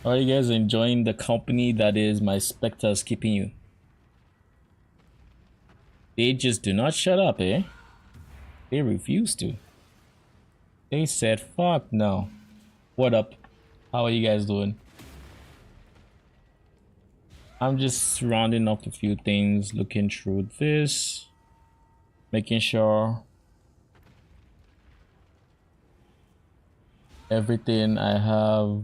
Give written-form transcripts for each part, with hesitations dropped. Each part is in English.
Are you guys enjoying the company that is my specters keeping you? They just do not shut up, eh? They refuse to. They said, fuck no. What up? How are you guys doing? I'm just rounding up a few things, looking through this, making sure everything I have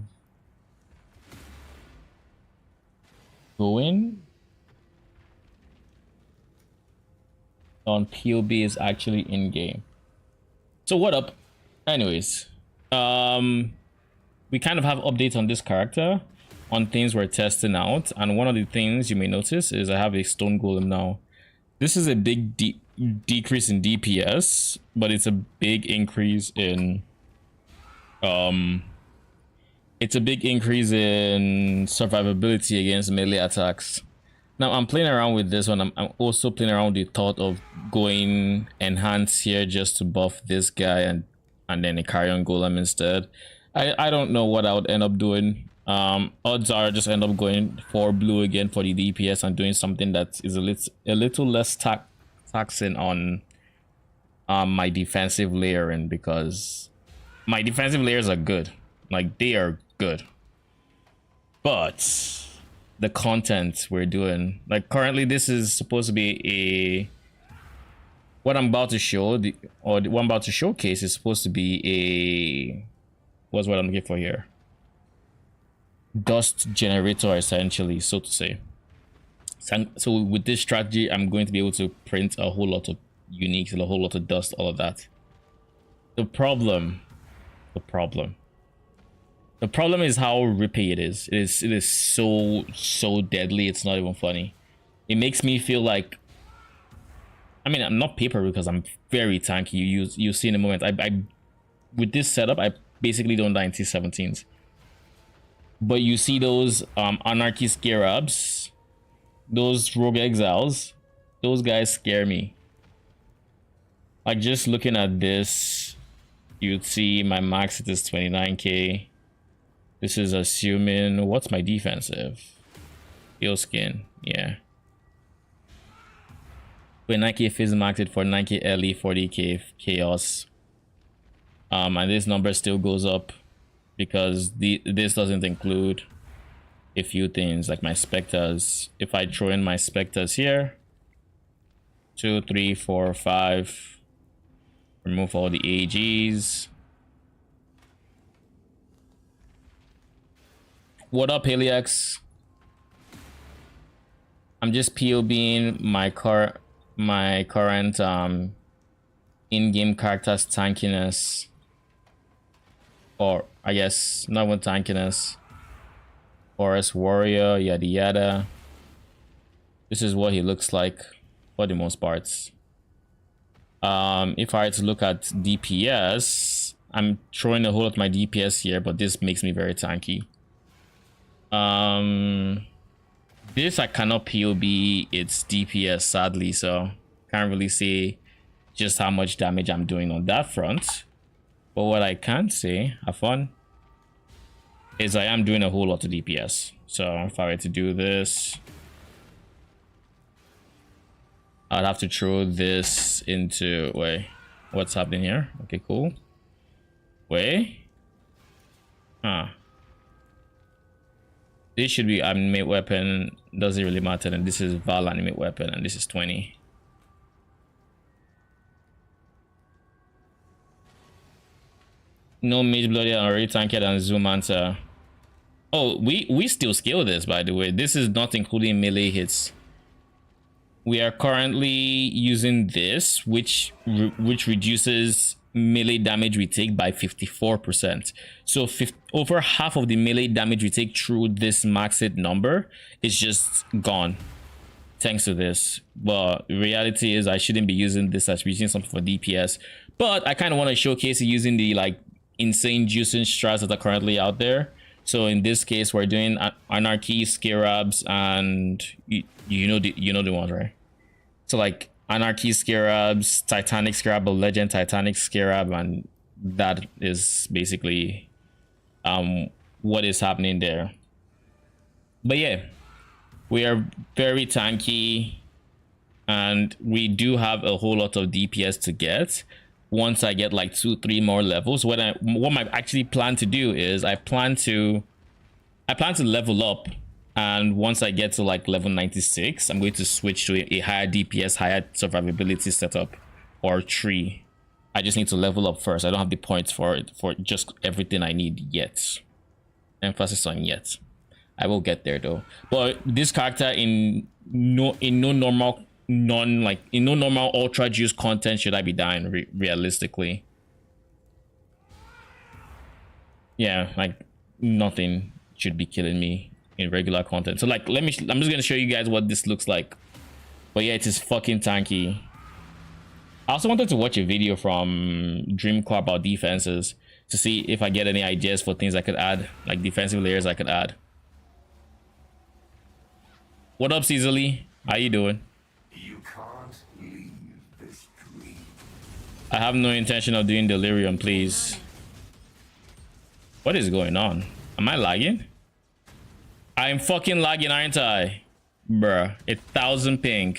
going on PoB is actually in game. So what up? Anyways, we kind of have updates on this character, on things we're testing out, and one of the things you may notice is I have a stone golem now. This is a big decrease in DPS, but it's a big increase in survivability against melee attacks. Now I'm playing around with this one. I'm also playing around with the thought of going enhance here just to buff this guy and then a carrion golem instead. I don't know what I would end up doing. Odds are just end up going for blue again for the DPS and doing something that is a little less taxing on my defensive layering, because my defensive layers are good. Like, they are good. But the content we're doing, like currently this is supposed to be what I'm about to show, what I'm about to showcase is supposed to be what's what I'm looking for here, dust generator, essentially, so to say. So with this strategy, I'm going to be able to print a whole lot of uniques, a whole lot of dust, all of that. The problem is how rippy it is. It is so deadly. It's not even funny. It makes me feel like, I mean, I'm not paper because I'm very tanky. You see in a moment. I with this setup, I basically don't die in T17s. But you see those anarchy scarabs, those rogue exiles, those guys scare me. Like, just looking at this, you'd see my max it is 29k. This is assuming, what's my defensive? Steel skin, yeah. 29k phys maxed for 9k LE, 40k chaos. And this number still goes up because this doesn't include a few things like my specters. If I throw in my specters here, 2, 3, 4, 5, remove all the AGs. What up, Helix? I'm just POBing my current in-game character's tankiness, or I guess not even tankiness. Forest warrior, yada yada. This is what he looks like for the most parts. If I were to look at DPS, I'm throwing a whole lot of my DPS here, but this makes me very tanky. This I cannot POB its DPS, sadly, so can't really say just how much damage I'm doing on that front. But what I can say, have fun, is I am doing a whole lot of DPS. So if I were to do this, I'd have to throw this into, wait, what's happening here? Okay, cool. Wait, this should be animate weapon, doesn't really matter, and this is Val animate weapon, and this is 20. No mage bloody and already tanked and zoom answer. Oh, we still scale this, by the way. This is not including melee hits. We are currently using this, which reduces melee damage we take by 54%. So over half of the melee damage we take through this maxed number is just gone thanks to this. But the reality is I shouldn't be using this as using something for DPS, but I kind of want to showcase it using the like insane juicing strats that are currently out there. So in this case, we're doing anarchy scarabs, and you know the ones, right? So like anarchy scarabs, titanic scarab, or legend titanic scarab, and that is basically what is happening there. But yeah, we are very tanky, and we do have a whole lot of DPS to get. Once I get like 2-3 more levels, what I actually plan to do is I plan to level up, and once I get to like level 96, I'm going to switch to a higher DPS, higher survivability setup or tree. I just need to level up first. I don't have the points for it, for just everything I need yet. Emphasis on yet. I will get there though. But this character in no normal ultra juice content should I be dying realistically. Yeah, like nothing should be killing me in regular content. So like I'm just gonna show you guys what this looks like. But yeah, it is fucking tanky. I also wanted to watch a video from Dreamcore about defenses to see if I get any ideas for things I could add, like defensive layers I could add. What up, Caesarly? How you doing? You can't leave this dream. I have no intention of doing delirium, please. What is going on? Am I lagging? I'm fucking lagging, aren't I? Bruh, 1,000 ping.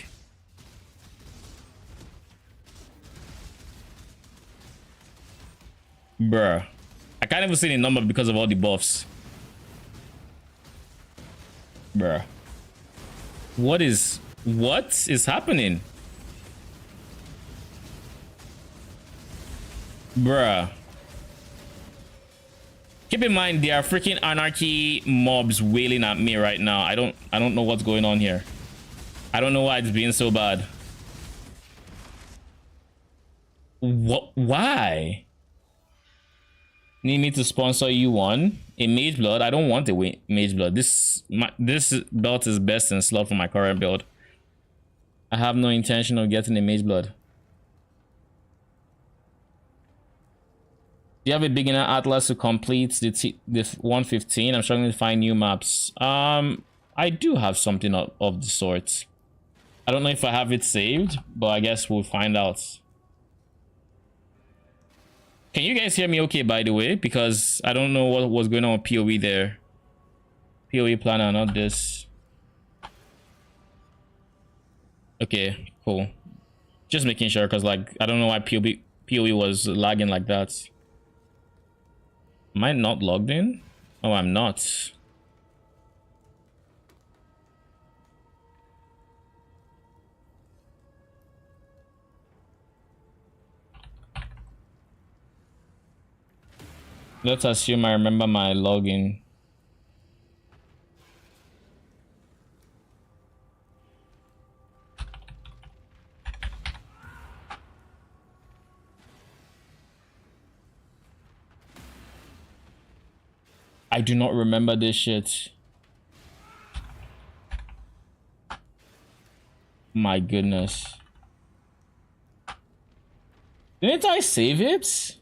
Bruh. I can't even see the number because of all the buffs. Bruh. What is happening? Bruh. Keep in mind there are freaking anarchy mobs wailing at me right now. I don't know what's going on here. I don't know why it's being so bad. What? Why? Need me to sponsor you one? A mage blood? I don't want a mage blood. This belt is best in slot for my current build. I have no intention of getting a mage blood. Do you have a beginner atlas to complete the 115? I'm struggling to find new maps. I do have something of the sort. I don't know if I have it saved, but I guess we'll find out. Can you guys hear me okay, by the way? Because I don't know what was going on with PoE there. PoE planner, not this. Okay, cool. Just making sure, because like I don't know why PoE was lagging like that. Am I not logged in? Oh, I'm not. Let's assume I remember my login. I do not remember this shit. My goodness. Didn't I save it?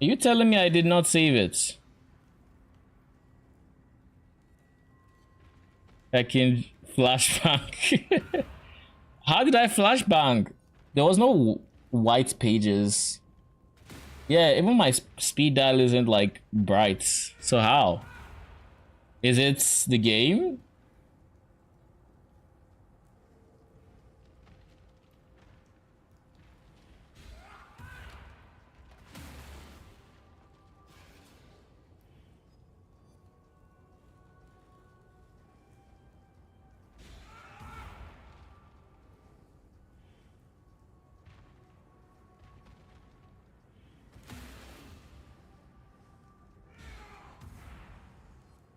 Are you telling me I did not save it? I can flashbang. How did I flashbang? There was no white pages. Yeah, even my speed dial isn't like bright. So how? Is it the game?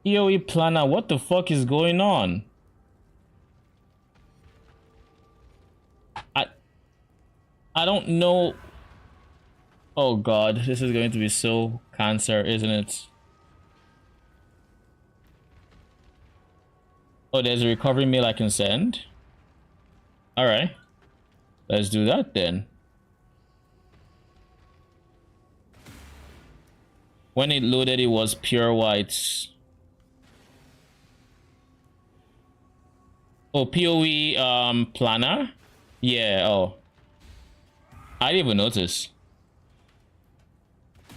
PoE planner, what the fuck is going on? I don't know. Oh god, this is going to be so cancer, isn't it? Oh, there's a recovery mail I can send. All right, let's do that then. When it loaded, it was pure white. Oh, PoE planner? Yeah, oh. I didn't even notice.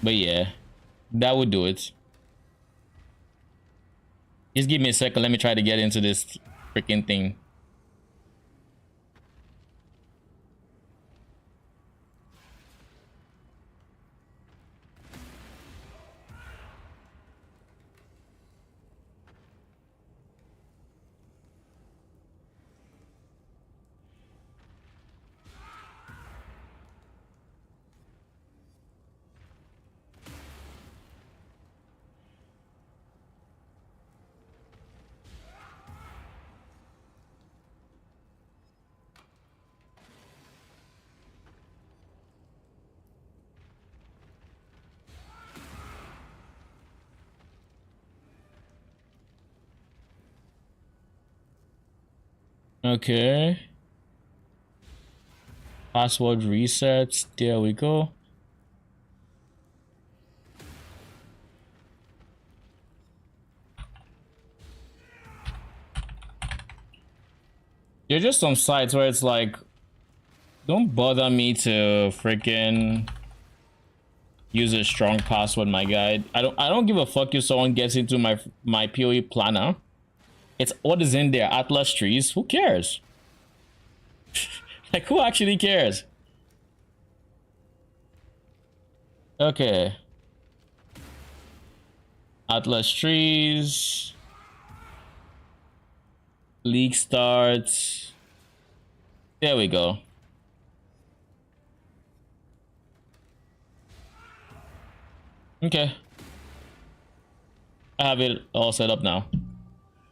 But yeah, that would do it. Just give me a second. Let me try to get into this freaking thing. Okay. Password resets. There we go. There's just some sites where it's like, don't bother me to freaking use a strong password, my guy. I don't give a fuck if someone gets into my PoE planner. It's what is in there. Atlas trees. Who cares? Like, who actually cares? Okay. Atlas trees. League starts. There we go. Okay. I have it all set up now.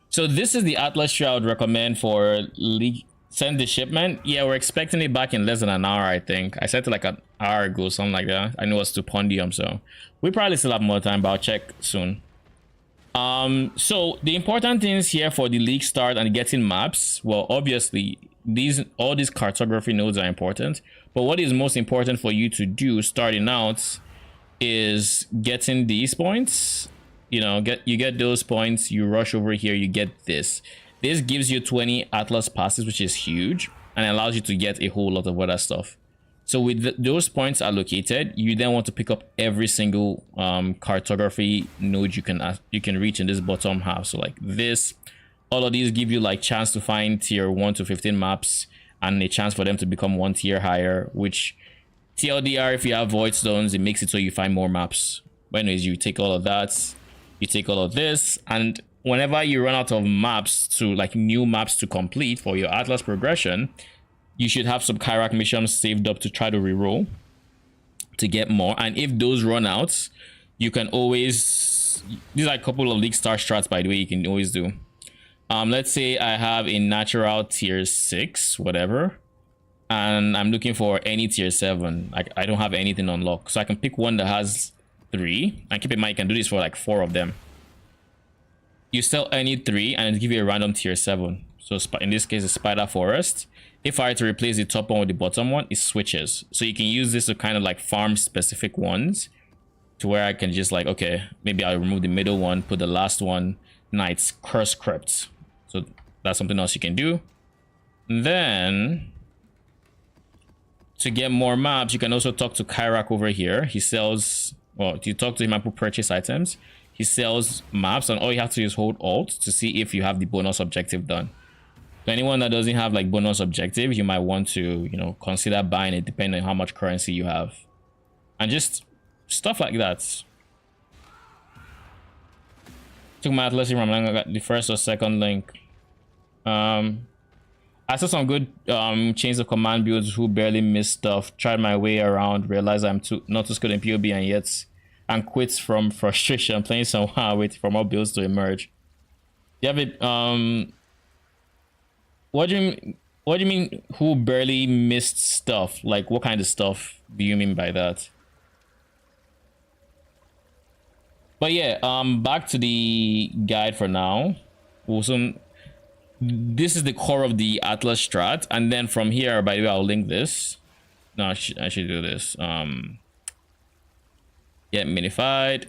So this is the Atlas tree I would recommend for league. Send the shipment. Yeah, we're expecting it back in less than an hour, I think. I sent it like an hour ago, something like that. I know it's to Pondium, so we probably still have more time, but I'll check soon. So the important things here for the league start and getting maps, well, obviously all these cartography nodes are important, but what is most important for you to do starting out is getting these points. You know, you get those points, you rush over here, you get this gives you 20 Atlas passes, which is huge, and allows you to get a whole lot of other stuff. So with those points allocated, you then want to pick up every single cartography node you can reach in this bottom half. So like this, all of these give you like chance to find tier 1 to 15 maps and a chance for them to become 1 tier higher, which TLDR, if you have void stones, it makes it so you find more maps. But anyways, you take all of that, you take all of this, and whenever you run out of maps to like new maps to complete for your Atlas progression, you should have some Kyrak missions saved up to try to reroll to get more. And if those run out, you can always, these are a couple of league star strats, by the way, you can always do. Let's say I have a natural tier 6, whatever, and I'm looking for any tier 7. I don't have anything unlocked, so I can pick one that has 3, and keep in mind you can do this for like 4 of them. You sell any 3 and it'll give you a random tier 7. So in this case, a spider forest. If I were to replace the top one with the bottom one, it switches. So you can use this to kind of like farm specific ones to where I can just like, okay, maybe I'll remove the middle one, put the last one, Knight's Curse Crypt. So that's something else you can do. And then to get more maps, you can also talk to Kyrak over here. He sells, well, you talk to him and put purchase items. He sells maps, and all you have to do is hold Alt to see if you have the bonus objective done. So anyone that doesn't have like bonus objective, you might want to, you know, consider buying it depending on how much currency you have. And just stuff like that. Took my Atlas from the first or second link. I saw some good chains of command builds who barely missed stuff. Tried my way around, realized I'm not too good in PoB and quits from frustration, playing some waiting for more builds to emerge. You have it. What do you mean who barely missed stuff? Like, what kind of stuff do you mean by that? But yeah, back to the guide for now. Awesome. This is the core of the Atlas strat, and then from here, by the way, I'll link this. No, I should do this. Get minified.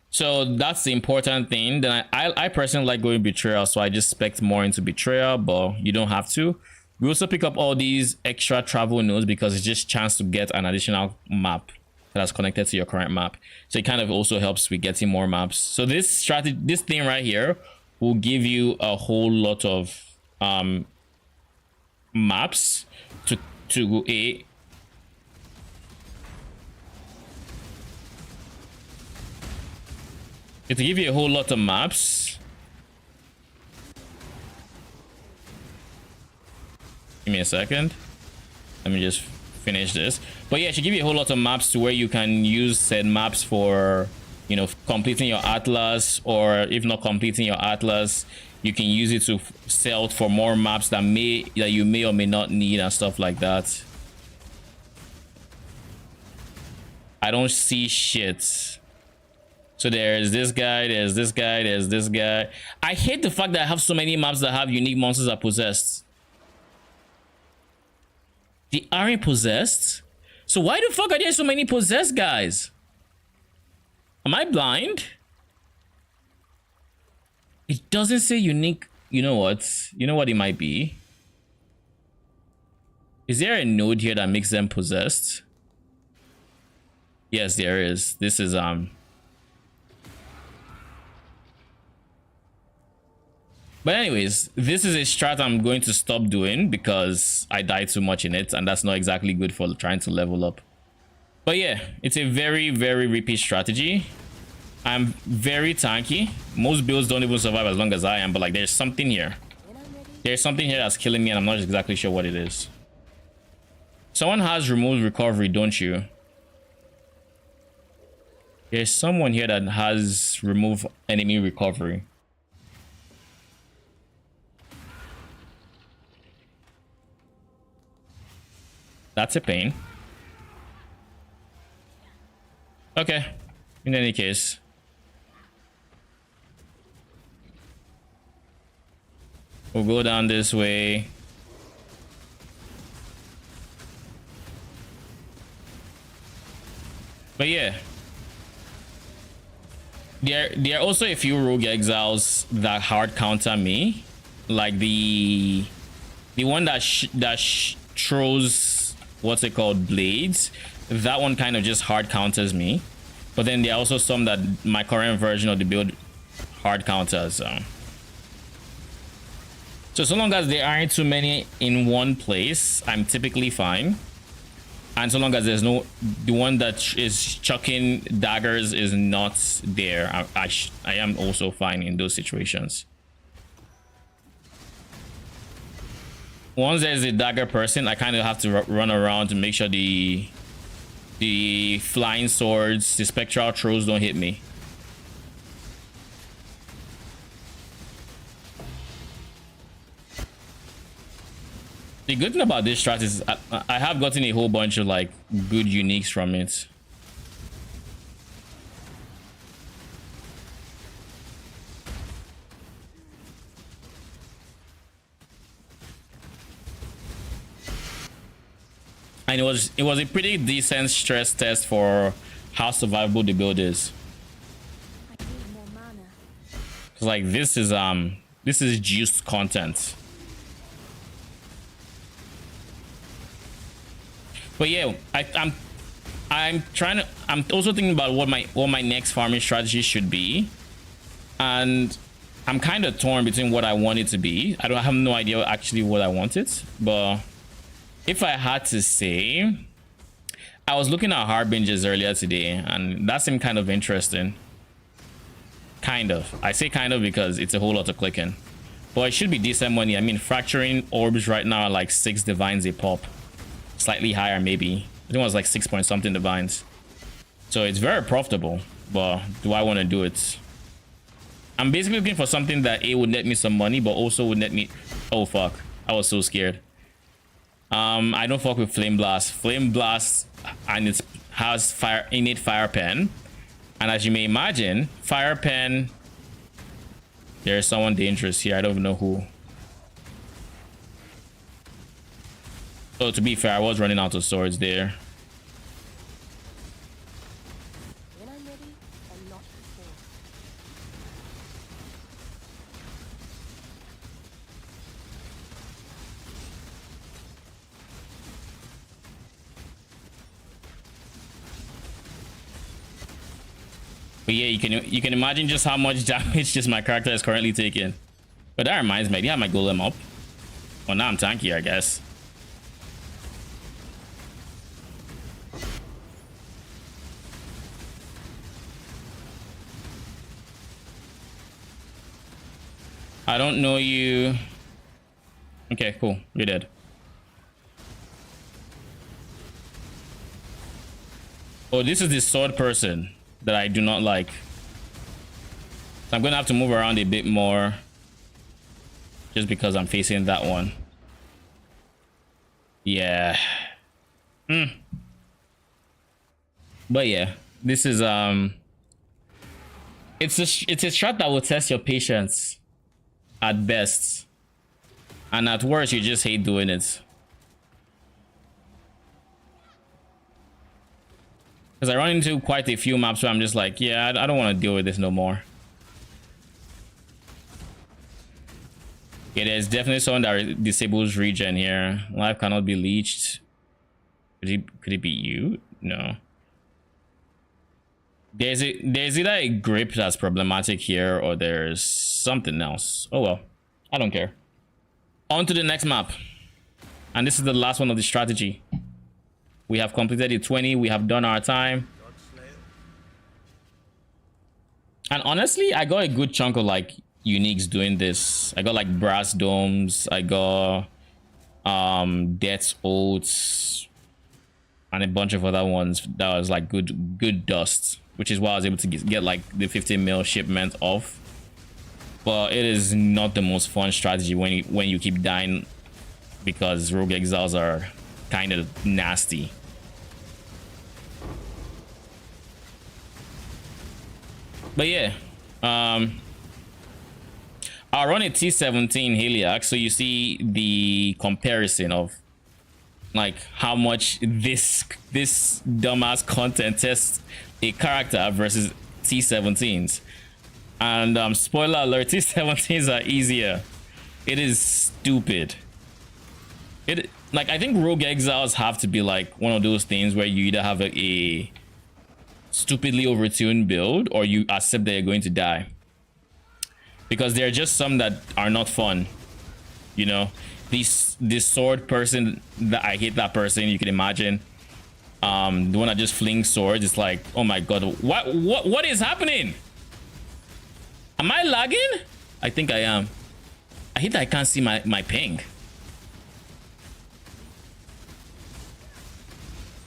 So that's the important thing. Then I personally like going betrayal, so I just spec more into betrayal, but you don't have to. We also pick up all these extra travel nodes because it's just chance to get an additional map. that's connected to your current map. So it kind of also helps with getting more maps. So this strategy, this thing right here, will give you a whole lot of maps to a to give you a whole lot of maps. Give me a second. Let me just finish this. But yeah, it should give you a whole lot of maps to where you can use said maps for, you know, completing your atlas, or if not completing your atlas, you can use it to sell for more maps that you may or may not need and stuff like that. I don't see shit. So there's this guy, there's this guy, there's this guy. I hate the fact that I have so many maps that have unique monsters that possessed. They aren't possessed? So why the fuck are there so many possessed guys? Am I blind? It doesn't say unique. You know what? You know what it might be? Is there a node here that makes them possessed? Yes, there is. This is But anyways, this is a strat I'm going to stop doing because I died too much in it, and that's not exactly good for trying to level up. But yeah, it's a very, very repeat strategy. I'm very tanky. Most builds don't even survive as long as I am, but like there's something here. There's something here that's killing me, and I'm not exactly sure what it is. Someone has removed recovery, don't you? There's someone here that has removed enemy recovery. That's a pain. Okay. In any case. We'll go down this way. But yeah. There are also a few rogue exiles that hard counter me. Like the one that throws, what's it called, blades. That one kind of just hard counters me. But then there are also some that my current version of the build hard counters. So long as there aren't too many in one place, I'm typically fine. And so long as there's no, the one that is chucking daggers is not there, I am also fine in those situations. Once there's a dagger person, I kind of have to run around to make sure the flying swords, the spectral throws don't hit me. The good thing about this strat is I have gotten a whole bunch of like good uniques from it. And it was a pretty decent stress test for how survivable the build is. It's like this is juiced content. But yeah, I'm also thinking about what my next farming strategy should be, and I'm kind of torn between what I want it to be. I have no idea actually what I want it, but if I had to say, I was looking at harbingers earlier today, and that seemed kind of interesting. Kind of. I say kind of because it's a whole lot of clicking, but it should be decent money. I mean, fracturing orbs right now are like 6 divines a pop. Slightly higher, maybe. I think it was like 6 point something divines. So it's very profitable, but do I want to do it? I'm basically looking for something that would net me some money, but also would net me... Oh fuck, I was so scared. I don't fuck with Flame Blast. Flame Blast, and it has innate fire pen, and as you may imagine, fire pen, there's someone dangerous here. I don't even know who. So to be fair, I was running out of swords there. When I'm ready, and not before. But yeah, you can imagine just how much damage just my character is currently taking. But that reminds me, I have my golem up. Well, now I'm tanky, I guess. I don't know you. Okay, cool. You're dead. Oh, this is the sword person that I do not like. So I'm gonna have to move around a bit more just because I'm facing that one. Yeah. But yeah, this is it's a strat that will test your patience at best, and at worst you just hate doing it. Because I run into quite a few maps where I'm just like, yeah, I don't want to deal with this no more. Yeah, there's definitely someone that disables regen here. Life cannot be leached. Could it be you? No. There's either a grip that's problematic here or there's something else. Oh well, I don't care. On to the next map. And this is the last one of the strategy. We have completed the 20. We have done our time. And honestly, I got a good chunk of like uniques doing this. I got like brass domes. I got death's oaths and a bunch of other ones that was like good dust, which is why I was able to get like the 15 mil shipment off. But it is not the most fun strategy when you keep dying, because rogue exiles are kind of nasty. But yeah, I'll run a T17 Heliac so you see the comparison of like how much this dumbass content tests a character versus T17s. And spoiler alert, T17s are easier. It is stupid. Like, I think rogue exiles have to be like one of those things where you either have a stupidly overtuned build or you accept that you're going to die, because there are just some that are not fun, you know. This sword person, that I hate that person. You can imagine the one that just flings swords. It's like, oh my god, what is happening? Am I lagging? I think I am. I hate that I can't see my ping.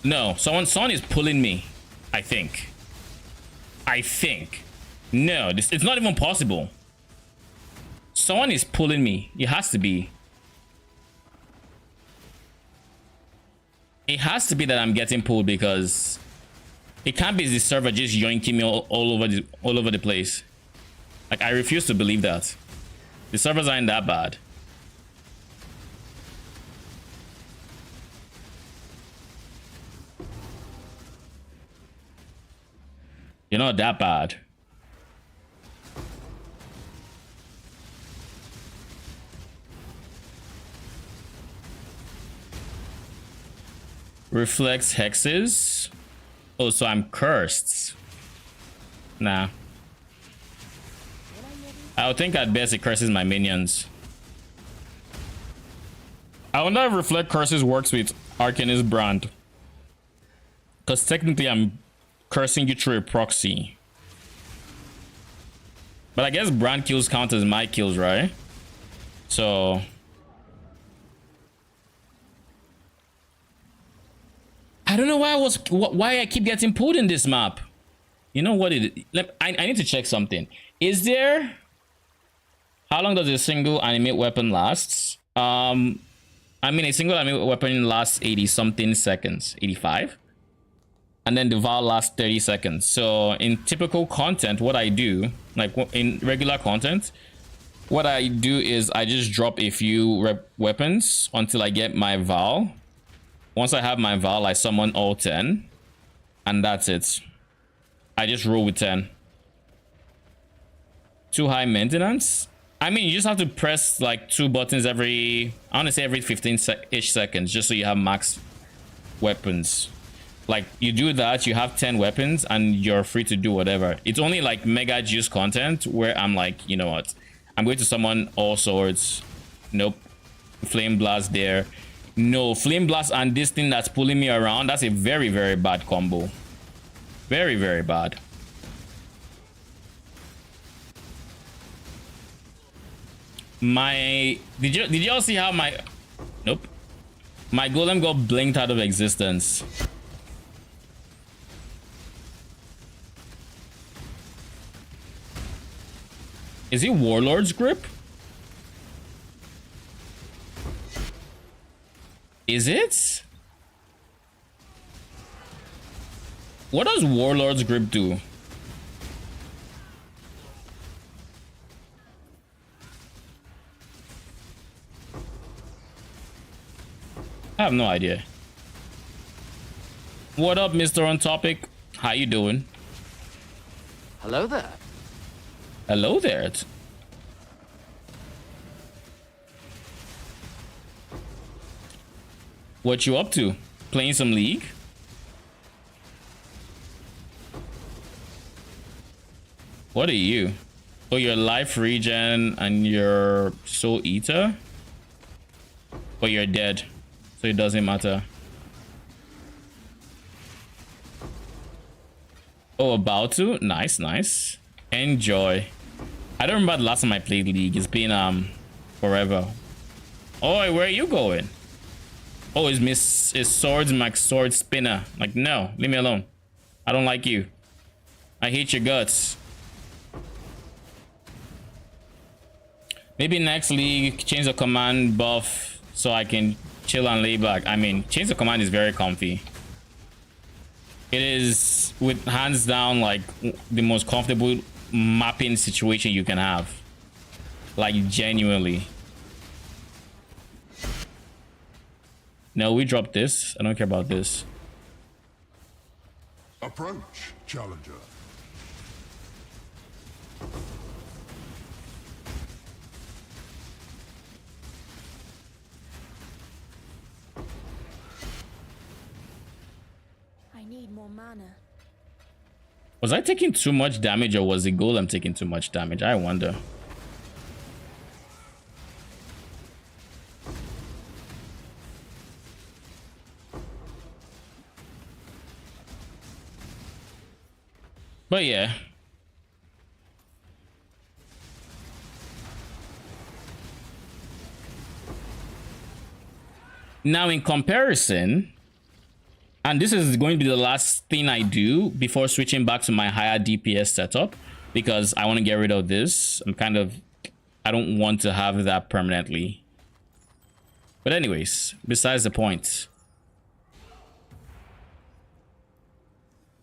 No, someone is pulling me. I think. No, it's not even possible. Someone is pulling me. It has to be. It has to be that I'm getting pulled, because it can't be the server just yoinking me all over the place. Like, I refuse to believe that. The servers aren't that bad. You're not that bad. Reflects hexes. Oh, so I'm cursed. Nah. I would think at best it curses my minions. I wonder if Reflect Curses works with Arcanist Brand. Because technically I'm cursing you through a proxy. But I guess Brand kills count as my kills, right? So... I don't know why I keep getting pulled in this map. You know what I need to check something. Is there... How long does a single animate weapon last? I mean, a single animate weapon lasts 80 something seconds. 85? And then the Val lasts 30 seconds. So in typical content, what I do, like in regular content, what I do is I just drop a few weapons until I get my Val. Once I have my Val, I summon all 10. And that's it. I just roll with 10. Too high maintenance? I mean, you just have to press like 2 buttons every, I want to say every 15-ish seconds, just so you have max weapons. Like, you do that, you have 10 weapons, and you're free to do whatever. It's only like mega juice content where I'm like, you know what? I'm going to summon all swords. Nope. Flame blast there. No, flame blast and this thing that's pulling me around. That's a very, very bad combo. Very, very bad. My... Did y'all see how my... Nope. My golem got blinked out of existence. Is he Warlord's Grip? Is it? What does Warlord's Grip do? I have no idea. What up, Mr. On Topic? How you doing? Hello there. Hello there. What you up to? Playing some League? What are you? Oh, you're Life Regen and you're Soul Eater? But you're dead, so it doesn't matter. Oh, about to? Nice, nice. Enjoy. I don't remember the last time I played League. It's been forever. Oh, where are you going? Oh, is Swords Max Sword Spinner. Like, no, leave me alone. I don't like you. I hate your guts. Maybe next League, change the command buff so I can chill and lay back. I mean, change the command is very comfy. It is, with hands down, like the most comfortable mapping situation you can have. Like, genuinely. No, we dropped this. I don't care about this. Approach, challenger. I need more mana. Was I taking too much damage, or was the golem taking too much damage? I wonder. But yeah. Now in comparison, and this is going to be the last thing I do before switching back to my higher DPS setup, because I want to get rid of this. I don't want to have that permanently. But anyways, besides the point.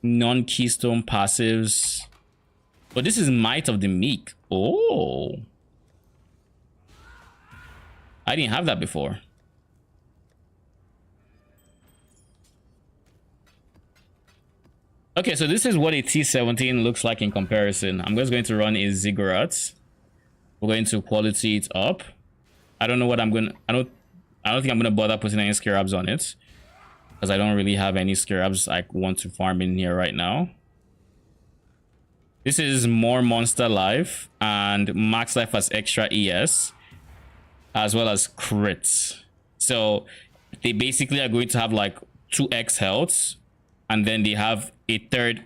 Non-keystone passives. But this is Might of the Meek. Oh. I didn't have that before. Okay, so this is what a T17 looks like in comparison. I'm just going to run a Ziggurat. We're going to quality it up. I don't know what I'm going to... I don't think I'm going to bother putting any scarabs on it, because I don't really have any scarabs I want to farm in here right now. This is more monster life and max life as extra ES, as well as crits. So they basically are going to have like 2x health, and then they have a third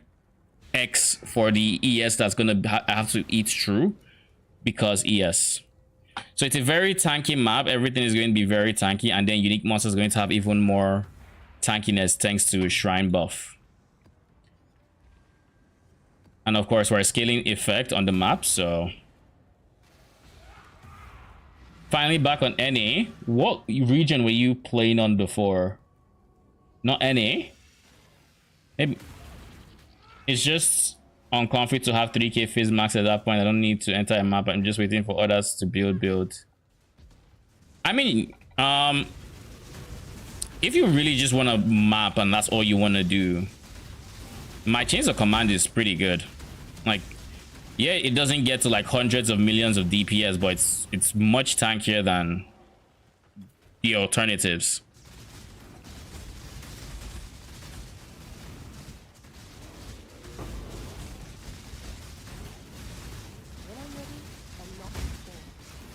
X for the ES that's going to have to eat through, because ES. So it's a very tanky map. Everything is going to be very tanky, and then unique monsters are going to have even more tankiness thanks to Shrine buff. And of course, we're scaling effect on the map, so... Finally back on NA. What region were you playing on before? Not NA? Maybe... It's just uncomfy to have 3k phase max at that point. I don't need to enter a map. I'm just waiting for others to build. I mean, if you really just want to map and that's all you want to do, my change of command is pretty good. Like, yeah, it doesn't get to like hundreds of millions of DPS, but it's much tankier than the alternatives.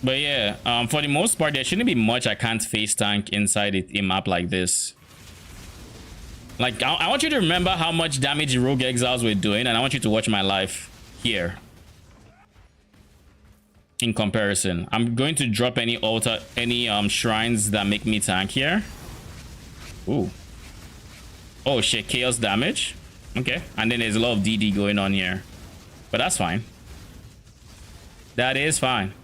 But yeah, for the most part, there shouldn't be much I can't face tank inside a map like this. Like, I want you to remember how much damage the Rogue Exiles were doing, and I want you to watch my life here. In comparison, I'm going to drop any shrines that make me tank here. Ooh. Oh shit, chaos damage. Okay, and then there's a lot of DD going on here, but that's fine. That is fine.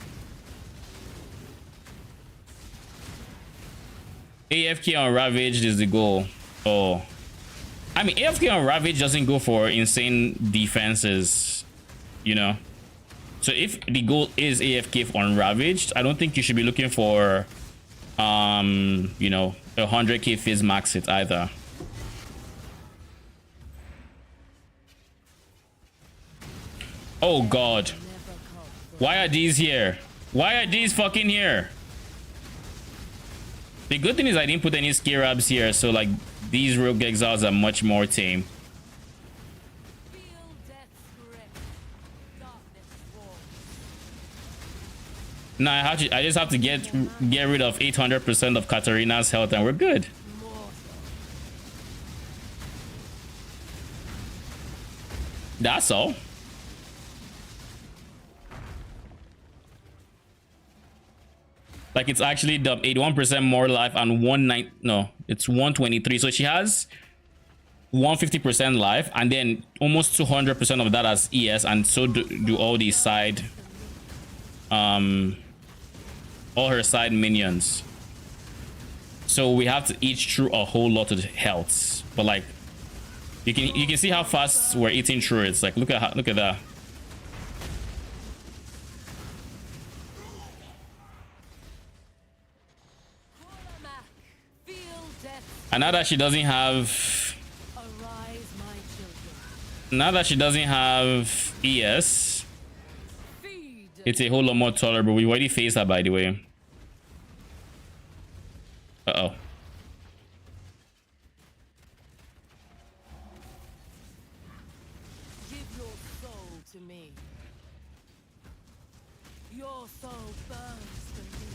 AFK on Ravage is the goal. Oh, I mean, AFK on Ravage doesn't go for insane defenses, you know. So if the goal is AFK on Ravaged, I don't think you should be looking for, you know, 100k Fizz max it either. Oh God, why are these here? Why are these fucking here? The good thing is I didn't put any Scarabs here, so like these Rogue Exiles are much more tame. No, I just have to get rid of 800% of Katarina's health and we're good. That's all. Like, it's actually the 81% more life and it's 123. So she has 150% life and then almost 200% of that as ES, and so do all these side all her side minions. So we have to eat through a whole lot of healths, but like you can see how fast we're eating through it. It's like look at that. And now that she doesn't have ES, it's a whole lot more tolerable. We already faced that, by the way. Uh-oh. Give your soul to me. Your soul burns for me.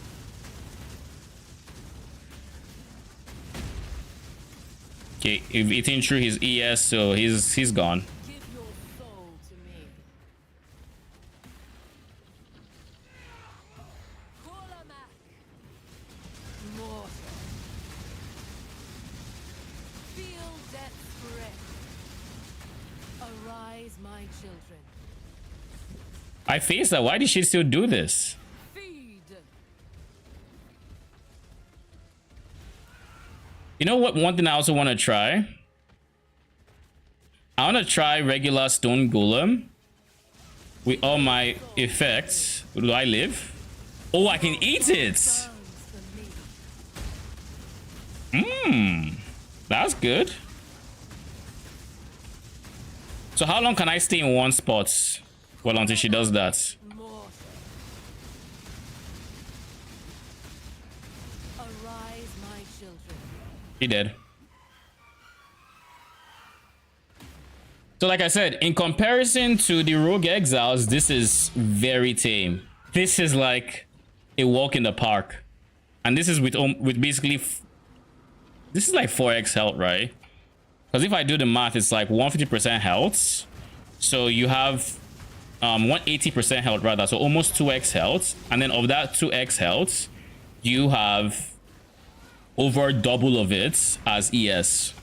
Okay, we've eaten through his ES, so he's gone. Give your soul to me. Mortal. Feel death's breath. Arise, my children. I faced that. Why did she still do this? Feed. You know what? One thing I also want to try. I want to try regular stone golem with all my effects. Do I live? Oh, I can eat it. That's good. So how long can I stay in one spot? Well, until she does that. Mortal. Arise, my children. He did. So like I said, in comparison to the Rogue Exiles, this is very tame. This is like a walk in the park. And this is with basically... This is like 4x health, right? Because if I do the math, it's like 150% health. So you have 180% health rather. So almost 2x health. And then of that 2x health, you have over double of it as ES.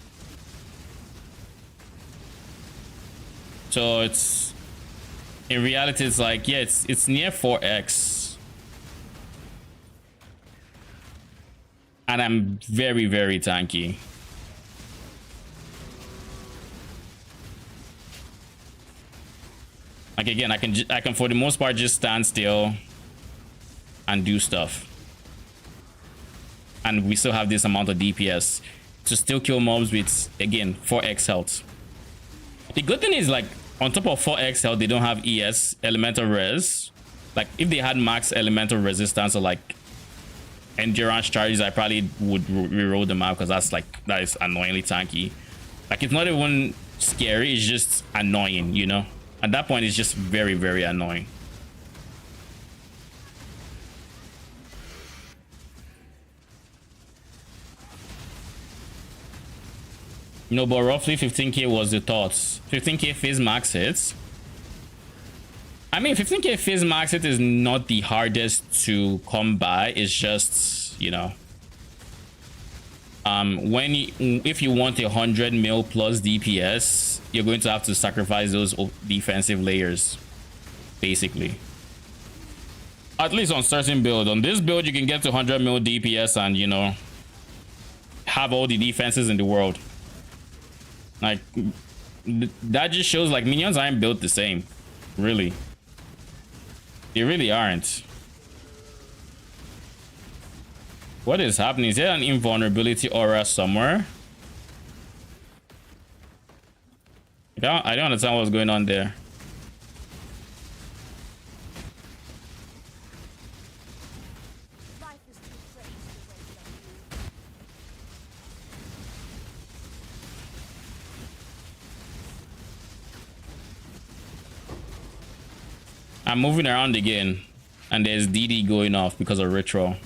So it's... In reality, it's like, yeah, it's near 4x. And I'm very, very tanky. Like again, I can for the most part just stand still and do stuff. And we still have this amount of DPS to still kill mobs with, again, 4x health. The good thing is, like, on top of 4x health, they don't have ES, elemental res. Like, if they had max elemental resistance or like endurance charges, I probably would reroll them out, because that is annoyingly tanky. Like, it's not even scary, it's just annoying, you know. At that point, it's just very, very annoying. No, but roughly 15k was the thoughts. 15k phase max hits. I mean, 15k phase max hit is not the hardest to come by. It's just, you know, if you want 100 mil plus DPS, you're going to have to sacrifice those defensive layers, basically. At least on certain build. On this build, you can get to 100 mil DPS and, you know, have all the defenses in the world. Like, that just shows like minions aren't built the same, really. They really aren't. What is happening? Is there an invulnerability aura somewhere? I don't understand what's going on there. Life is too precious to waste on you. I'm moving around again, and there's DD going off because of ritual.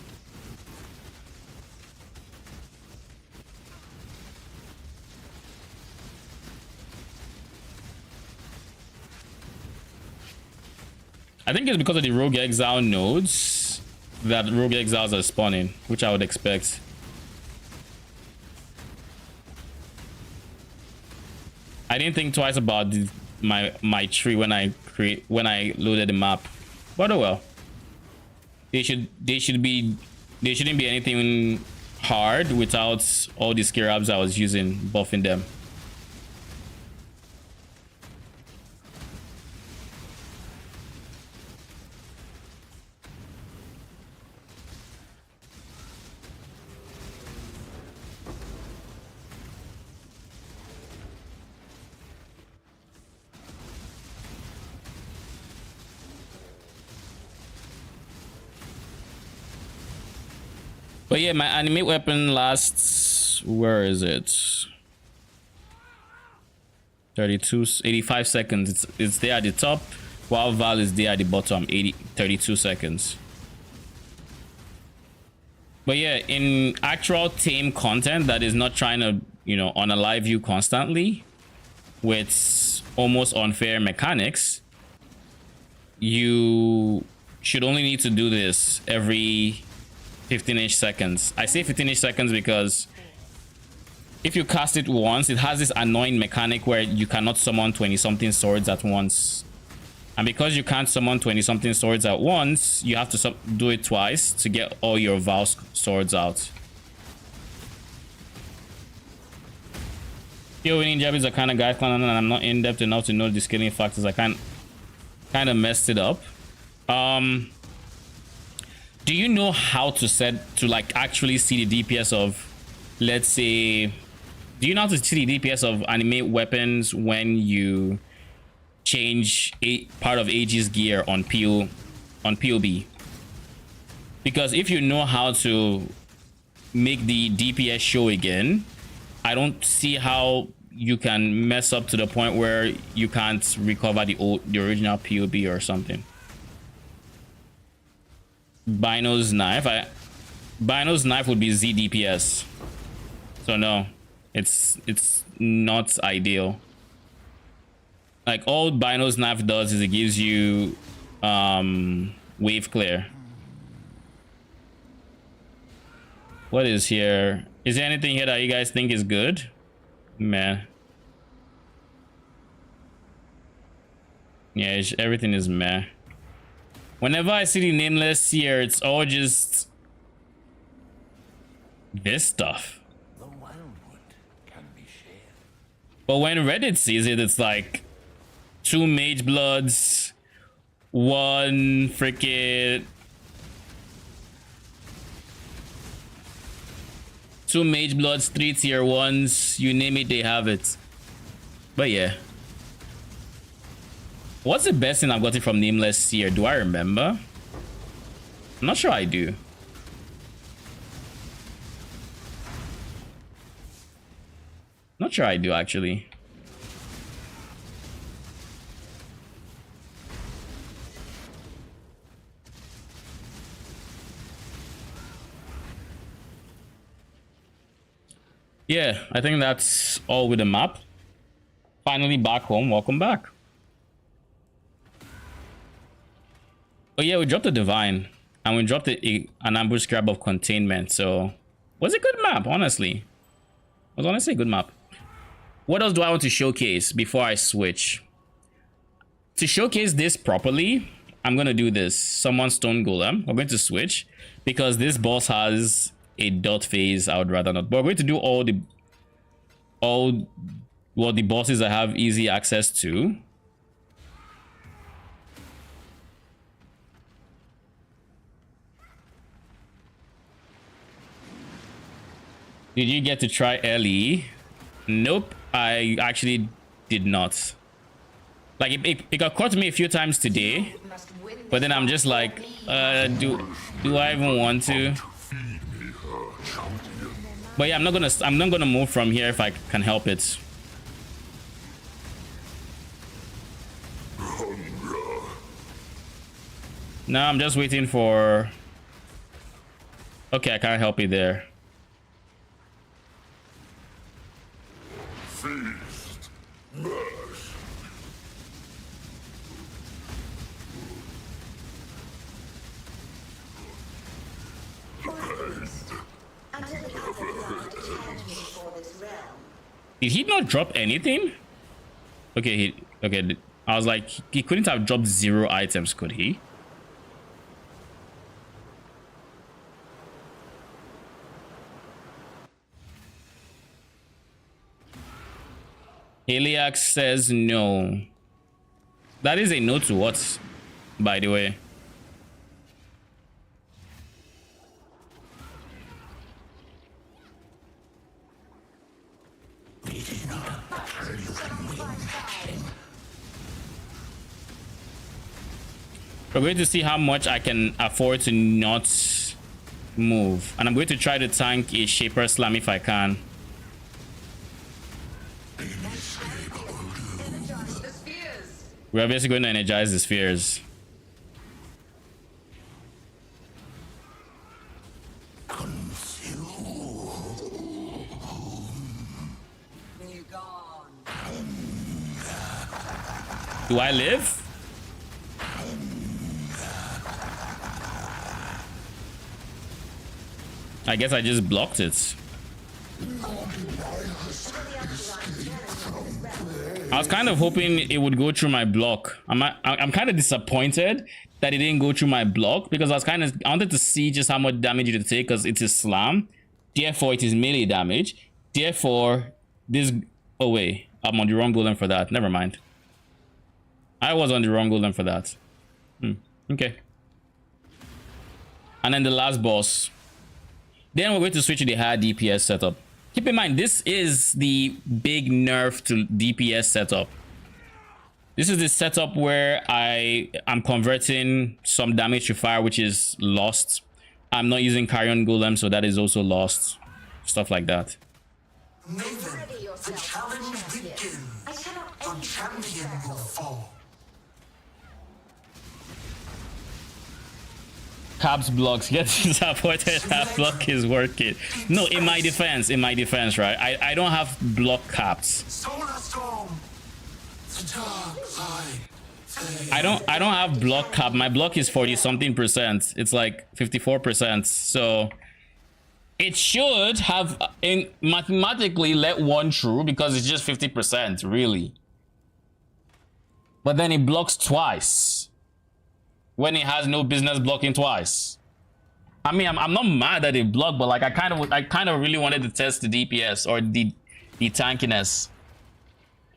I think it's because of the rogue exile nodes that rogue exiles are spawning, which I would expect. I didn't think twice about my tree when I loaded the map, but oh well. They shouldn't be anything hard without all the scarabs I was using buffing them. But yeah, my animate weapon lasts, where is it? 85 seconds. It's there at the top, while Val is there at the bottom, 32 seconds. But yeah, in actual tame content that is not trying to, you know, unalive you constantly with almost unfair mechanics, you should only need to do this every 15-ish seconds. I say 15-ish seconds because if you cast it once, it has this annoying mechanic where you cannot summon 20-something swords at once. And because you can't summon 20-something swords at once, you have to do it twice to get all your Val swords out. PoE Ninja is the kind of guy, and I'm not in-depth enough to know the scaling factors. I kind of messed it up. Do you know how to set to like actually see the DPS of, let's say, do you know how to see the DPS of animate weapons when you change a part of AG's gear on POB? Because if you know how to make the DPS show again, I don't see how you can mess up to the point where you can't recover the original POB or something. Bino's knife. Bino's knife would be Z DPS. So no, it's not ideal. Like all Bino's knife does is it gives you wave clear. What is here? Is there anything here that you guys think is good? Man. Yeah, everything is meh. Whenever I see the nameless here, it's all just this stuff. The wildwood can be shared. But when Reddit sees it, it's like 2 mage bloods, 1 freaking 2 mage bloods, 3 tier 1s, you name it, they have it. But yeah. What's the best thing I've gotten from Nameless here? Do I remember? I'm not sure I do. Not sure I do, actually. Yeah, I think that's all with the map. Finally back home. Welcome back. Oh yeah, we dropped the divine and we dropped an ambush grab of containment. So was a good map, honestly. It was honestly a good map. What else do I want to showcase before I switch? To showcase this properly, I'm gonna do this. Summon Stone Golem. We're going to switch because this boss has a dot phase. I would rather not. But we're going to do all the bosses I have easy access to. Did you get to try Ellie? Nope, I actually did not. Like it occurred to me a few times today, but then I'm just like, do I even want to? But yeah, I'm not gonna move from here if I can help it. No, I'm just waiting for. Okay, I can't help you there. Feast. Mash. Did he not drop anything? Okay, okay. I was like, he couldn't have dropped 0 items, could he? Eliax says no. That is a no to what, by the way? We're going to see how much I can afford to not move. And I'm going to try to tank a Shaper Slam if I can. We're obviously going to energize the spheres. Do I live? I guess I just blocked it. I was kind of hoping it would go through my block. I'm kind of disappointed that it didn't go through my block because I wanted to see just how much damage it would take because it's a slam. Therefore, it is melee damage. Therefore, this. Oh wait, I'm on the wrong golem for that. Never mind. I was on the wrong golem for that. Okay. And then the last boss. Then we're going to switch to the higher DPS setup. Keep in mind, this is the big nerf to DPS setup. This is the setup where I am converting some damage to fire, which is lost. I'm not using Carrion Golem, so that is also lost. Stuff like that. Maven, the challenge begins. The champion will fall. Caps blocks get disappointed that block is working. No, in my defense, right? I don't have block caps. Solar storm. The dark side. I don't have block cap. My block is 40 something percent. It's like 54%. So it should have mathematically let one through because it's just 50%, really. But then it blocks twice. When it has no business blocking twice. I mean, I'm not mad that it blocked, but like I kind of really wanted to test the DPS or the tankiness.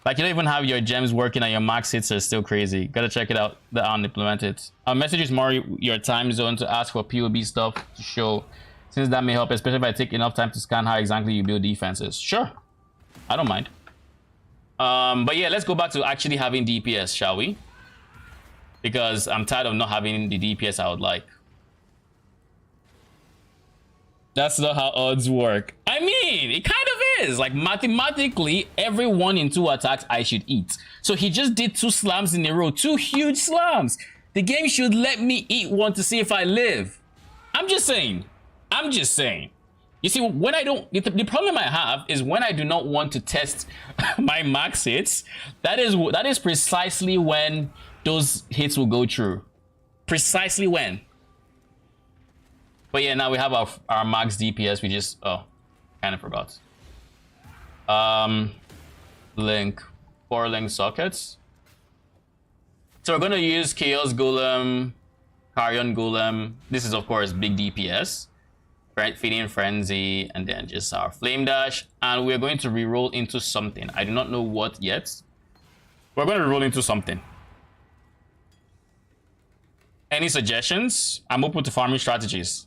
Like you don't even have your gems working and your max hits are still crazy. Gotta check it out. The unimplement it. Our message is more your time zone to ask for PoB stuff to show, since that may help, especially if I take enough time to scan how exactly you build defenses. Sure, I don't mind. But yeah, let's go back to actually having DPS, shall we? Because I'm tired of not having the DPS I would like. That's not how odds work. I mean, it kind of is. Like mathematically, every 1 in 2 attacks I should eat. So he just did 2 slams in a row, 2 huge slams. The game should let me eat one to see if I live. I'm just saying. You see, when I don't, the problem I have is when I do not want to test my max hits. That is precisely when those hits will go through. Precisely when. But yeah, now we have our max DPS. We just kind of forgot. Link 4 link sockets. So we're gonna use Chaos Golem, Carrion Golem. This is of course big DPS. Right, Feeding Frenzy, and then just our Flame Dash, and we're going to reroll into something. I do not know what yet. We're going to roll into something. Any suggestions? I'm open to farming strategies.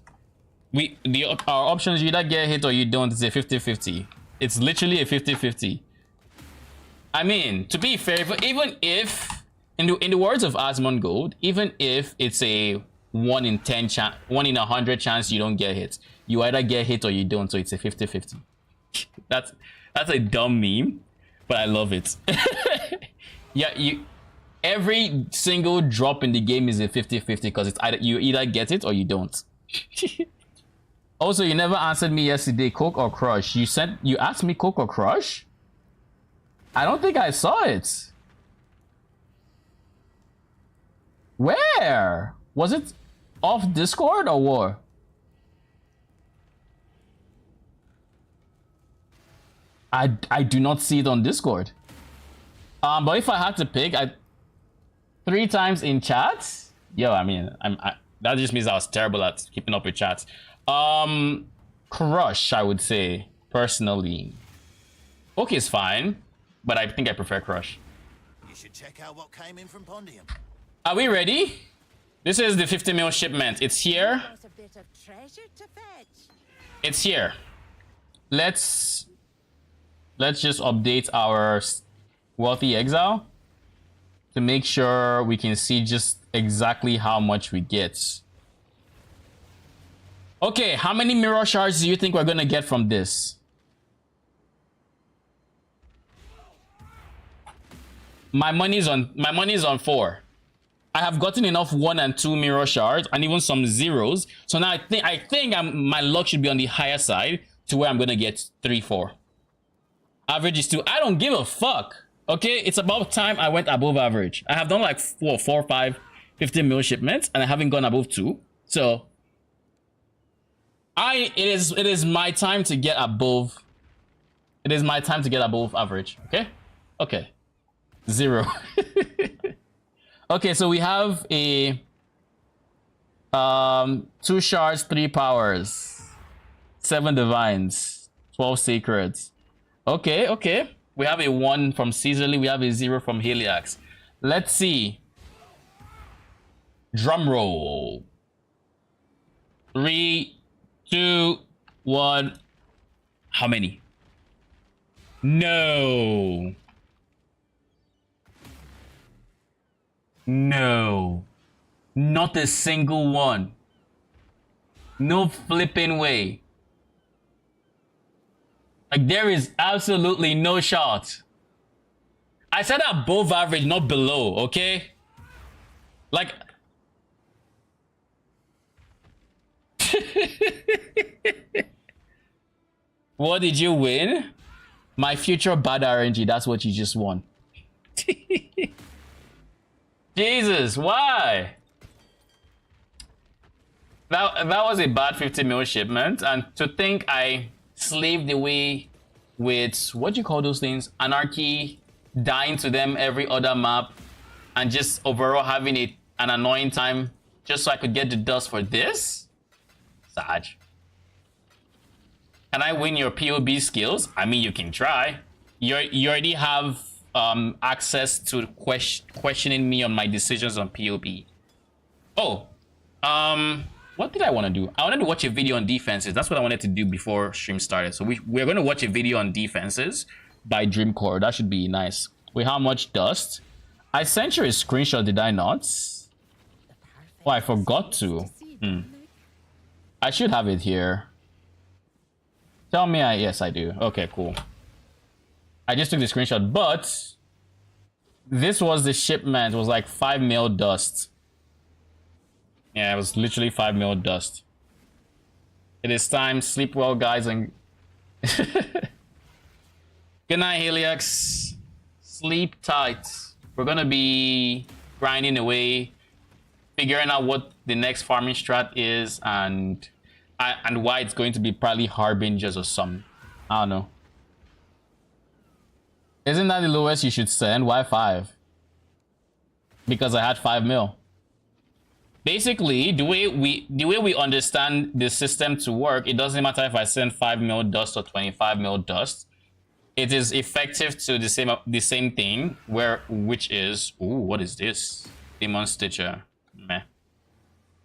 Our options, you either get hit or you don't. It's a 50-50. It's literally a 50-50. I mean, to be fair, even if, in the words of Asmon Gold, even if it's a 1 in 10 chance, 1 in 100 chance you don't get hit, you either get hit or you don't, so it's a 50-50. That's a dumb meme, but I love it. Yeah, every single drop in the game is a 50-50 because it's you either get it or you don't. Also, you never answered me yesterday, Coke or Crush. You asked me Coke or Crush? I don't think I saw it. Where? Was it off Discord or what? I do not see it on Discord. But if I had to pick, 3 times in chat. Yo, I mean, that just means I was terrible at keeping up with chats. Crush, I would say personally. Okay, it's fine, but I think I prefer Crush. You should check out what came in from Pondium. Are we ready? This is the 50 mil shipment. It's here. Got a bit of treasure to fetch. It's here. Let's just update our wealthy exile to make sure we can see just exactly how much we get. Okay, how many mirror shards do you think we're gonna get from this? My money's on 4. I have gotten enough 1 and 2 mirror shards and even some zeros. So now I think my luck should be on the higher side to where I'm gonna get 3, 4. Average is 2. I don't give a fuck. Okay, it's about time I went above average. I have done like 4, 5, 50 mil shipments, and I haven't gone above 2. So it is my time to get above. It is my time to get above average. Okay, okay, 0. Okay, so we have a 2 shards, 3 powers, 7 divines, 12 sacreds. Okay, okay. We have a 1 from Caesarly. We have a 0 from Heliax. Let's see. Drum roll. 3, 2, 1. How many? No. No. Not a single one. No flipping way. Like, there is absolutely no shot. I said above average, not below, okay? Like... What did you win? My future bad RNG, that's what you just won. Jesus, why? That was a bad 50 mil shipment, and to think I slaved away with, what do you call those things? Anarchy, dying to them every other map, and just overall having an annoying time just so I could get the dust for this? Sad. Can I win your PoB skills? I mean, you can try. You already have access to questioning me on my decisions on PoB. Oh, what did I want to do? I wanted to watch a video on defenses. That's what I wanted to do before stream started. So we're going to watch a video on defenses by Dreamcore. That should be nice. Wait, how much dust? I sent you a screenshot, did I not? Oh, I forgot to. I should have it here. Tell me yes, I do. Okay, cool. I just took the screenshot, but this was the shipment. It was like 5 mil dust. Yeah, it was literally 5 mil dust. It is time. Sleep well, guys, and good night, Helix. Sleep tight. We're gonna be grinding away, figuring out what the next farming strat is, and why it's going to be probably harbingers or some. I don't know. Isn't that the lowest you should send? Why 5? Because I had 5 mil. Basically, the way we understand the system to work, it doesn't matter if I send 5 mil dust or 25 mil dust. It is effective to the same thing, which is, ooh, what is this? Demon Stitcher. Meh.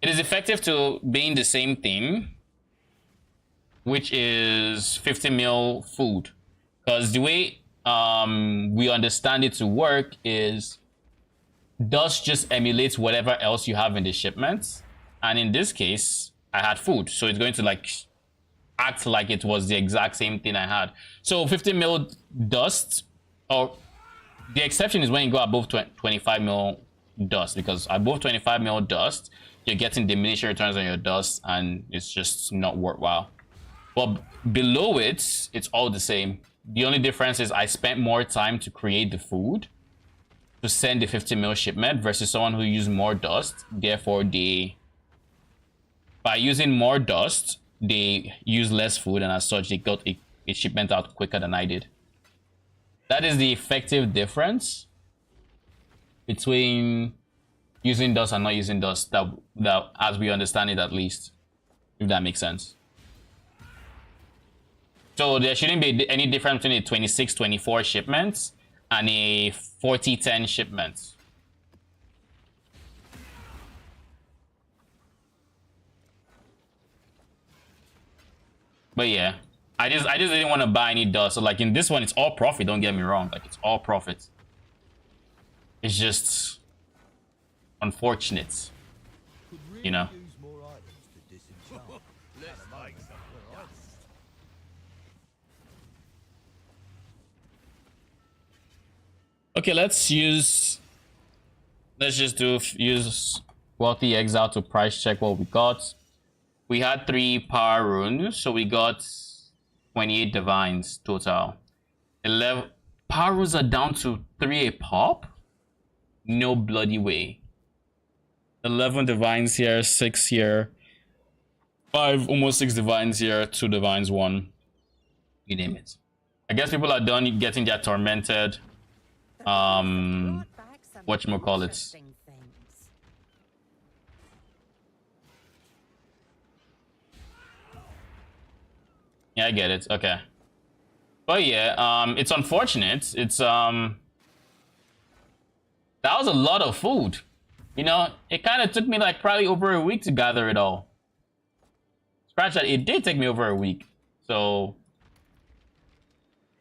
It is effective to being the same thing, which is 50 mil food. Because the way we understand it to work is dust just emulates whatever else you have in the shipment, and in this case I had food, so it's going to like act like it was the exact same thing I had. So 50 mil dust, or the exception is when you go above 25 mil dust, because above 25 mil dust you're getting diminishing returns on your dust and it's just not worthwhile. But below it, it's all the same. The only difference is I spent more time to create the food to send the 50 mil shipment versus someone who used more dust. Therefore, by using more dust, they use less food, and as such, they got a shipment out quicker than I did. That is the effective difference between using dust and not using dust, that as we understand it, at least, if that makes sense. So there shouldn't be any difference between a 26-24 shipment and a 40-10 shipment. But yeah, I just didn't want to buy any dust. So like in this one, it's all profit. Don't get me wrong, like it's all profit. It's just unfortunate, you know. Okay, let's just use Wealthy Exile to price check what we got. We had 3 power runes, so we got 28 divines total. 11 power runes are down to 3 a pop? No bloody way. 11 divines here, 6 here, 5, almost 6 divines here, 2 divines, 1. You name it. I guess people are done getting their tormented. Whatchamacallit. Yeah, I get it. Okay. But yeah, it's unfortunate. It's that was a lot of food. You know, it kind of took me like probably over a week to gather it all. Scratch that, it did take me over a week. So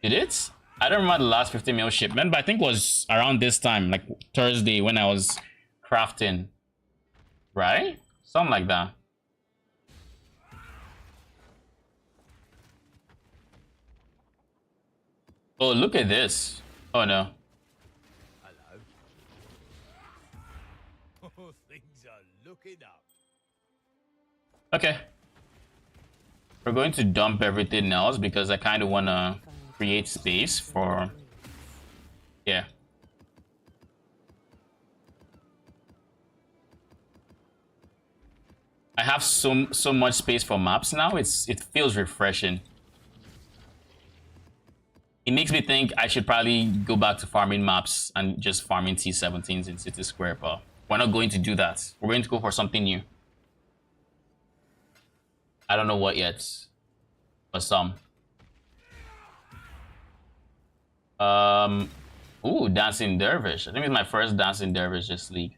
did it? I don't remember the last 50 mil shipment, but I think it was around this time, like Thursday, when I was crafting. Right? Something like that. Oh, look at this. Oh no. Hello. Things are looking up. Okay. We're going to dump everything else because I kind of want to create space for... Yeah. I have so much space for maps now. It feels refreshing. It makes me think I should probably go back to farming maps and just farming T17s in City Square, but we're not going to do that. We're going to go for something new. I don't know what yet, but some. Ooh, Dancing Dervish. I think it's my first Dancing Dervish this league.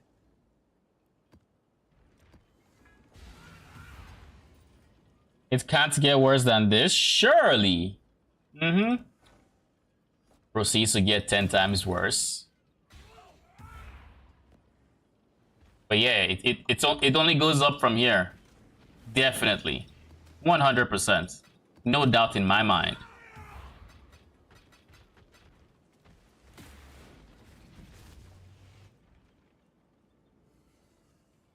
It can't get worse than this, surely. Proceeds to get 10 times worse. But yeah, it only goes up from here. Definitely. 100%. No doubt in my mind.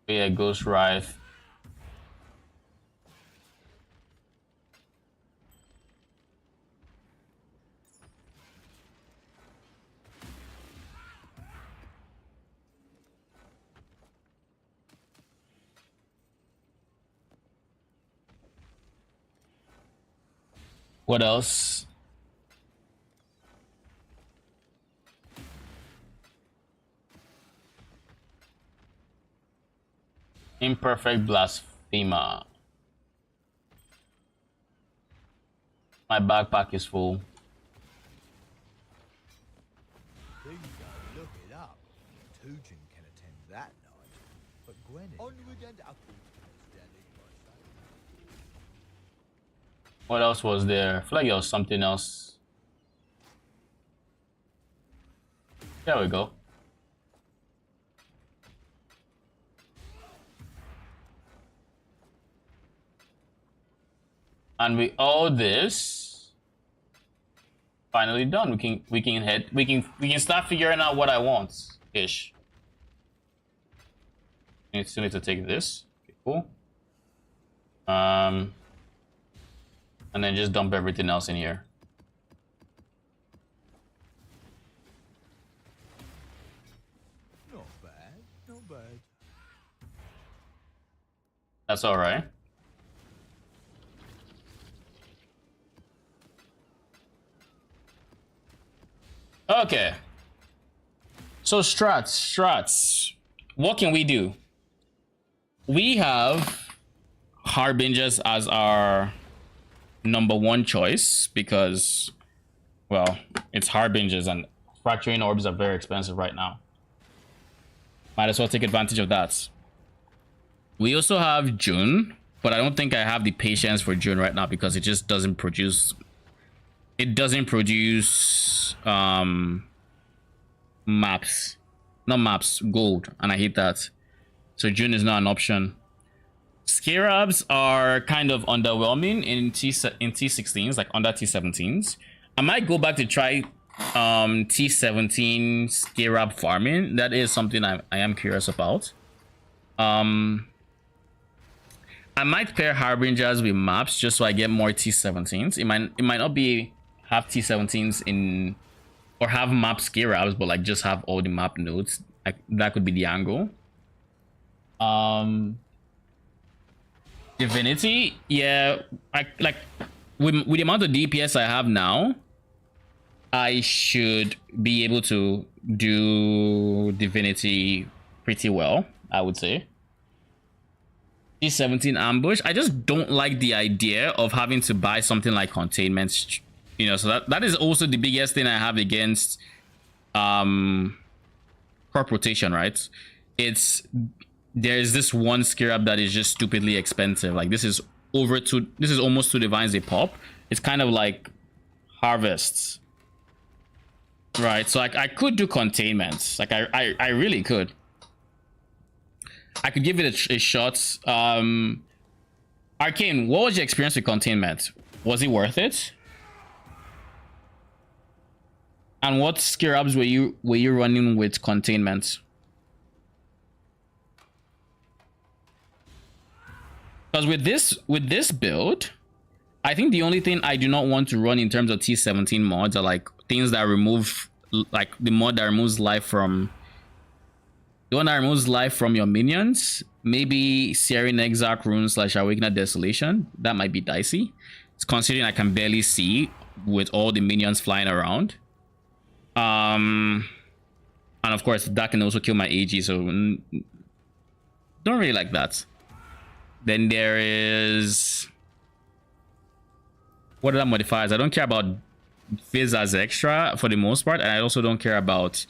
But yeah, Ghost Rife. What else? Imperfect blasphemer. My backpack is full. Things are looking up. Tujin can attend that night. But Gwen onward and upward. Standing by side. What else was there? I feel like there was something else. There we go. And we all this finally done. We can start figuring out what I want ish. I still need to take this. Okay, cool. And then just dump everything else in here. Not bad. Not bad. That's all right. Okay. So strats. What can we do? We have Harbingers as our #1 choice because, well, it's Harbingers and fracturing orbs are very expensive right now. Might as well take advantage of that. We also have June, but I don't think I have the patience for June right now because it just doesn't produce. It doesn't produce maps, not maps, gold, and I hate that. So June is not an option. Scarabs are kind of underwhelming in T16s, like under T17s. I might go back to try T17 Scarab farming. That is something I am curious about. I might pair Harbingers with maps just so I get more T17s. It might not be have T17s in or have map Scarabs, but like just have all the map nodes. Like that could be the angle. Divinity, yeah, I like with the amount of DPS I have now, I should be able to do Divinity pretty well, I would say. T17 ambush, I just don't like the idea of having to buy something like containment, you know, so that is also the biggest thing I have against crop rotation, right? There's this one Scarab that is just stupidly expensive. Like this is almost 2 divines a pop. It's kind of like harvests, right? So like I could do containment, like I really could. I could give it a shot. Arcane, what was your experience with containment? Was it worth it? And what Scarabs were you running with containment? Because with this build, I think the only thing I do not want to run in terms of T17 mods are like things that remove, like the mod that removes life from, the one that removes life from your minions. Maybe Searing Exarch Runes / Awakener Desolation. That might be dicey. It's considering I can barely see with all the minions flying around. And of course that can also kill my AG, so don't really like that. Then there is, what other modifiers? I don't care about Fizz as extra for the most part, and I also don't care about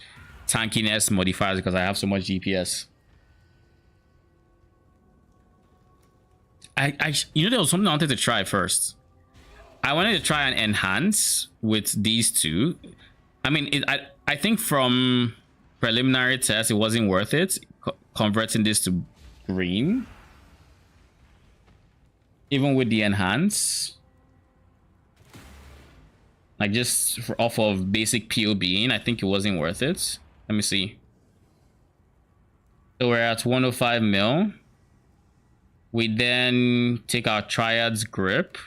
tankiness modifiers because I have so much DPS. You know, there was something I wanted to try first. I wanted to try and enhance with these two. I mean, I think from preliminary tests, it wasn't worth it converting this to green. Even with the enhance, like just off of basic PoE, I think it wasn't worth it. Let me see. So we're at 105 mil. We then take our Triad's grip,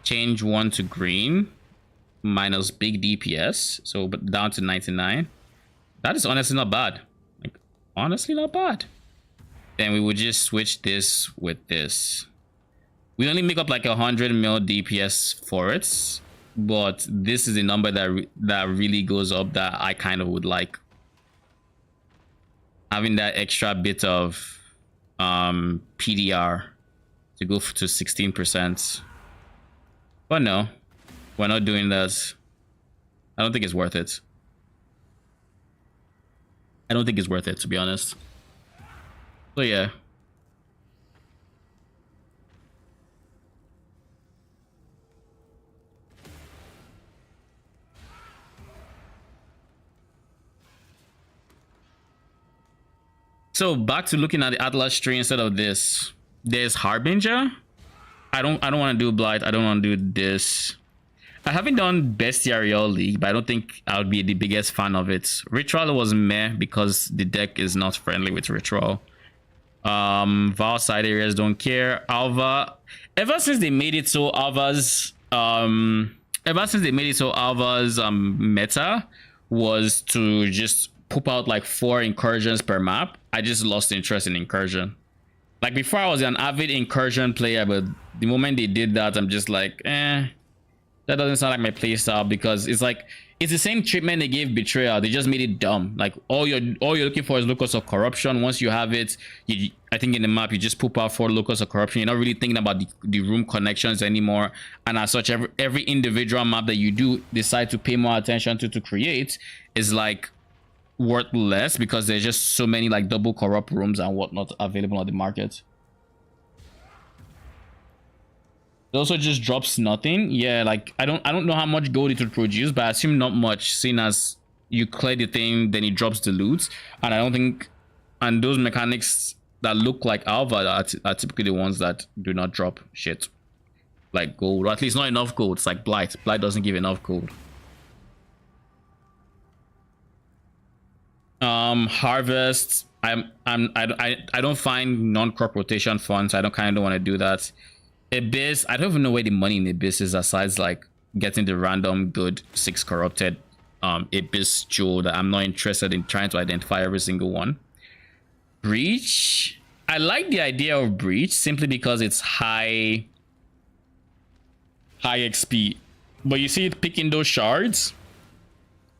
change 1 to green, minus big DPS, so but down to 99. That is honestly not bad. Like honestly not bad. Then we would just switch this with this. We only make up like 100 mil DPS for it, but this is a number that really goes up that I kind of would like. Having that extra bit of PDR to go to 16%. But no, we're not doing that. I don't think it's worth it. I don't think it's worth it, to be honest. So yeah. So back to looking at the Atlas tree instead of this. There's Harbinger. I don't want to do Blight. I don't want to do this. I haven't done Bestiarial League, but I don't think I would be the biggest fan of it. Ritual was meh because the deck is not friendly with Ritual. Val side areas don't care. Alva, ever since they made it so Alva's meta was to just poop out like 4 incursions per map, I just lost interest in incursion. Like before I was an avid incursion player, but the moment they did that, I'm just like, that doesn't sound like my playstyle, because it's like it's the same treatment they gave Betrayal. They just made it dumb. Like all you're looking for is locus of corruption. Once you have it, I think in the map you just poop out 4 locus of corruption. You're not really thinking about the room connections anymore. And as such, every individual map that you do decide to pay more attention to create is like worth less, because there's just so many like double corrupt rooms and whatnot available on the market. It also just drops nothing. Yeah, like I don't know how much gold it would produce, but I assume not much, seeing as you clear the thing, then it drops the loot. And I don't think, and those mechanics that look like Alva are typically the ones that do not drop shit like gold, or at least not enough gold. It's like Blight. Blight doesn't give enough gold. Harvest. I don't find non-crop rotation fun, so I don't want to do that. Abyss, I don't even know where the money in Abyss is, aside like getting the random good 6 corrupted Abyss jewel that I'm not interested in trying to identify every single one. Breach, I like the idea of Breach simply because it's high XP, but you see it picking those shards,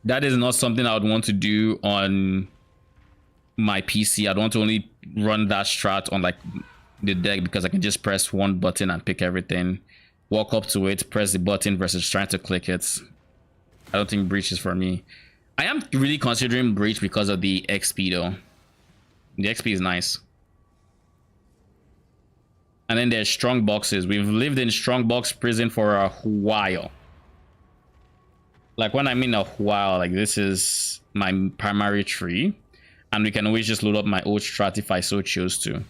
that is not something I would want to do on my PC. I'd want to only run that strat on like the deck, because I can just press one button and pick everything, walk up to it, press the button versus trying to click it. I don't think Breach is for me. I am really considering Breach because of the XP though. The XP is nice. And then there's strong boxes. We've lived in strong box prison for a while. Like when I mean a while, like this is my primary tree, and we can always just load up my old strat if I so choose to.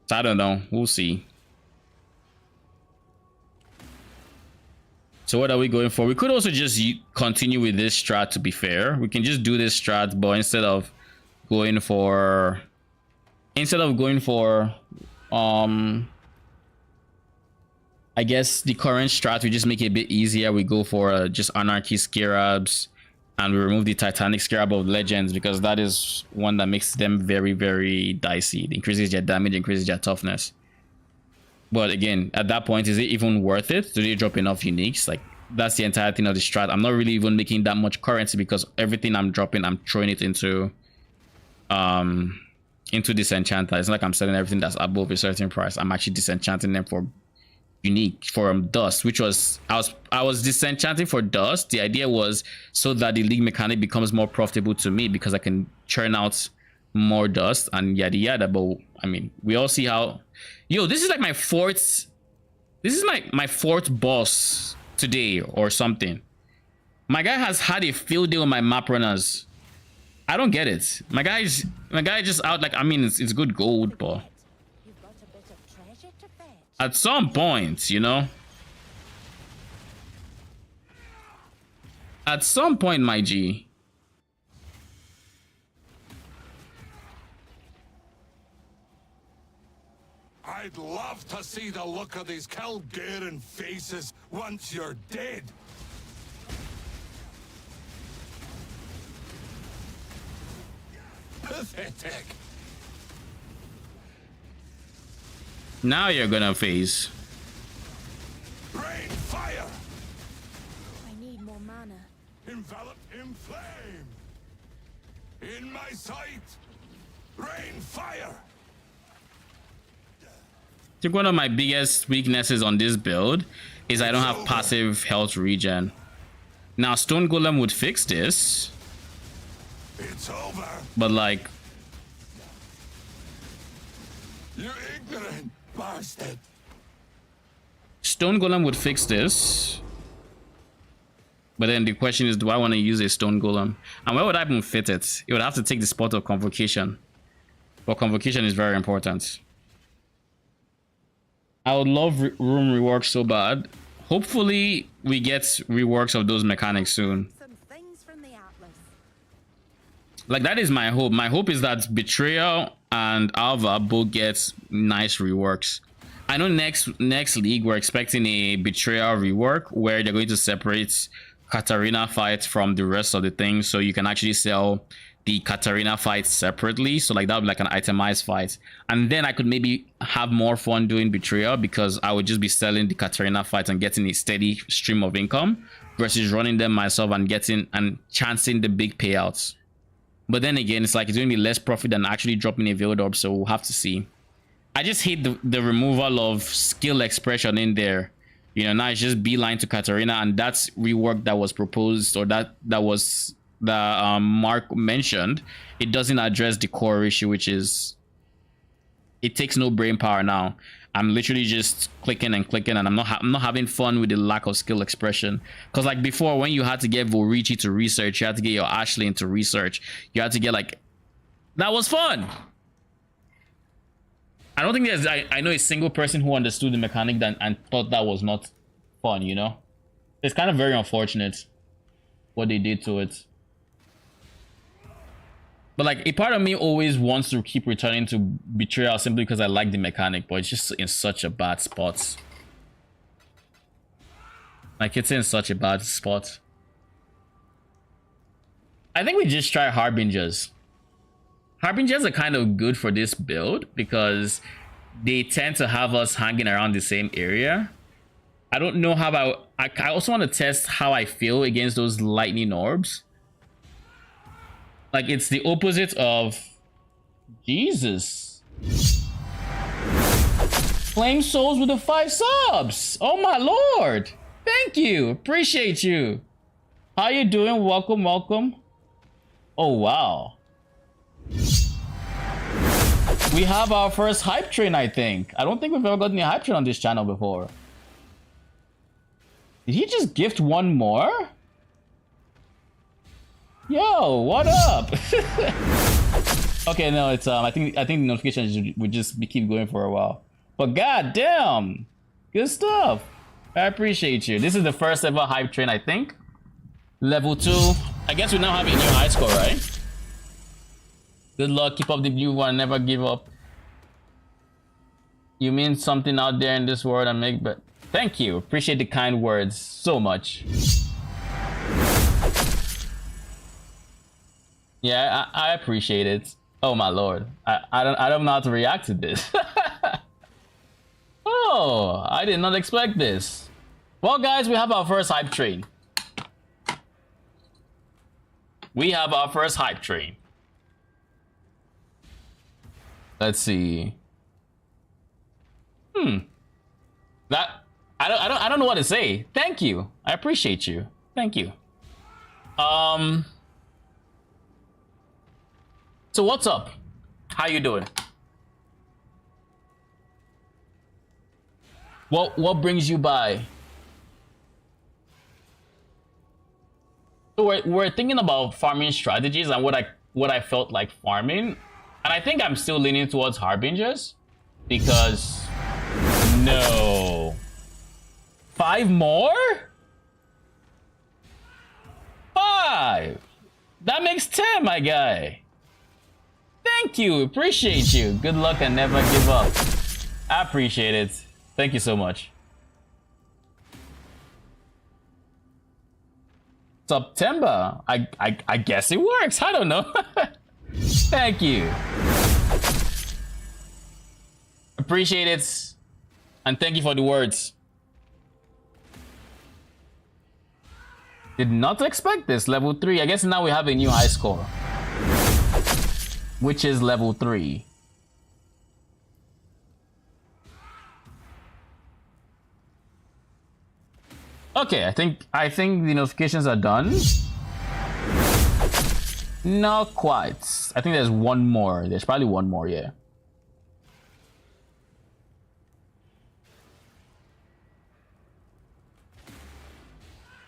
So I don't know, we'll see. So what are we going for? We could also just continue with this strat, to be fair. We can just do this strat, but instead of going for I guess the current strat, we just make it a bit easier. We go for just Anarchy Scarabs, and we remove the Titanic Scarab of Legends, because that is one that makes them very, very dicey. It increases their damage, increases their toughness. But again, at that point, is it even worth it? Do they drop enough uniques? Like, that's the entire thing of the strat. I'm not really even making that much currency, because everything I'm dropping, I'm throwing it into Disenchanter. It's not like I'm selling everything that's above a certain price. I'm actually disenchanting them for unique, for dust, which was I was disenchanting for dust. The idea was so that the league mechanic becomes more profitable to me, because I can churn out more dust and yada yada. But I mean, we all see how, yo, this is like my fourth boss today or something. My guy has had a field day with my map runners. I don't get it. My guy just out, like, I mean, it's good gold, but You've got a bit of treasure to fetch. at some point, you know, at some point, my G. I'd love to see the look of these Calgarian faces once you're dead. Pathetic. Now you're gonna phase. Rain fire! I need more mana. Enveloped in flame! In my sight! Rain fire! I think one of my biggest weaknesses on this build is I don't have passive health regen. Now Stone Golem would fix this, It's over! but like, You ignorant bastard! Stone Golem would fix this. But then the question is, do I want to use a Stone Golem? And where would I even fit it? It would have to take the spot of Convocation. But Convocation is very important. I would love room rework so bad. Hopefully we get reworks of those mechanics soon. Some things from the Atlas. Like, that is my hope. My hope is that Betrayal and Alva both get nice reworks. I know next league we're expecting a Betrayal rework where they're going to separate Katarina fight from the rest of the things, so you can actually sell the Katarina fight separately. So like that would be like an itemized fight, and then I could maybe have more fun doing Betrayal because I would just be selling the Katarina fight and getting a steady stream of income versus running them myself and getting and chancing the big payouts. But then again, it's like it's going to be less profit than actually dropping a Veiled Orb, so we'll have to see. I just hate the removal of skill expression in there. You know, now it's just beeline to Katarina, and that's rework that was proposed, or that was the Mark mentioned. It doesn't address the core issue, which is it takes no brain power now. I'm literally just clicking and clicking, and I'm not having fun with the lack of skill expression. Because like before, when you had to get Vorici to research, you had to get your Ashley into research, you had to get like, that was fun. I don't think there's I know a single person who understood the mechanic and thought that was not fun, you know? It's kind of very unfortunate what they did to it. But like, a part of me always wants to keep returning to Betrayal simply because I like the mechanic, but it's just in such a bad spot. Like, it's in such a bad spot. I think we just try Harbingers. Harbingers are kind of good for this build because they tend to have us hanging around the same area. I don't know how I also want to test how I feel against those lightning orbs. Like, it's the opposite of Jesus. Flame Souls with the 5 subs. Oh my lord. Thank you. Appreciate you. How you doing? Welcome, welcome. Oh wow. We have our first hype train, I think. I don't think we've ever gotten a hype train on this channel before. Did he just gift one more? Yo, what up? Okay, no, it's I think the notifications would just keep going for a while. But god damn, good stuff. I appreciate you. This is the first ever hype train, I think. Level 2. I guess we now have a new high score, right? Good luck, keep up the blue one, never give up. You mean something out there in this world and make but thank you. Appreciate the kind words so much. Yeah, I appreciate it. Oh my lord. I don't know how to react to this. Oh, I did not expect this. Well guys, we have our first hype train. We have our first hype train. Let's see. That I don't know what to say. Thank you. I appreciate you. Thank you. So what's up? How you doing? What brings you by? So we're thinking about farming strategies and what I felt like farming. And I think I'm still leaning towards Harbingers because no. 5 more? 5. That makes 10, my guy. Thank you. Appreciate you. Good luck and never give up. I appreciate it. Thank you so much. September. I guess it works. I don't know. Thank you. Appreciate it. And thank you for the words. Did not expect this. Level 3. I guess now we have a new high score. Which is level 3. Okay, I think the notifications are done. Not quite. I think there's one more. There's probably one more, yeah.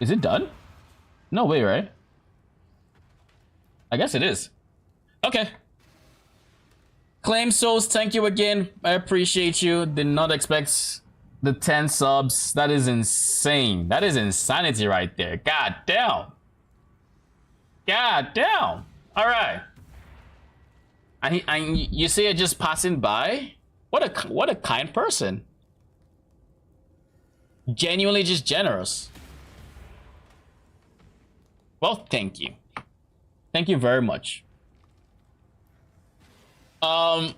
Is it done? No way, right? I guess it is. Okay. Claim Souls, thank you again. I appreciate you. Did not expect the 10 subs. That is insane. That is insanity right there. God damn. God damn. All right. And you say you're just passing by? What a kind person. Genuinely just generous. Well, thank you. Thank you very much. What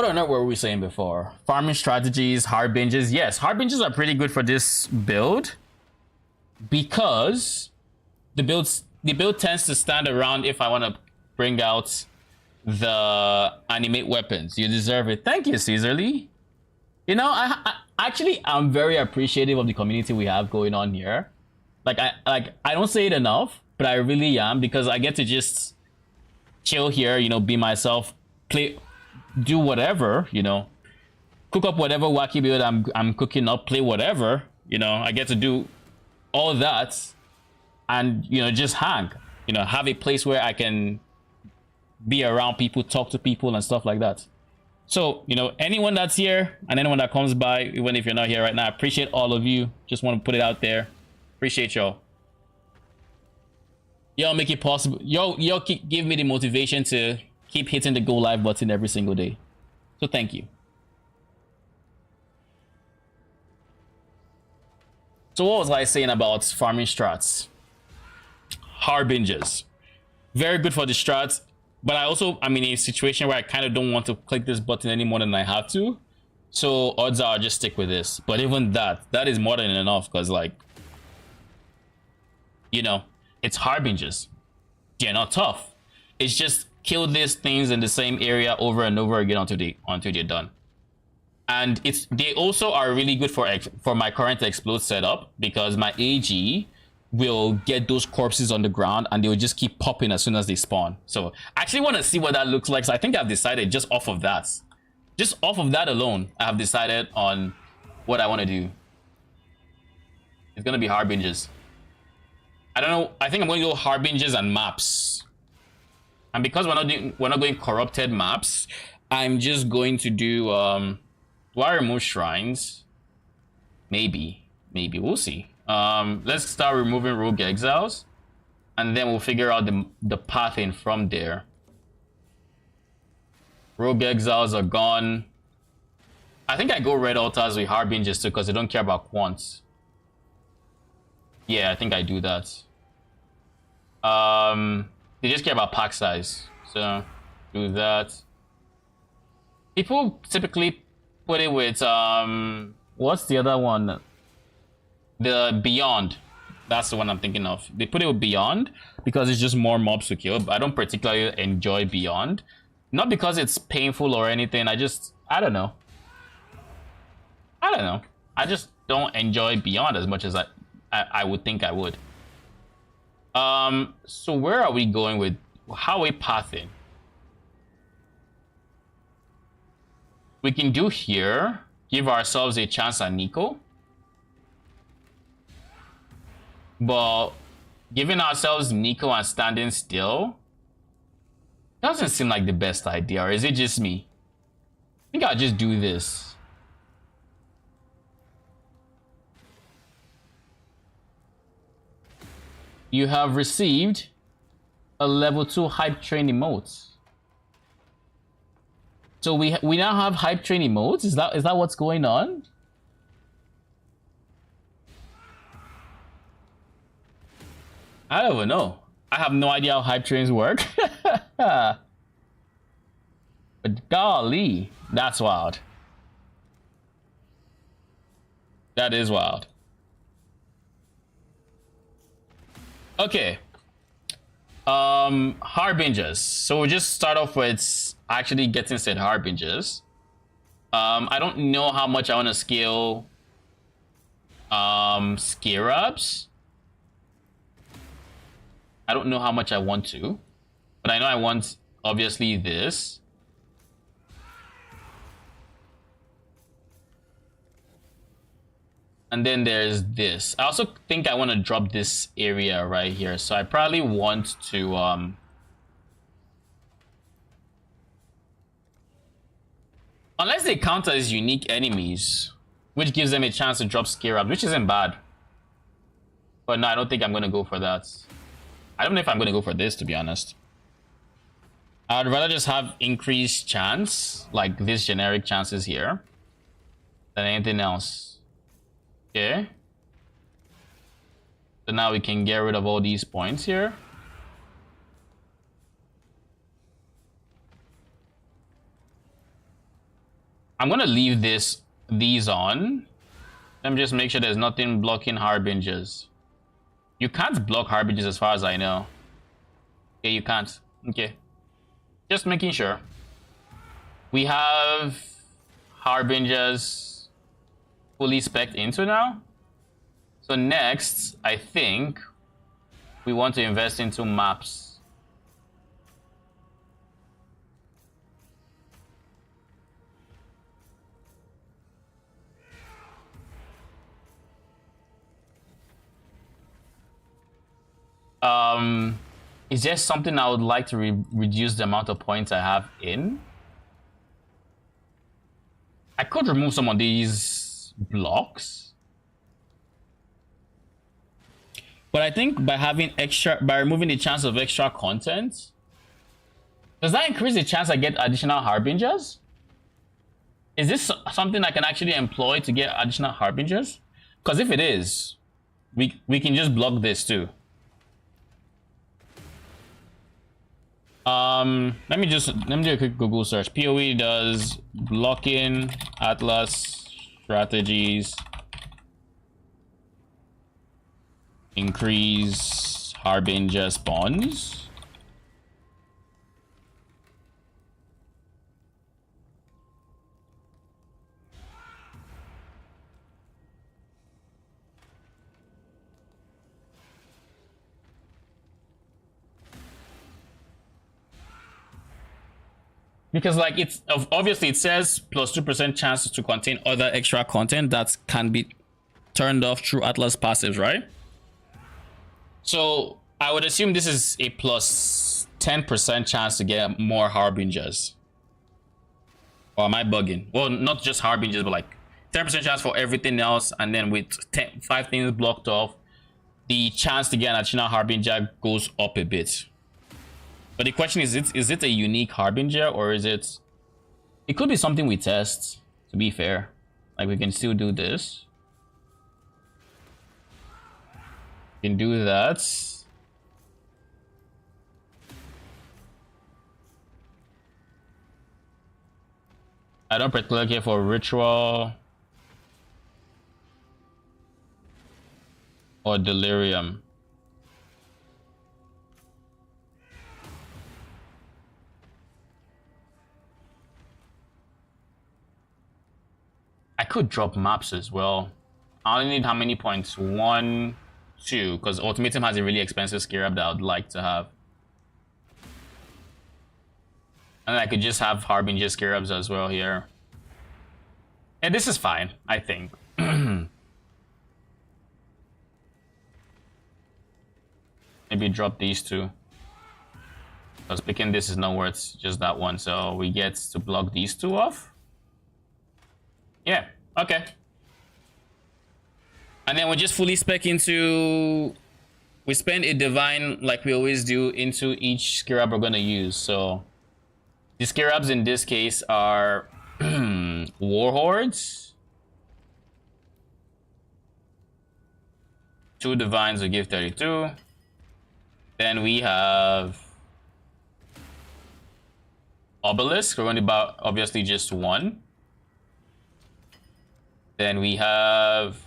on earth were we saying before? Farming strategies, harbingers. Yes, harbingers are pretty good for this build because the build tends to stand around if I want to bring out the animate weapons. You deserve it. Thank you, Caesar Lee. You know, I'm very appreciative of the community we have going on here. I don't say it enough, but I really am, because I get to just chill here, you know, be myself, play, do whatever, you know, cook up whatever wacky build I'm cooking up, play whatever, you know. I get to do all that and, you know, just hang, you know, have a place where I can be around people, talk to people and stuff like that. So, you know, anyone that's here and anyone that comes by, even if you're not here right now, I appreciate all of you. Just want to put it out there. Appreciate y'all. Y'all make it possible. Y'all give me the motivation to keep hitting the go live button every single day. So thank you. So what was I saying about farming strats? Harbingers. Very good for the strats. But I'm in a situation where I kind of don't want to click this button any more than I have to. So odds are I'll just stick with this. But even that is more than enough, because, like, you know, it's harbingers. They're not tough. It's just kill these things in the same area over and over again until they're done. And they also are really good for my current explode setup, because my AG will get those corpses on the ground and they will just keep popping as soon as they spawn. So I actually want to see what that looks like. So I think I've decided just off of that alone, I have decided on what I want to do. It's gonna be harbingers. I don't know. I think I'm going to go harbingers and maps. And because we're not going corrupted maps, I'm just going to do do I remove shrines? Maybe we'll see. Let's start removing rogue exiles, and then we'll figure out the path in from there. Rogue exiles are gone. I think I go red altars with harbingers too, because they don't care about quants. Yeah, I think I do that. They just care about pack size, so do that. People typically put it with what's the other one? The Beyond. That's the one I'm thinking of. They put it with Beyond because it's just more mobs to kill, but I don't particularly enjoy Beyond. Not because it's painful or anything. I don't know. I just don't enjoy Beyond as much as I would think I would. So where are we going with how we pathing? We can do here, give ourselves a chance at Nico. But giving ourselves Nico and standing still doesn't seem like the best idea, or is it just me? I think I'll just do this. You have received a level 2 hype train emote. So we now have hype train emotes? Is that what's going on? I don't even know. I have no idea how hype trains work. But golly, that's wild. That is wild. Okay. Harbingers. So we'll just start off with actually getting said harbingers. I don't know how much I want to scale scarabs. I don't know how much I want to, but I know I want obviously this. And then there's this. I also think I want to drop this area right here. So I probably want to unless they count as unique enemies, which gives them a chance to drop scarabs, which isn't bad. But no, I don't think I'm gonna go for that. I don't know if I'm gonna go for this, to be honest. I'd rather just have increased chance, like this generic chances here, than anything else. Okay. So now we can get rid of all these points here. I'm gonna leave these on. Let me just make sure there's nothing blocking harbingers. You can't block harbingers as far as I know. Okay, you can't. Okay. Just making sure. We have harbingers fully spec'd into now. So next, I think we want to invest into maps. Is there something I would like to reduce the amount of points I have in? I could remove some of these blocks, but I think by removing the chance of extra content, does that increase the chance I get additional harbingers? Is this something I can actually employ to get additional harbingers? Because if it is, we can just block this too. Let me do a quick Google search. PoE does blocking Atlas strategies increase harbinger spawns. Because like it's obviously it says plus 2% chances to contain other extra content that can be turned off through Atlas passives, right? So I would assume this is a plus 10% chance to get more harbingers. Or am I bugging? Well, not just harbingers, but like 10% chance for everything else, and then with 5 things blocked off, the chance to get an additional harbinger goes up a bit. But the question is it a unique harbinger, or is it... It could be something we test, to be fair. Like, we can still do this. We can do that. I don't particularly care for ritual or delirium. I could drop maps as well. I only need how many points? 1, 2, because Ultimatum has a really expensive scarab that I would like to have. And I could just have Harbinger scarabs as well here. And this is fine, I think. Maybe drop these two. Because picking this is not worth just that one, so we get to block these two off. Yeah, okay. And then we just fully spec into... We spend a divine, like we always do, into each scarab we're going to use. So the scarabs in this case are Warhordes. 2 divines will give 32. Then we have obelisk. We're going to buy obviously just one. Then we have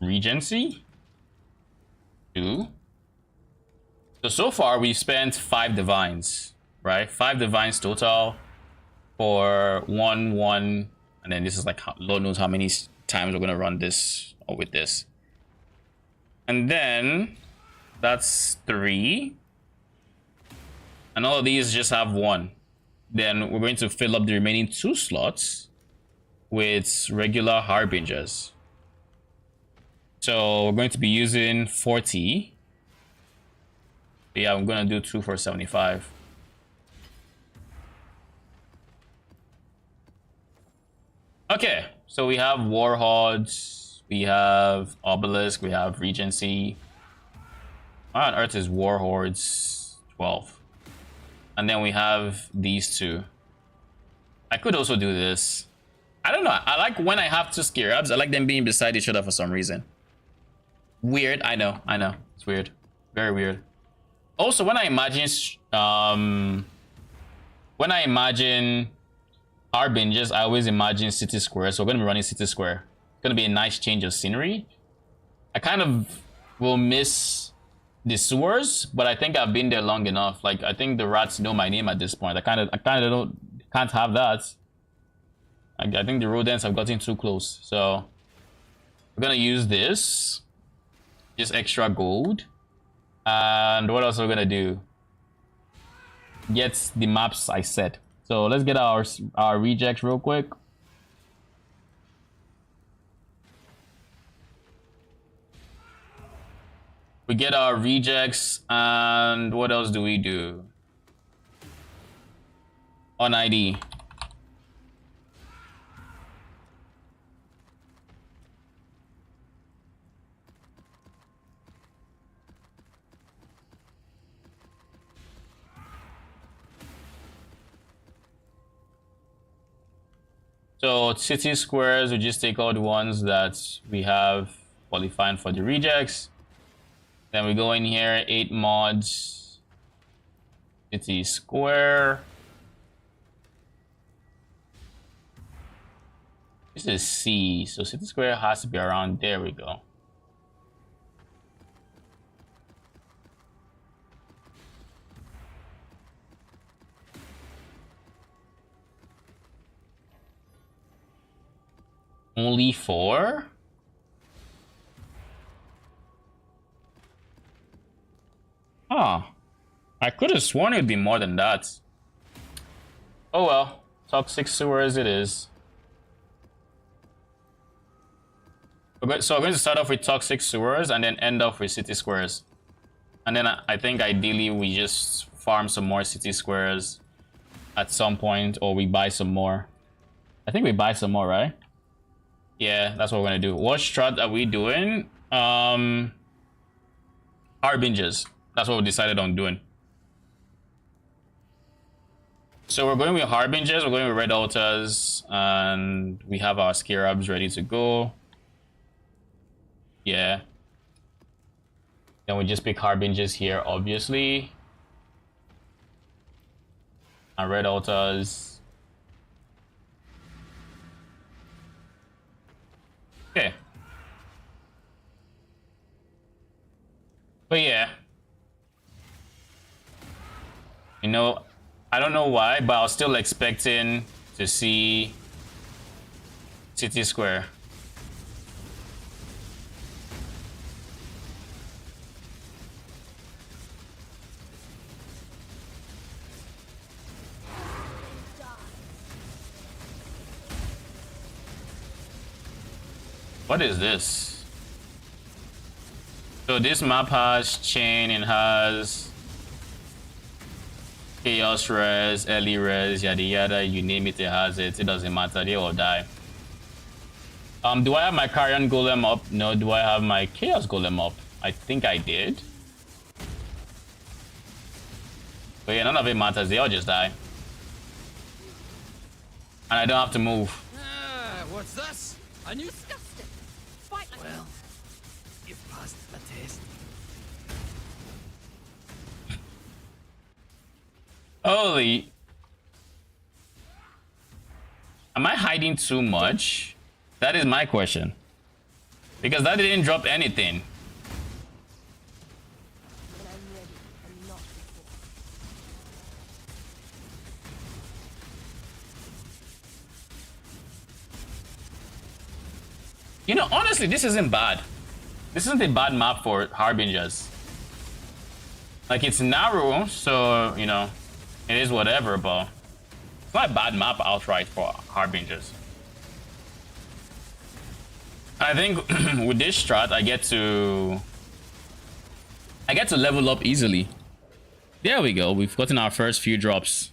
Regency, 2. So far we spent 5 divines, right? 5 divines total for 1, 1, and then this is like Lord knows how many times we're gonna run this or with this. And then that's 3. And all of these just have 1. Then we're going to fill up the remaining 2 slots with regular harbingers. So we're going to be using 40. Yeah, I'm gonna do 2 for 75. Okay, so we have Warhordes, we have Obelisk, we have Regency. What on earth is Warhordes? 12. And then we have these 2. I could also do this. I don't know. I like when I have 2 Scarabs. I like them being beside each other for some reason. Weird. I know. It's weird. Very weird. Also, when I imagine Harbingers, I always imagine City Square. So we're going to be running City Square. It's going to be a nice change of scenery. I kind of will miss the sewers, but I think I've been there long enough. Like, I think the rats know my name at this point. I kind of can't have that. I think the rodents have gotten too close. So we're going to use this. Just extra gold. And what else are we gonna do? Get the maps I said. So let's get our rejects real quick. We get our rejects, and what else do we do? On ID. So city squares, we just take all the ones that we have qualifying for the rejects. Then we go in here, 8 mods, city square. This is C, so city square has to be around, there we go. Only 4? Huh. I could have sworn it would be more than that. Oh well. Toxic sewers it is. Okay, so I'm going to start off with toxic sewers and then end off with city squares. And then I think ideally we just farm some more city squares at some point, or we buy some more. I think we buy some more, right? Yeah, that's what we're gonna do. What strat are we doing? Harbingers. That's what we decided on doing. So we're going with Harbingers, we're going with Red Altars, and we have our Scarabs ready to go. Yeah. Then we just pick Harbingers here, obviously. And Red Altars. Okay. But yeah. You know, I don't know why, but I was still expecting to see City Square. What is this? So this map has chain and has chaos res, early res, yada yada, you name it, it has it. It doesn't matter, they all die. Do I have my Carrion Golem up? No. Do I have my Chaos Golem up? I think I did. But yeah, none of it matters, they all just die. And I don't have to move. What's this? A new... Disgusting. Fight like Well, you've passed the test. Holy. Am I hiding too much? That is my question. Because that didn't drop anything. When I'm ready and not before. You know, honestly, this isn't bad. This isn't a bad map for Harbingers. Like, it's narrow, so, you know, it is whatever, but it's not a bad map outright for Harbingers. I think with this strat, I get to level up easily. There we go. We've gotten our first few drops.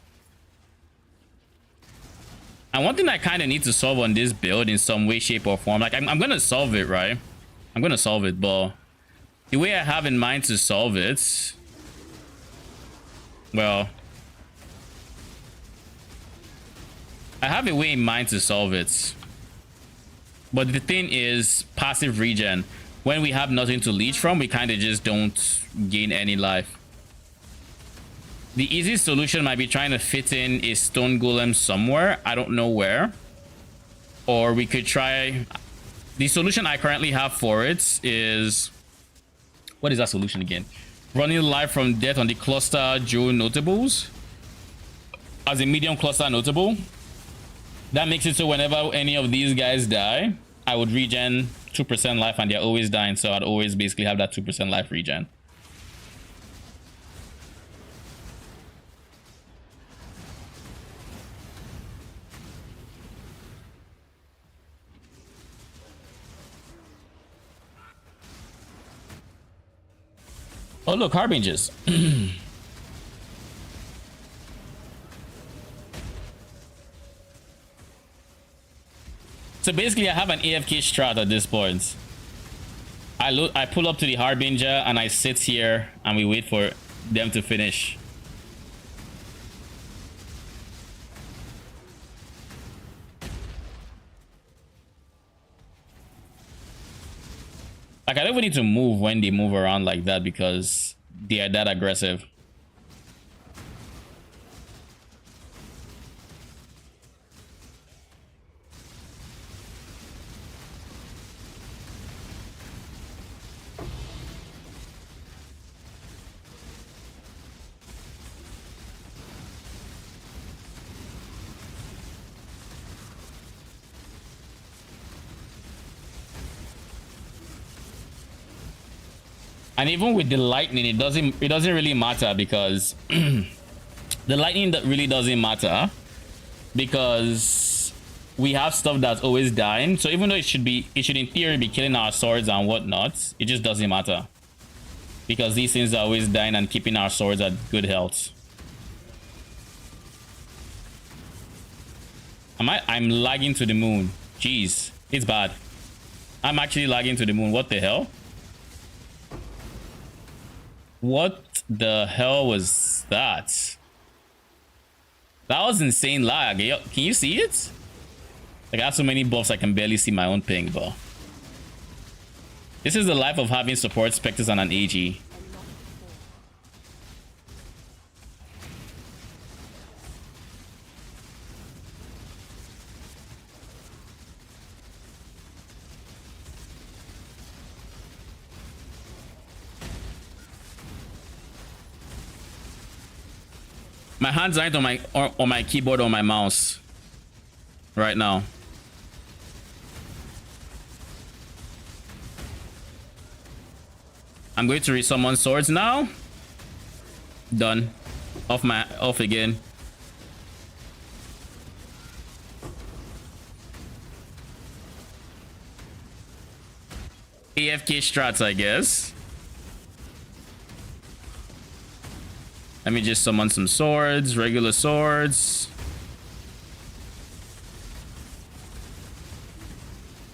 And one thing I kind of need to solve on this build in some way, shape, or form, like I'm gonna solve it, right? I'm gonna solve it, but the way I have in mind to solve it, well, I have a way in mind to solve it. But the thing is, passive regen. When we have nothing to leech from, we kind of just don't gain any life. The easiest solution might be trying to fit in a stone golem somewhere. I don't know where. Or we could try... The solution I currently have for it is... What is that solution again? Running life from death on the cluster Joe notables. As a medium cluster notable. That makes it so whenever any of these guys die, I would regen 2% life and they're always dying. So I'd always basically have that 2% life regen. Oh, look, Harbingers. So basically, I have an AFK strat at this point. I pull up to the Harbinger and I sit here and we wait for them to finish. Like, I don't even need to move when they move around like that because they are that aggressive. And even with the lightning, it doesn't really matter because the lightning that really doesn't matter because we have stuff that's always dying. So even though it should in theory be killing our swords and whatnot, it just doesn't matter because these things are always dying and keeping our swords at good health. I'm lagging to the moon. Jeez, it's bad. I'm actually lagging to the moon. What the hell? What the hell was that? That was insane lag. Can you see it? Like, I have so many buffs I can barely see my own ping, but this is the life of having support specters and an AG. My hands aren't on my keyboard or my mouse right now. I'm going to resummon swords now. Done. Off again. AFK strats, I guess. Let me just summon some swords, regular swords.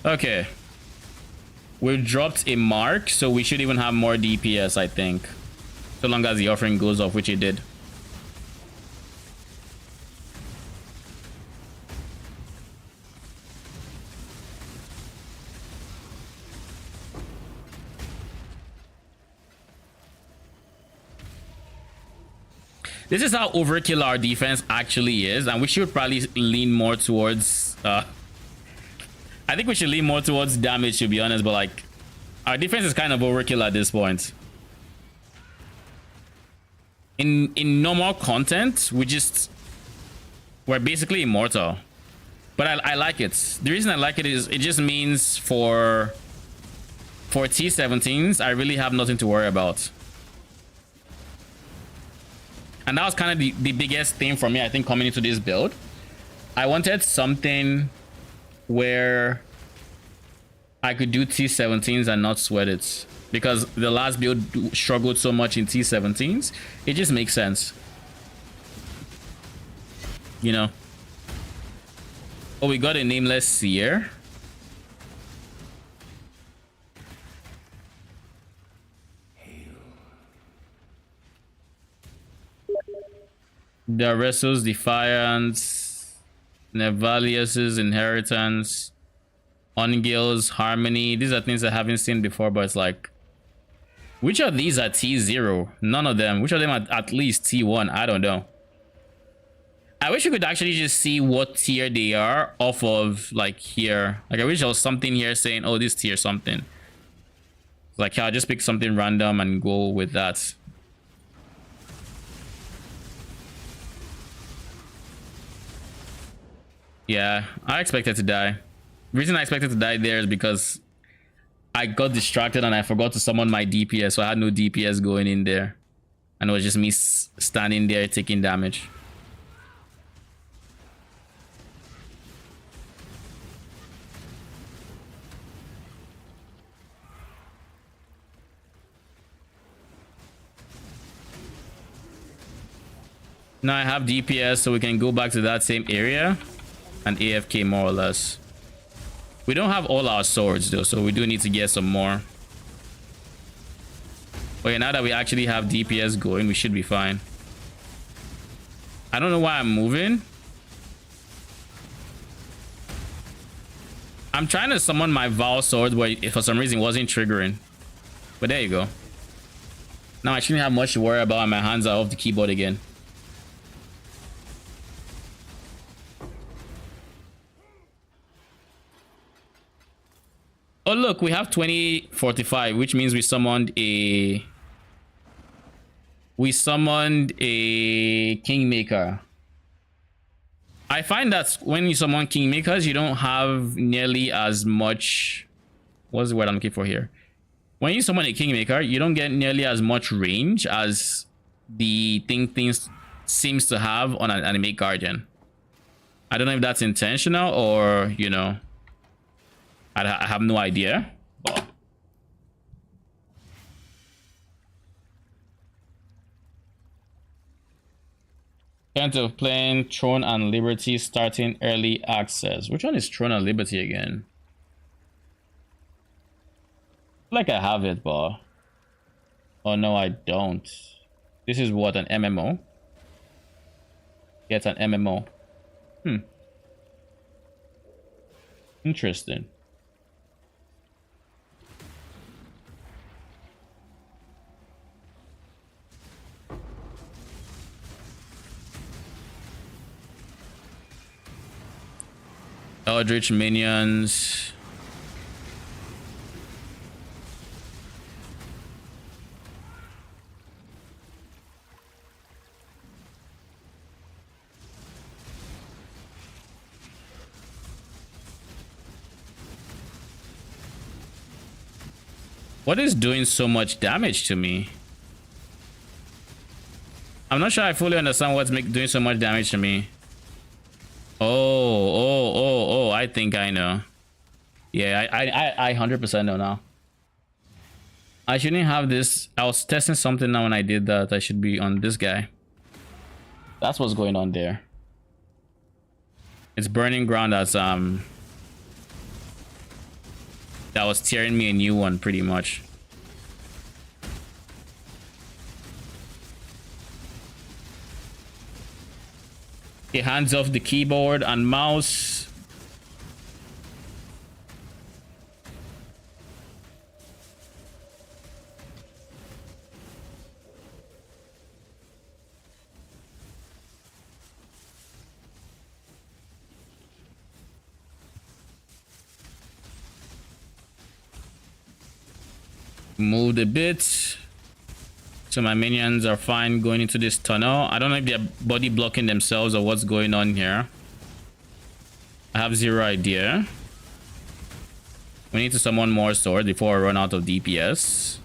Okay. We've dropped a mark, so we should even have more DPS, I think. So long as the offering goes off, which it did. This is how overkill our defense actually is, and we should probably lean more towards I think we should lean more towards damage, to be honest, but like our defense is kind of overkill at this point. In normal content, we're basically immortal. But I like it. The reason I like it is it just means for T17s, I really have nothing to worry about. And that was kind of the biggest thing for me, I think, coming into this build. I wanted something where I could do T17s and not sweat it. Because the last build struggled so much in T17s. It just makes sense. You know. Oh, we got a nameless seer. Dareso's Defiance, Nevalius's Inheritance, Ungil's Harmony. These are things I haven't seen before, but it's like, which of these are T0? None of them. Which of them are at least T1? I don't know. I wish you could actually just see what tier they are off of like here. Like I wish there was something here saying, oh, this tier something. Like, yeah, I'll just pick something random and go with that. Yeah, I expected to die. The reason I expected to die there is because I got distracted and I forgot to summon my DPS, so I had no DPS going in there. And it was just me standing there taking damage. Now I have DPS, so we can go back to that same area and AFK more or less. We don't have all our swords though, so we do need to get some more. But yeah, now that we actually have DPS going, we should be fine. I don't know why I'm moving. I'm trying to summon my Val sword, but for some reason it wasn't triggering. But there you go. Now I shouldn't have much to worry about and my hands are off the keyboard again. Oh look, we have 2045, which means we summoned a Kingmaker. I find that when you summon Kingmakers, you don't have nearly as much. What's the word I'm looking for here? When you summon a Kingmaker, you don't get nearly as much range as the things seems to have on an anime guardian. I don't know if that's intentional or, you know, I have no idea. But kind of playing Throne and Liberty starting early access. Which one is Throne and Liberty again? Like I have it, but oh no, I don't. This is what, an MMO? Get an MMO. Interesting. Eldritch minions. What is doing so much damage to me? I'm not sure I fully understand what's doing so much damage to me. Oh, I think I know. Yeah, I 100% know now. I shouldn't have this. I was testing something now when I did that. I should be on this guy. That's what's going on there. It's burning ground that's that was tearing me a new one pretty much. Okay, hands off the keyboard and mouse. Moved a bit. So my minions are fine going into this tunnel. I don't know if they're body blocking themselves or what's going on here. I have zero idea. We need to summon more swords before I run out of DPS.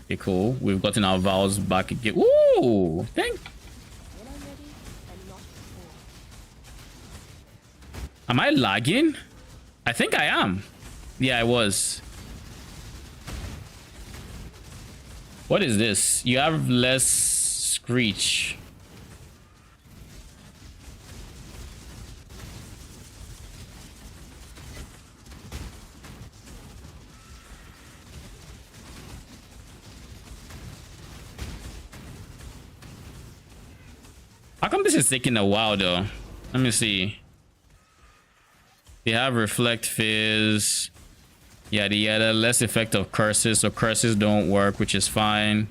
Okay, cool. We've gotten our vows back again. Ooh! Thank. When I'm ready, and not before. Am I lagging? I think I am. Yeah, I was. What is this? You have less screech. How come this is taking a while though? Let me see. They have reflect fizz. Yada yada. Less effect of curses, so curses don't work, which is fine.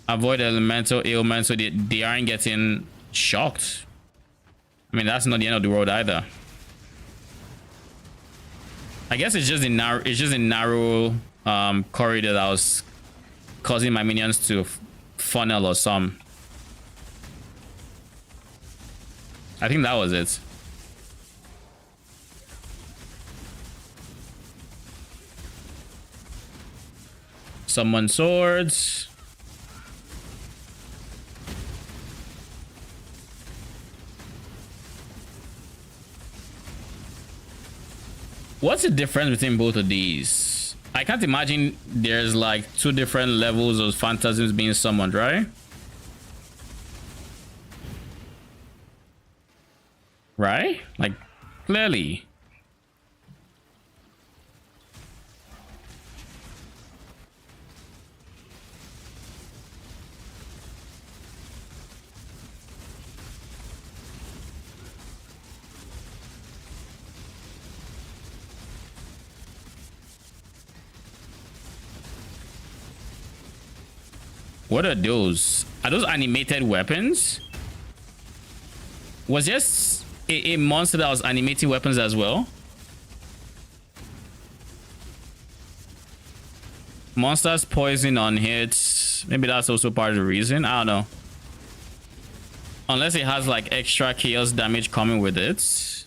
Avoid elemental ailments so they aren't getting shocked. I mean, that's not the end of the world either. I guess it's just a narrow corridor that was causing my minions to funnel or some. I think that was it. Summon swords. What's the difference between both of these? I can't imagine there's like two different levels of phantasms being summoned, right? Right? Like, clearly. What are those? Are those animated weapons? Was just a monster that was animating weapons as well? Monsters poison on hits. Maybe that's also part of the reason. I don't know. Unless it has like extra chaos damage coming with it.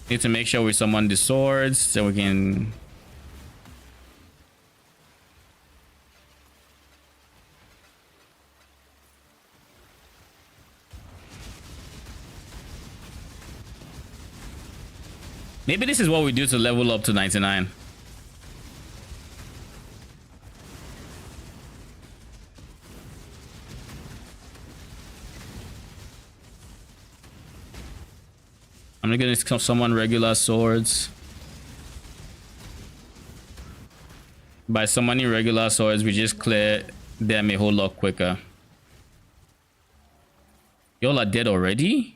Need to make sure we summon the swords so we can... Maybe this is what we do to level up to 99. I'm gonna summon regular swords. By summoning regular swords, we just clear them a whole lot quicker. Y'all are dead already?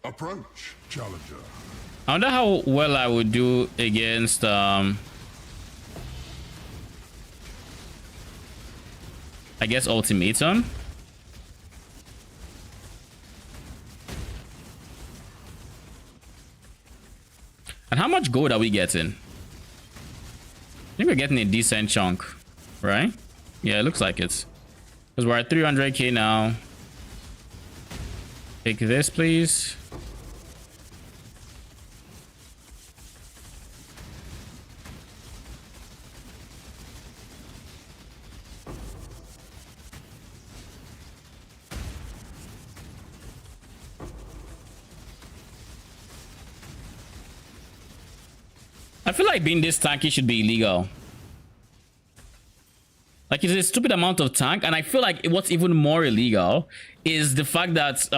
Approach, challenger. I wonder how well I would do against I guess ultimatum. And how much gold are we getting? I think we're getting a decent chunk, right? Yeah, it looks like it. Because we're at 300k now. Take this, please. I feel like being this tanky should be illegal. Like, it's a stupid amount of tank, and I feel like what's even more illegal is the fact that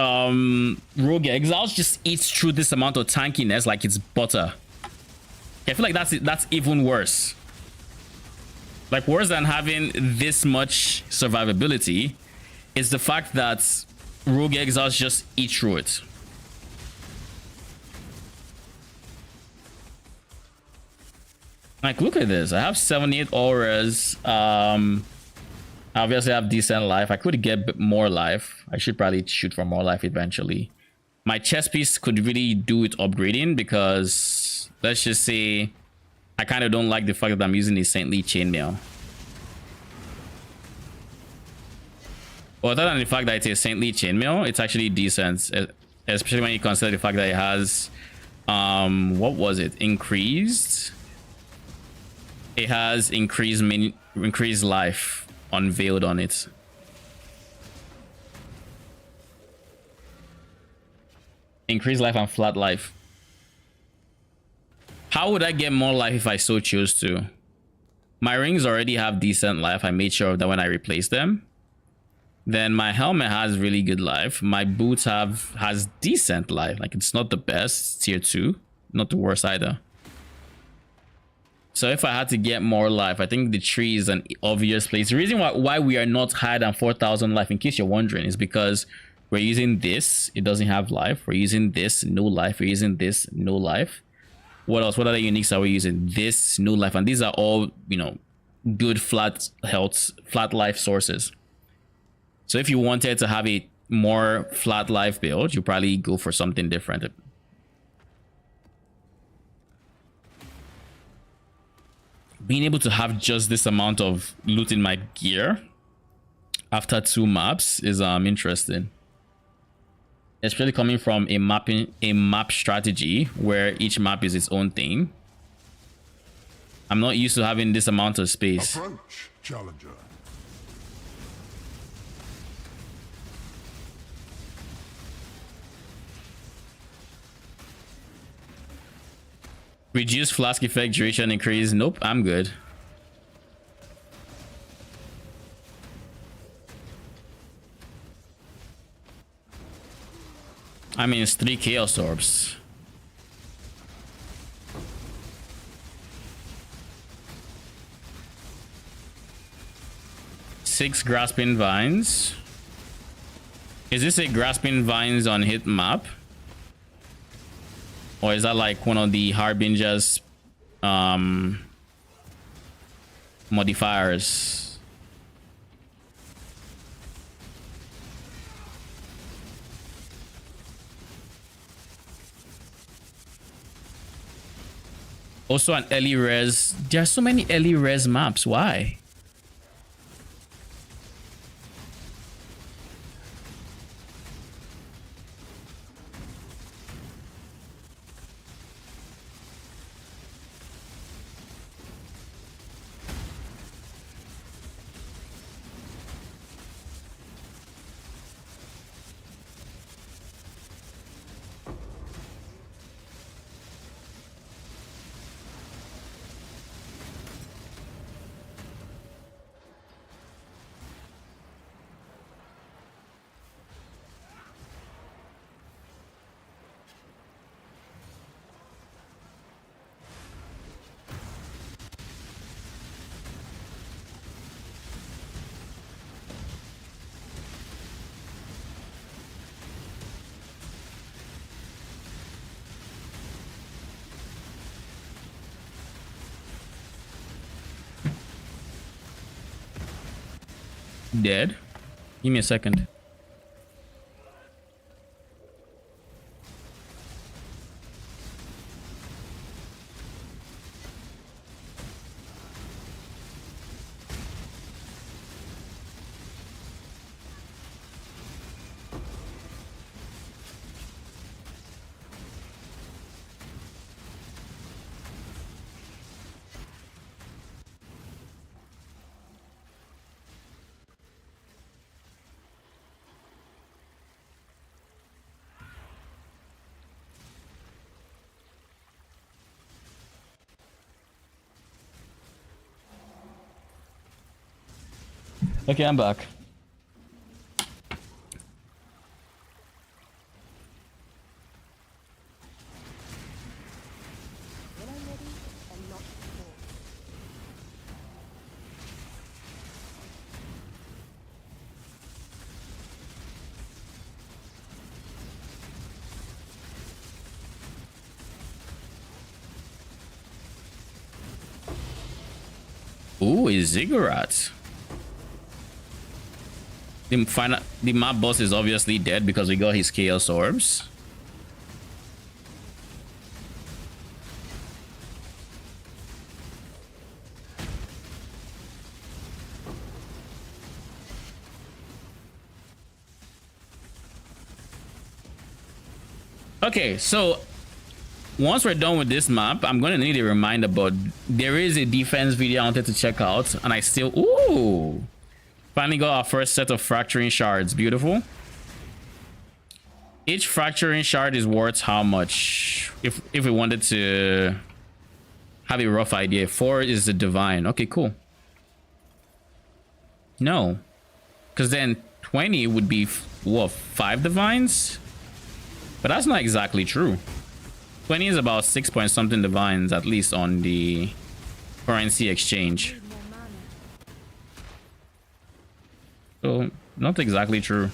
Rogue Exiles just eats through this amount of tankiness like it's butter. I feel like that's even worse. Like, worse than having this much survivability is the fact that rogue exiles just eat through it. Like, look at this. I have 78 auras. I obviously have decent life. I could get more life. I should probably shoot for more life eventually. My chest piece could really do with upgrading because, let's just say, I kind of don't like the fact that I'm using the Saintly Chainmail. But other than the fact that it's a Saintly Chainmail, it's actually decent, especially when you consider the fact that it has, what was it? Increased? It has increased life unveiled on it. Increased life and flat life. How would I get more life if I so chose to? My rings already have decent life. I made sure of that when I replaced them. Then my helmet has really good life. My boots has decent life. Like, it's not the best, tier 2, not the worst either. So if I had to get more life, I think the tree is an obvious place. The reason why we are not higher than 4,000 life, in case you're wondering, is because we're using this. It doesn't have life. We're using this, no life. We're using this, no life. What else? What other uniques are we using? This, no life. And these are all, you know, good flat health, flat life sources. So if you wanted to have a more flat life build, you probably go for something different. Being able to have just this amount of loot in my gear after 2 maps is interesting. Especially coming from a map strategy where each map is its own thing. I'm not used to having this amount of space. Approach, challenger. Reduce flask effect duration increase. Nope, I'm good. I mean, it's 3 chaos orbs. Six grasping vines. Is this a grasping vines on hit map? Or is that like one of the Harbinger's modifiers? Also an early res. There are so many early res maps. Why? Dead? Give me a second. Okay, I'm back. When I'm ready, and not before. Ooh, a ziggurat. The map boss is obviously dead because we got his chaos orbs. Okay, so once we're done with this map, I'm gonna need a reminder, but there is a defense video I wanted to check out, and I still, ooh, finally got our first set of fracturing shards. Beautiful. Each fracturing shard is worth how much? If we wanted to have a rough idea, 4 is the divine. Okay, cool. No, because then 20 would be what, 5 divines? But that's not exactly true. 20 is about 6 point something divines, at least on the currency exchange. So not exactly true.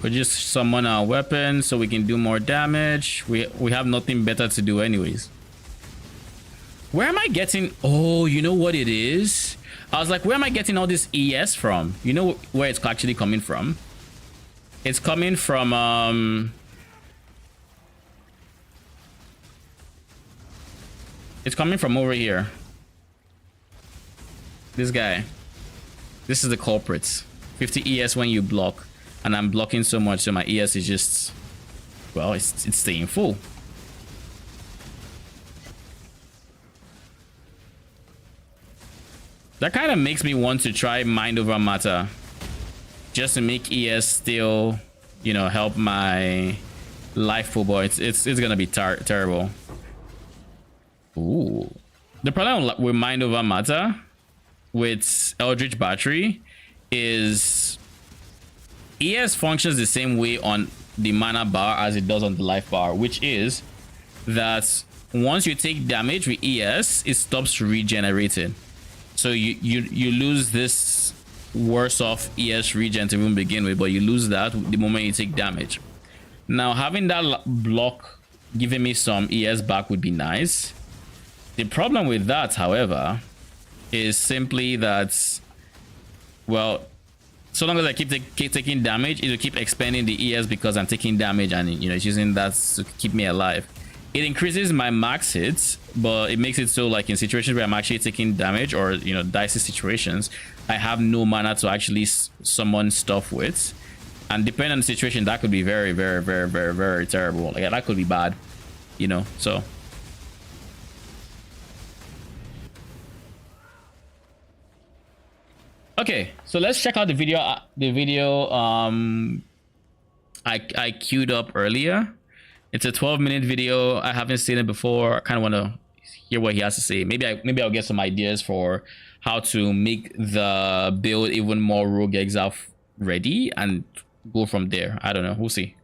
We just summon our weapon so we can do more damage. We have nothing better to do anyways. Where am I getting? Oh, you know what it is? I was like, where am I getting all this ES from? You know where it's actually coming from? It's coming from it's coming from over here. This guy. This is the culprit. 50 ES when you block. And I'm blocking so much, so my ES is just, well, it's staying full. That kind of makes me want to try mind over matter, just to make ES still, you know, help my life pool. But it's gonna be terrible. Ooh, the problem with mind over matter with Eldritch Battery is ES functions the same way on the mana bar as it does on the life bar, which is that once you take damage with ES, it stops regenerating. So you lose this worse off ES regen to even begin with, but you lose that the moment you take damage. Now, having that block giving me some ES back would be nice. The problem with that, however, is simply that, well, so long as I keep taking damage, it will keep expanding the ES because I'm taking damage, and you know, it's using that to keep me alive. It increases my max hits, but it makes it so like in situations where I'm actually taking damage, or you know, dicey situations, I have no mana to actually summon stuff with. And depending on the situation, that could be very, very, very, very, very terrible. Like that could be bad, you know. So okay, so let's check out the video. I queued up earlier. It's a 12-minute video. I haven't seen it before. I kind of want to hear what he has to say. Maybe I'll get some ideas for how to make the build even more Rogue Exile ready and go from there. I don't know. We'll see.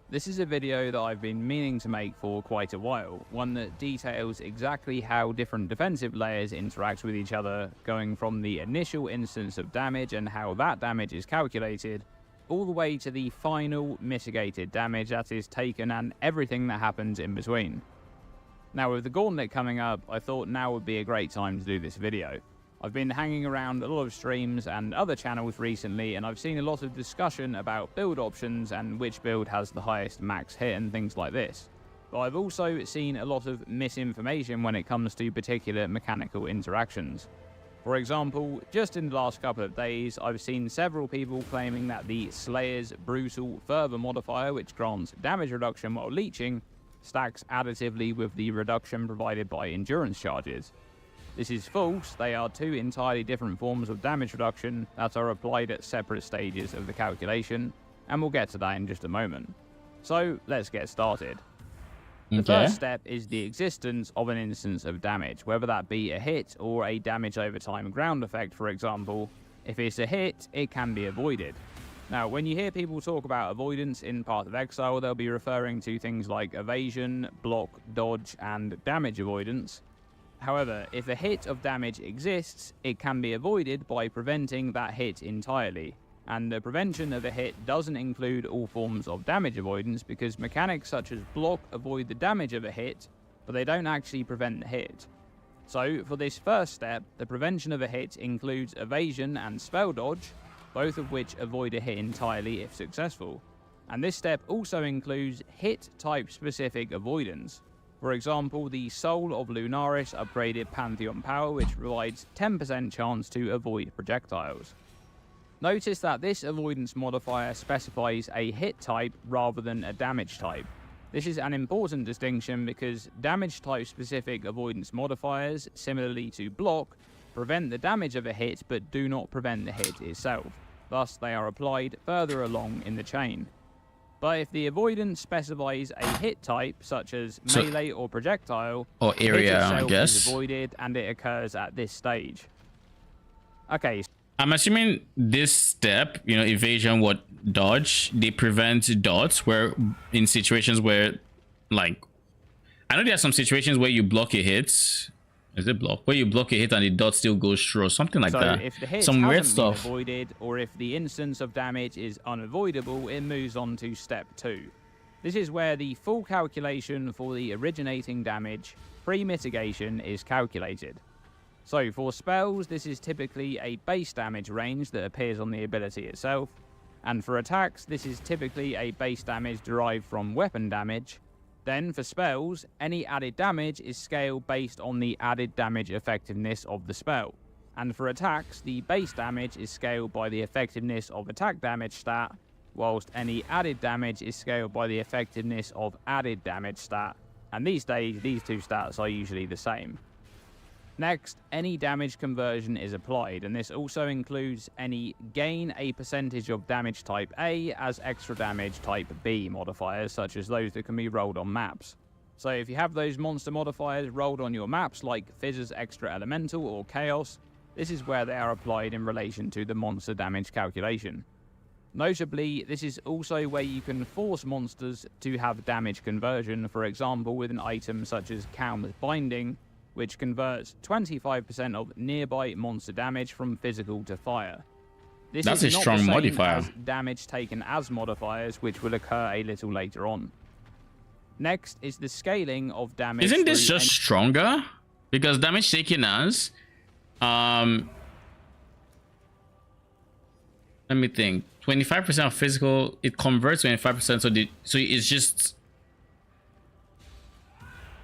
This is a video that I've been meaning to make for quite a while, one that details exactly how different defensive layers interact with each other, going from the initial instance of damage and how that damage is calculated, all the way to the final mitigated damage that is taken and everything that happens in between. Now, with the Gauntlet coming up, I thought now would be a great time to do this video. I've been hanging around a lot of streams and other channels recently, and I've seen a lot of discussion about build options and which build has the highest max hit and things like this. But I've also seen a lot of misinformation when it comes to particular mechanical interactions. For example, just in the last couple of days, I've seen several people claiming that the Slayer's Brutal Fervor modifier, which grants damage reduction while leeching, stacks additively with the reduction provided by endurance charges. This is false. They are two entirely different forms of damage reduction that are applied at separate stages of the calculation, and we'll get to that in just a moment. So let's get started. The first step is the existence of an instance of damage, whether that be a hit or a damage over time ground effect, for example. If it's a hit, it can be avoided. Now, when you hear people talk about avoidance in Path of Exile, they'll be referring to things like evasion, block, dodge, and damage avoidance. However, if a hit of damage exists, it can be avoided by preventing that hit entirely. And the prevention of a hit doesn't include all forms of damage avoidance, because mechanics such as block avoid the damage of a hit, but they don't actually prevent the hit. So, for this first step, the prevention of a hit includes evasion and spell dodge, both of which avoid a hit entirely if successful. And this step also includes hit-type specific avoidance. For example, the Soul of Lunaris upgraded Pantheon power, which provides 10% chance to avoid projectiles. Notice that this avoidance modifier specifies a hit type rather than a damage type. This is an important distinction because damage type specific avoidance modifiers, similarly to block, prevent the damage of a hit but do not prevent the hit itself. Thus, they are applied further along in the chain. But if the avoidance specifies a hit type, such as melee or projectile, or area, I guess, is avoided and it occurs at this stage. Okay. I'm assuming this step, evasion, dodge, they prevent dots where in situations where, like, I know there are some situations where you block a hit. Is it block? Where you block a hit and the dot still goes through or something like that. If the hit some weird hasn't been stuff. avoided, or if the instance of damage is unavoidable, it moves on to step 2. This is where the full calculation for the originating damage, pre-mitigation, is calculated. So for spells, this is typically a base damage range that appears on the ability itself, and for attacks, this is typically a base damage derived from weapon damage. Then for spells, any added damage is scaled based on the added damage effectiveness of the spell. And for attacks, the base damage is scaled by the effectiveness of attack damage stat, whilst any added damage is scaled by the effectiveness of added damage stat. And these days, these two stats are usually the same. Next, any damage conversion is applied, and this also includes any gain a percentage of damage type A as extra damage type B modifiers, such as those that can be rolled on maps. So if you have those monster modifiers rolled on your maps like Fizz's Extra Elemental or Chaos, this is where they are applied in relation to the monster damage calculation. Notably, this is also where you can force monsters to have damage conversion, for example with an item such as Calm's Binding, which converts 25% of nearby monster damage from physical to fire. That's a strong modifier. As damage taken as modifiers, which will occur a little later on. Next is the scaling of damage. Isn't this just stronger? Because damage taken as, let me think. 25% of physical, it converts 25%. So it's just.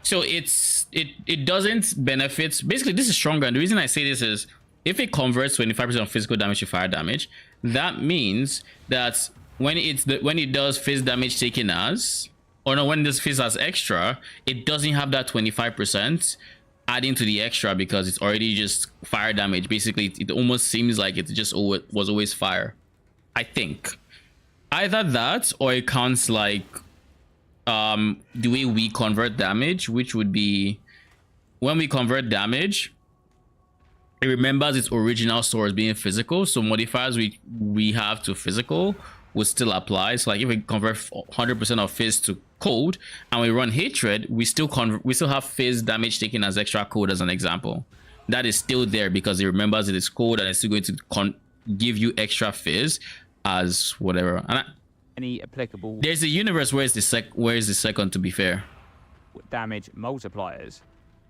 So it doesn't benefit. Basically, this is stronger, and the reason I say this is if it converts 25% of physical damage to fire damage, that means that when it does phase damage taken as, or no, when this phase as extra, it doesn't have that 25% adding to the extra because it's already just fire damage. Basically, it almost seems like it just was always fire. I think either that or it counts like the way we convert damage, which would be when we convert damage, it remembers its original source being physical, so modifiers we have to physical would still apply. So like if we convert 100% of phase to cold and we run hatred, we still have phase damage taken as extra cold, as an example. That is still there because it remembers it is cold and it's still going to give you extra phase as whatever. And any applicable there's a universe where is the second, to be fair. Damage multipliers.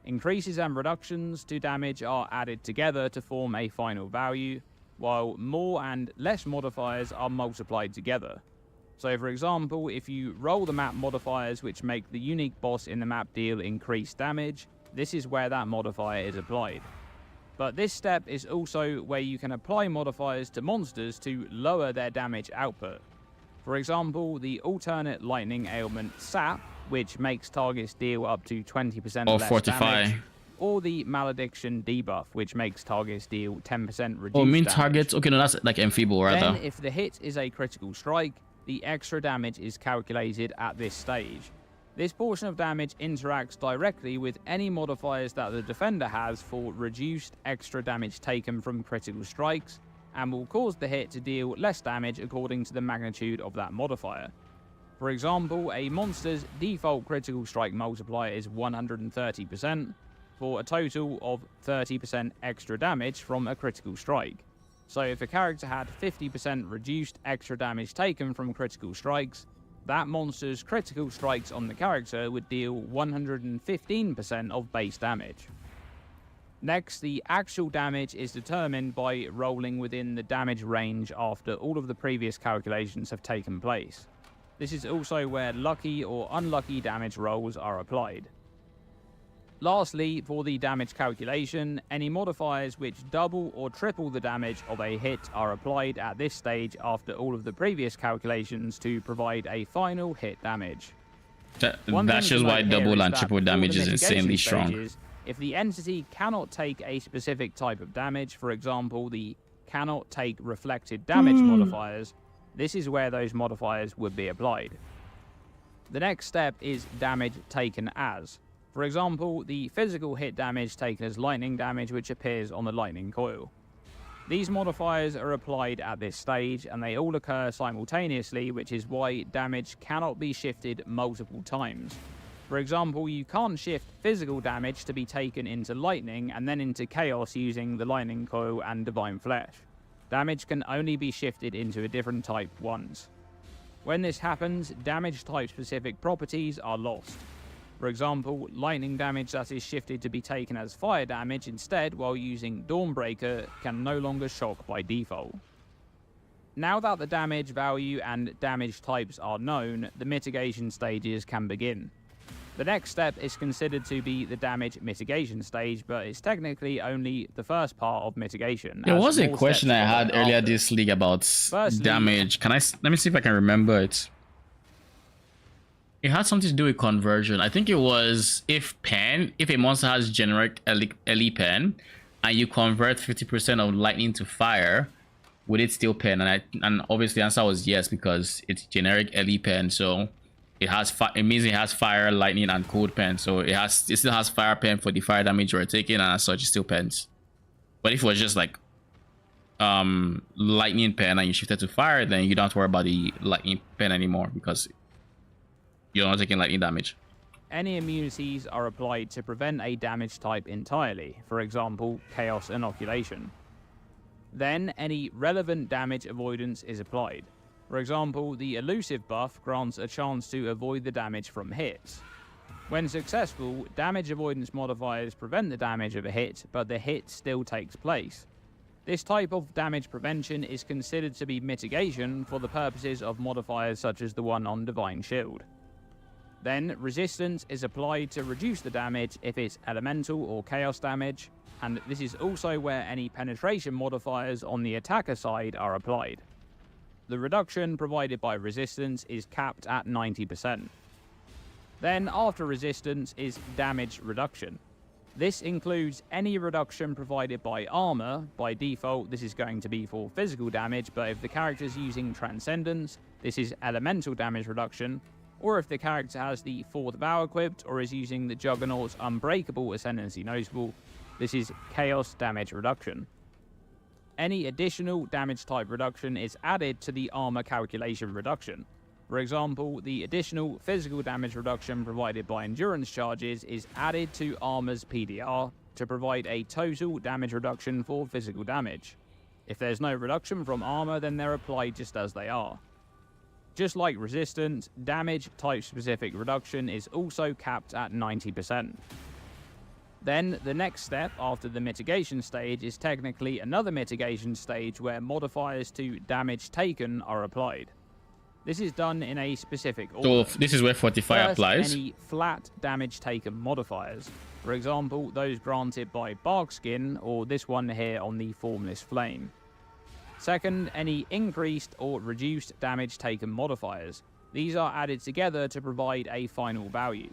Increases and reductions to damage are added together to form a final value, while more and less modifiers are multiplied together. So for example, if you roll the map modifiers which make the unique boss in the map deal increased damage, this is where that modifier is applied. But this step is also where you can apply modifiers to monsters to lower their damage output. For example, the alternate lightning ailment Sap, which makes targets deal up to 20% or less fortify damage, or the Malediction debuff, which makes targets deal 10% reduced Oh, mean damage. targets? Okay, no, that's like enfeeble, rather. Then, if the hit is a critical strike, the extra damage is calculated at this stage. This portion of damage interacts directly with any modifiers that the defender has for reduced extra damage taken from critical strikes, and will cause the hit to deal less damage according to the magnitude of that modifier. For example, a monster's default critical strike multiplier is 130%, for a total of 30% extra damage from a critical strike. So if a character had 50% reduced extra damage taken from critical strikes, that monster's critical strikes on the character would deal 115% of base damage. Next, the actual damage is determined by rolling within the damage range after all of the previous calculations have taken place. This is also where lucky or unlucky damage rolls are applied. Lastly, for the damage calculation, any modifiers which double or triple the damage of a hit are applied at this stage after all of the previous calculations to provide a final hit damage. That's just why double and triple damage is insanely strong. If the entity cannot take a specific type of damage, for example, the cannot take reflected damage modifiers, this is where those modifiers would be applied. The next step is damage taken as. For example, the physical hit damage taken as lightning damage, which appears on the lightning coil. These modifiers are applied at this stage, and they all occur simultaneously, which is why damage cannot be shifted multiple times. For example, you can't shift physical damage to be taken into lightning and then into chaos using the lightning coil and divine flesh. Damage can only be shifted into a different type once. When this happens, damage type specific properties are lost. For example, lightning damage that is shifted to be taken as fire damage instead while using Dawnbreaker can no longer shock by default. Now that the damage value and damage types are known, the mitigation stages can begin. The next step is considered to be the damage mitigation stage, but it's technically only the first part of mitigation. There was a question I had earlier this league about damage. Let me see if I can remember it. It had something to do with conversion. I think it was if a monster has generic LE pen and you convert 50% of lightning to fire, would it still pen? And obviously the answer was yes, because it's generic LE pen, so it means it has fire, lightning, and cold pen. So it still has fire pen for the fire damage you're taking, and as such it still pens. But if it was just like lightning pen and you shifted to fire, then you don't have to worry about the lightning pen anymore because you're not taking lightning damage. Any immunities are applied to prevent a damage type entirely, for example, Chaos Inoculation. Then, any relevant damage avoidance is applied. For example, the Elusive buff grants a chance to avoid the damage from hits. When successful, damage avoidance modifiers prevent the damage of a hit, but the hit still takes place. This type of damage prevention is considered to be mitigation for the purposes of modifiers such as the one on Divine Shield. Then, resistance is applied to reduce the damage if it's elemental or chaos damage, and this is also where any penetration modifiers on the attacker side are applied. The reduction provided by resistance is capped at 90%. Then, after resistance is damage reduction. This includes any reduction provided by armor. By default, this is going to be for physical damage, but if the character is using Transcendence, this is elemental damage reduction. Or if the character has the 4th vow equipped or is using the Juggernaut's Unbreakable Ascendancy Notable, this is Chaos Damage Reduction. Any additional damage type reduction is added to the armor calculation reduction. For example, the additional physical damage reduction provided by endurance charges is added to armor's PDR to provide a total damage reduction for physical damage. If there's no reduction from armor, then they're applied just as they are. Just like resistance, damage type specific reduction is also capped at 90%. Then the next step after the mitigation stage is technically another mitigation stage where modifiers to damage taken are applied. This is done in a specific order. So this is where Fortify First, applies. any flat damage taken modifiers. For example, those granted by Barkskin or this one here on the Formless Flame. Second, any increased or reduced damage taken modifiers. These are added together to provide a final value.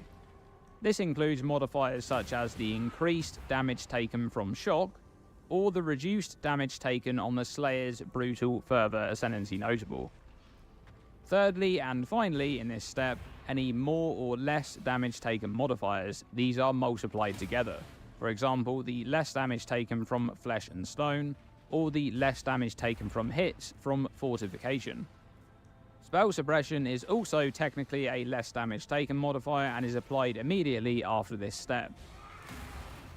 This includes modifiers such as the increased damage taken from shock, or the reduced damage taken on the Slayer's brutal further ascendancy notable. Thirdly and finally in this step, any more or less damage taken modifiers, these are multiplied together. For example, the less damage taken from flesh and stone, or the less damage taken from hits from fortification. Spell suppression is also technically a less damage taken modifier and is applied immediately after this step.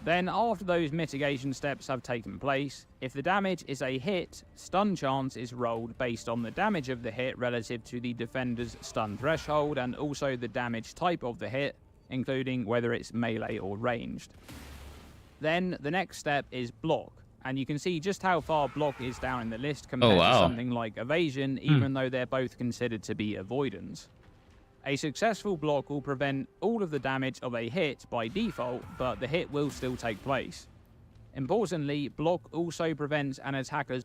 Then after those mitigation steps have taken place, if the damage is a hit, stun chance is rolled based on the damage of the hit relative to the defender's stun threshold and also the damage type of the hit, including whether it's melee or ranged. Then the next step is block, and you can see just how far block is down in the list compared to something like evasion, even though they're both considered to be avoidance. A successful block will prevent all of the damage of a hit by default, but the hit will still take place. Importantly, block also prevents an attacker's...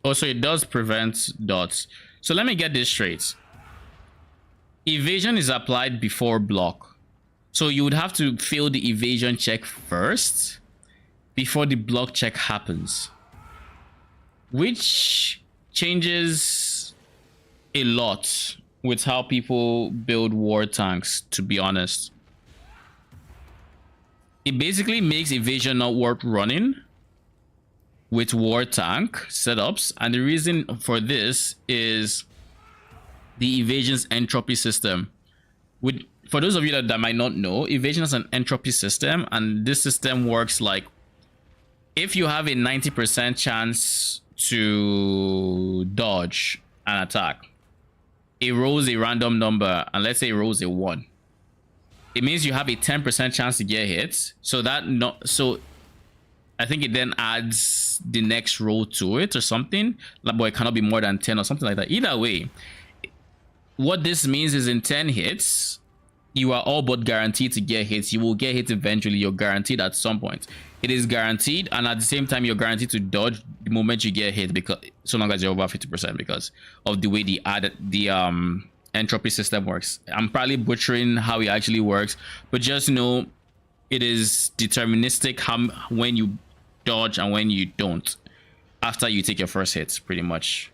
Oh, so it does prevent dots. So let me get this straight. Evasion is applied before block. So you would have to fail the evasion check first before the block check happens. Which changes a lot with how people build war tanks, to be honest. It basically makes evasion not worth running with war tank setups, and the reason for this is the evasion's entropy system. For those of you that might not know, evasion is an entropy system, and this system works like if you have a 90% chance to dodge an attack, it rolls a random number, and let's say it rolls a 1. It means you have a 10% chance to get hit. So I think it then adds the next roll to it or something. But it cannot be more than 10 or something like that. Either way, what this means is in 10 hits, you are all but guaranteed to get hits. You will get hit eventually. You're guaranteed at some point. It is guaranteed, and at the same time, you're guaranteed to dodge the moment you get hit, because so long as you're over 50%, because of the way the entropy system works. I'm probably butchering how it actually works, but just know it is deterministic when you dodge and when you don't after you take your first hit, pretty much.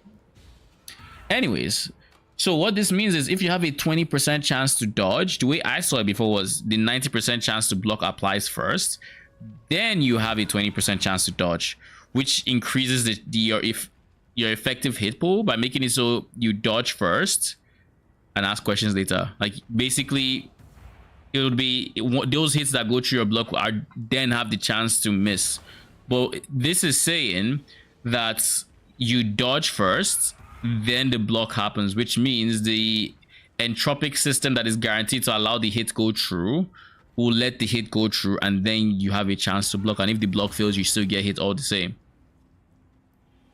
Anyways, so what this means is if you have a 20% chance to dodge, the way I saw it before was the 90% chance to block applies first. Then you have a 20% chance to dodge, which increases your effective hit pool by making it so you dodge first and ask questions later. Like basically, it would be those hits that go through your block are then have the chance to miss. But this is saying that you dodge first, then the block happens, which means the entropic system that is guaranteed to allow the hit go through will let the hit go through, and then you have a chance to block, and if the block fails, you still get hit all the same.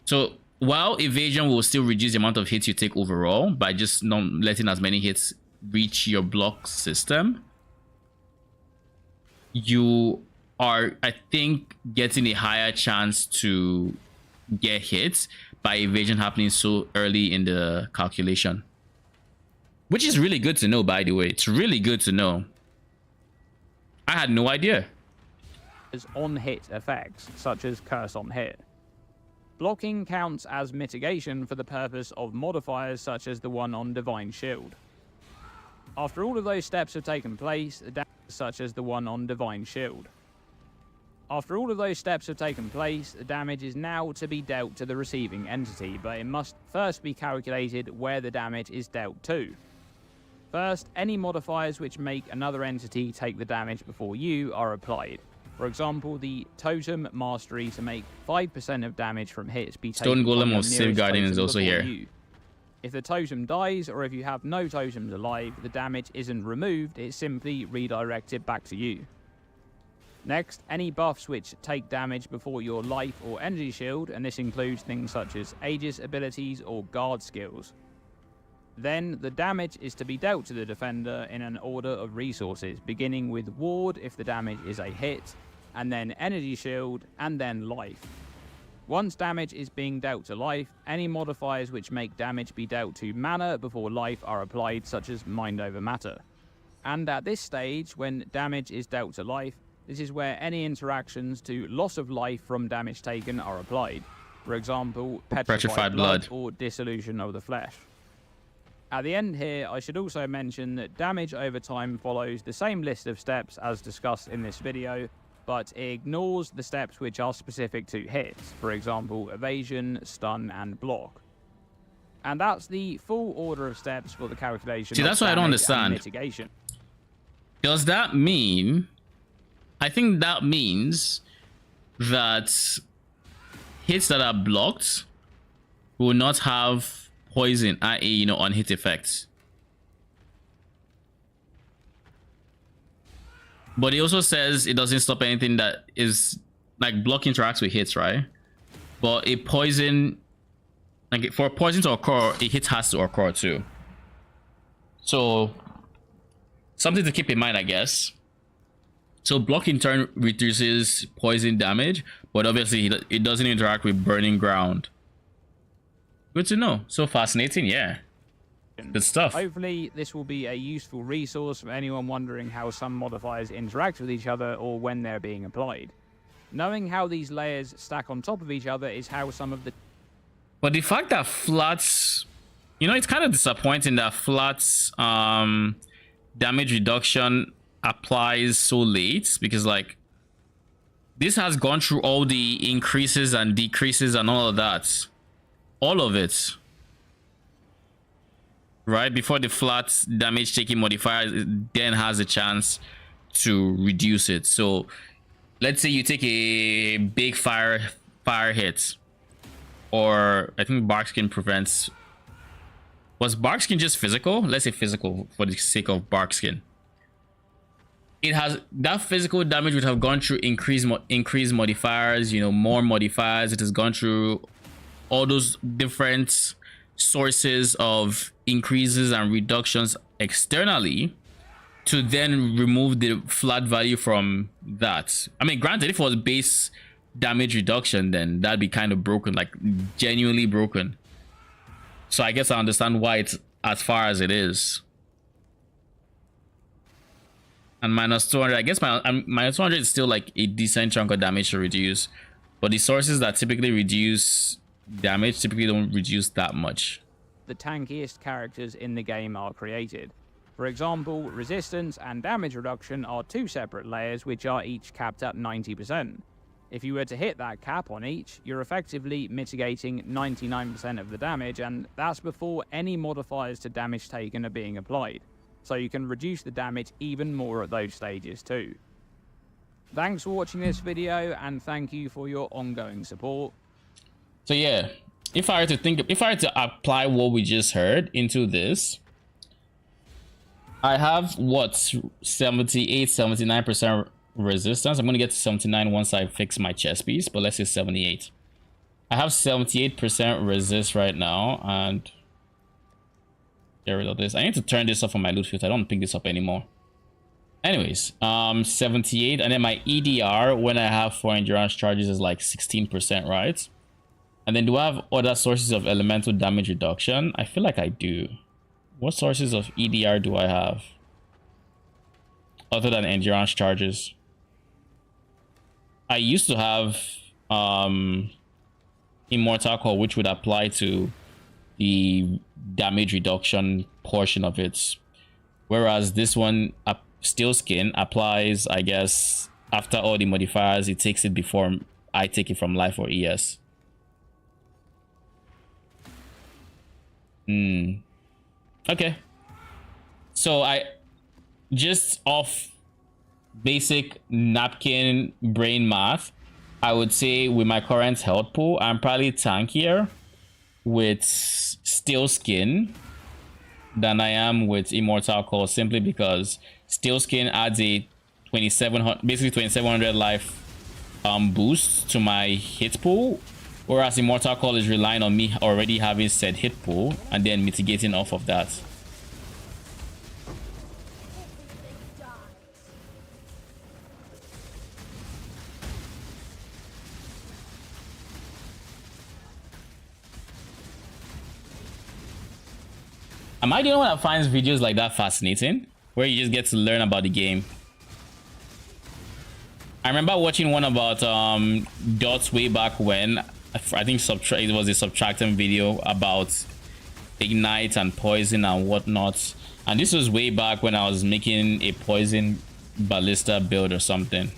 So while evasion will still reduce the amount of hits you take overall by just not letting as many hits reach your block system, you are, I think, getting a higher chance to get hits by evasion happening so early in the calculation, which is really good to know, by the way. It's really good to know. I had no idea. On-hit effects, such as Curse on Hit. Blocking counts as mitigation for the purpose of modifiers such as the one on Divine Shield. After all of those steps have taken place, such as the one on Divine Shield. After all of those steps have taken place, the damage is now to be dealt to the receiving entity, but it must first be calculated where the damage is dealt to. First, any modifiers which make another entity take the damage before you are applied. For example, the Totem Mastery to make 5% of damage from hits be taken. Stone Golem of Safeguarding is also here. You. If the totem dies, or if you have no totems alive, the damage isn't removed, it's simply redirected back to you. Next, any buffs which take damage before your life or energy shield, and this includes things such as Aegis abilities or guard skills. Then, the damage is to be dealt to the defender in an order of resources, beginning with Ward if the damage is a hit, and then Energy Shield, and then Life. Once damage is being dealt to life, any modifiers which make damage be dealt to mana before life are applied, such as Mind over Matter. And at this stage, when damage is dealt to life, this is where any interactions to loss of life from damage taken are applied. For example, petrified blood or dissolution of the flesh. At the end here, I should also mention that damage over time follows the same list of steps as discussed in this video, but it ignores the steps which are specific to hits, for example, evasion, stun, and block. And that's the full order of steps for the calculation. See, that's what I don't understand. Mitigation. Does that mean... I think that means that hits that are blocked will not have poison, i.e., you know, on hit effects. But it also says it doesn't stop anything that is like block interacts with hits, right? But a poison, like for poison to occur, a hit has to occur too. So something to keep in mind, I guess. So block in turn reduces poison damage, but obviously it doesn't interact with burning ground. Good to know. So fascinating, yeah. Good stuff. Hopefully this will be a useful resource for anyone wondering how some modifiers interact with each other or when they're being applied. Knowing how these layers stack on top of each other is how some of the... But the fact that flats... You know, it's kind of disappointing that flats damage reduction applies so late, because like this has gone through all the increases and decreases and all of that, all of it, right before the flat damage taking modifier then has a chance to reduce it. So let's say you take a big fire hit, or I think bark skin prevents... Was bark skin just physical? Let's say physical for the sake of bark skin. It has that physical damage would have gone through increased modifiers, you know, more modifiers. It has gone through all those different sources of increases and reductions externally to then remove the flat value from that. I mean, granted, if it was base damage reduction, then that'd be kind of broken, like genuinely broken. So I guess I understand why it's as far as it is. And minus 200, I guess minus 200 is still like a decent chunk of damage to reduce. But the sources that typically reduce damage typically don't reduce that much. The tankiest characters in the game are created. For example, resistance and damage reduction are two separate layers which are each capped at 90%. If you were to hit that cap on each, you're effectively mitigating 99% of the damage, and that's before any modifiers to damage taken are being applied. So you can reduce the damage even more at those stages too. Thanks for watching this video, and thank you for your ongoing support. So yeah, if I were to apply what we just heard into this, I have what, 78-79% resistance. I'm gonna get to 79 once I fix my chest piece, but let's say 78. I have 78% resist right now, and get rid of this. I need to turn this off on my loot filter. I don't pick this up anymore. Anyways, 78, and then my EDR when I have 4 endurance charges is like 16%, right? And then do I have other sources of elemental damage reduction? I feel like I do. What sources of EDR do I have other than endurance charges? I used to have Immortal Core, which would apply to the damage reduction portion of it, whereas this one, Steel Skin, applies, I guess, after all the modifiers. It takes it before I take it from life or ES. Okay, so I just off basic napkin brain math, I would say with my current health pool, I'm probably tankier with Steel Skin than I am with Immortal Core, simply because Steel Skin adds a 2700 life boost to my hit pool, whereas Immortal Core is relying on me already having said hit pool and then mitigating off of that. Am I the only one that finds videos like that fascinating? where you just get to learn about the game. I remember watching one about dots way back when. I think it was a subtracting video about ignite and poison and whatnot, and this was way back when I was making a poison ballista build or something.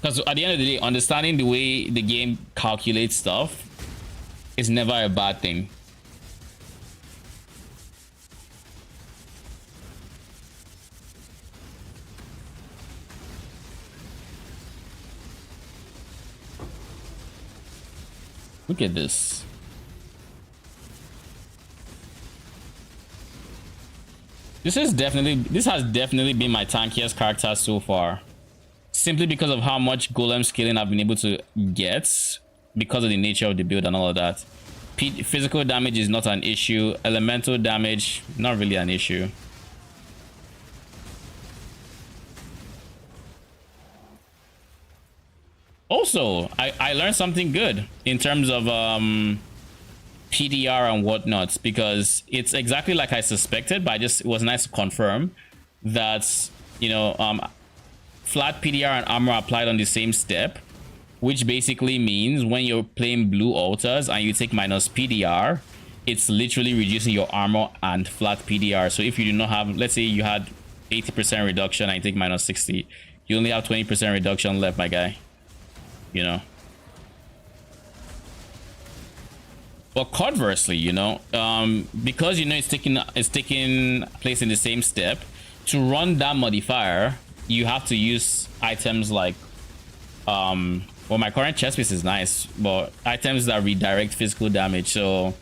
Because at the end of the day, understanding the way the game calculates stuff is never a bad thing. Look at this. This has definitely been my tankiest character so far. Simply because of how much golem scaling I've been able to get because of the nature of the build and all of that. Physical damage is not an issue. Elemental damage, not really an issue. Also, I learned something good in terms of PDR and whatnot, because it's exactly like I suspected, but it was nice to confirm that, you know, flat PDR and armor applied on the same step, which basically means when you're playing blue altars and you take minus PDR, it's literally reducing your armor and flat PDR. So if you do not have, let's say you had 80% reduction and you take minus 60, you only have 20% reduction left, my guy. You know. But conversely, you know, because you know it's taking place in the same step, to run that modifier, you have to use items like well, my current chest piece is nice, but items that redirect physical damage. So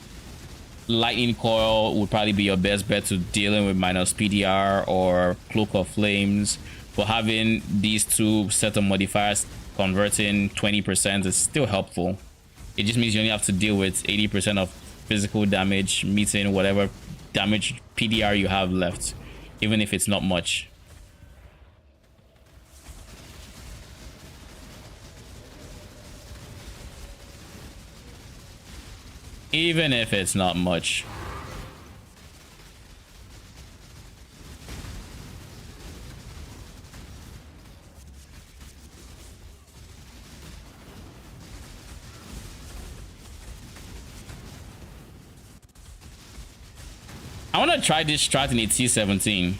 lightning coil would probably be your best bet to dealing with minus PDR, or cloak of flames. But having these two set of modifiers converting 20% is still helpful. It just means you only have to deal with 80% of physical damage, meeting whatever damage PDR you have left, even if it's not much. Even if it's not much. I want to try this strat in a T17.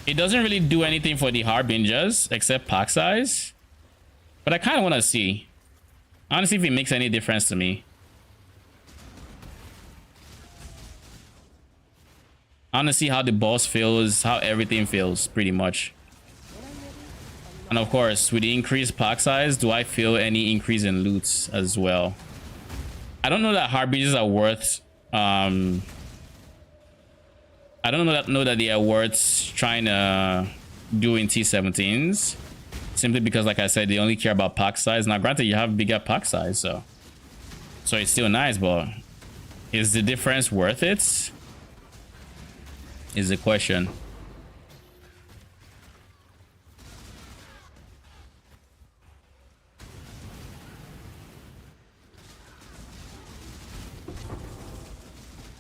It doesn't really do anything for the harbingers except pack size, but I kind of want to see. I want to see if it makes any difference to me. I want to see how the boss feels, how everything feels, pretty much. And of course, with the increased pack size, do I feel any increase in loots as well? I don't know that harbingers are worth I don't know that they are worth trying to do in T17s, simply because, like I said, they only care about pack size. Now granted, you have bigger pack size, so it's still nice, but is the difference worth it, is the question.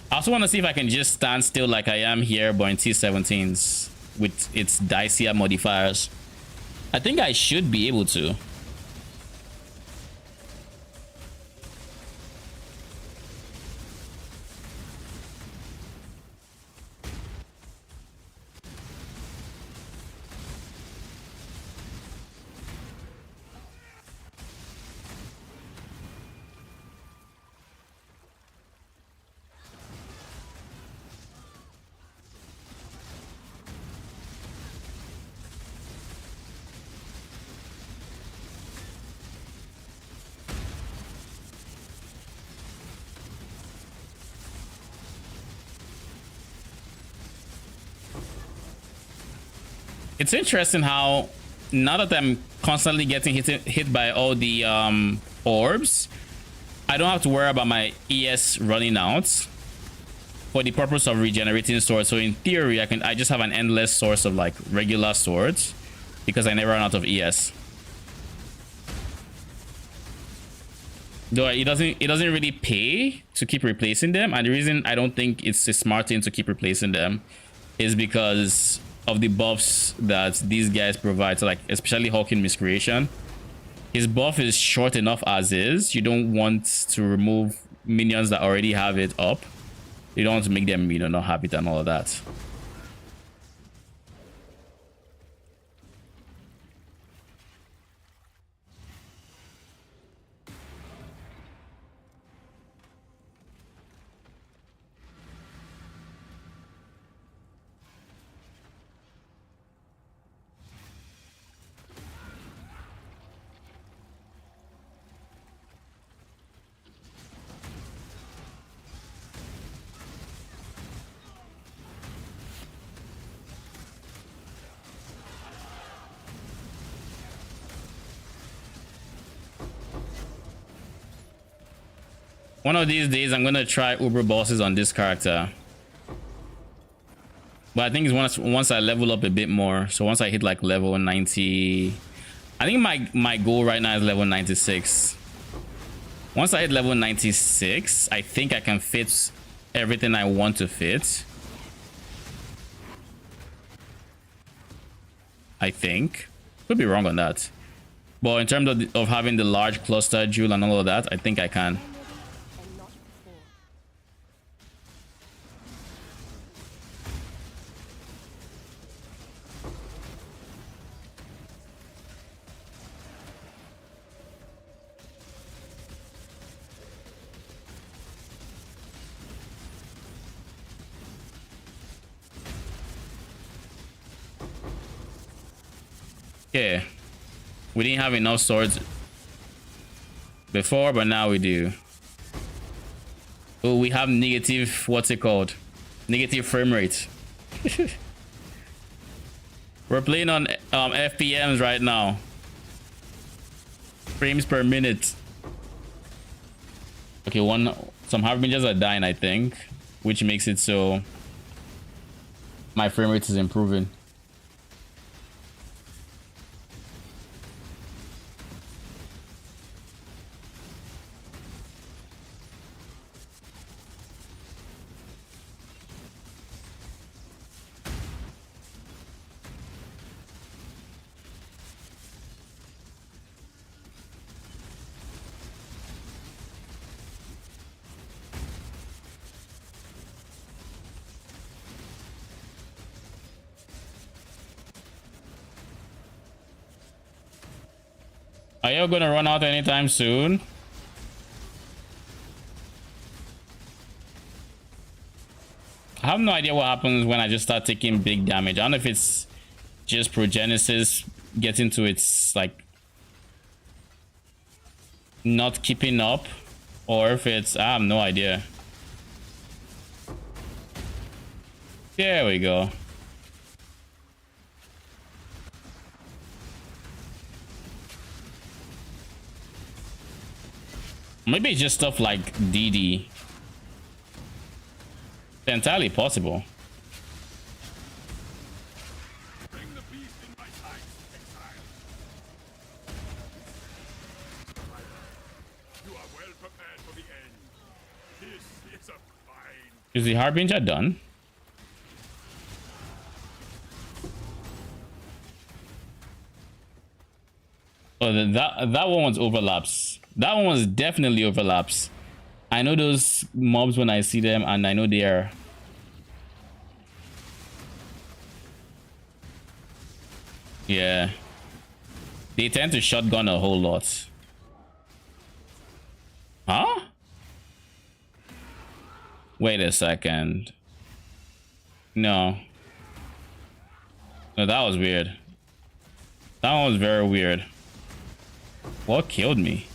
I also want to see if I can just stand still like I am here, but in T17s with its dicier modifiers. I think I should be able to. It's interesting how now that I'm constantly getting hit by all the orbs, I don't have to worry about my ES running out for the purpose of regenerating swords. So in theory, I just have an endless source of like regular swords because I never run out of ES. Though it doesn't really pay to keep replacing them, and the reason I don't think it's a smart thing to keep replacing them is because of the buffs that these guys provide. So like especially Hawking Miscreation, his buff is short enough as is. You don't want to remove minions that already have it up. You don't want to make them, you know, not have it and all of that. One of these days, I'm gonna try Uber bosses on this character. But I think it's once I level up a bit more. So once I hit like level 90, I think my goal right now is level 96. Once I hit level 96, I think I can fit everything I want to fit. I think. Could be wrong on that. But in terms of having the large cluster jewel and all of that, I think I can. Okay, we didn't have enough swords before, but now we do. Oh, we have negative, what's it called? Negative frame rate. We're playing on FPMs right now. Frames per minute. Okay, some harbingers are dying, I think, which makes it so my frame rate is improving. Are you gonna run out anytime soon? I have no idea what happens when I just start taking big damage. I don't know if it's just Progenesis getting to its like not keeping up, or if it's, I have no idea. There we go. Maybe it's just stuff like DD. It's entirely possible. Bring the beast in my sight, exile. You are well prepared for the end. This is a fine. Is the Harbinger done? Oh, that one was overlaps. That one was definitely overlaps. I know those mobs when I see them, and I know they are. Yeah. They tend to shotgun a whole lot. Huh? Wait a second. No. No, that was weird. That one was very weird. What killed me?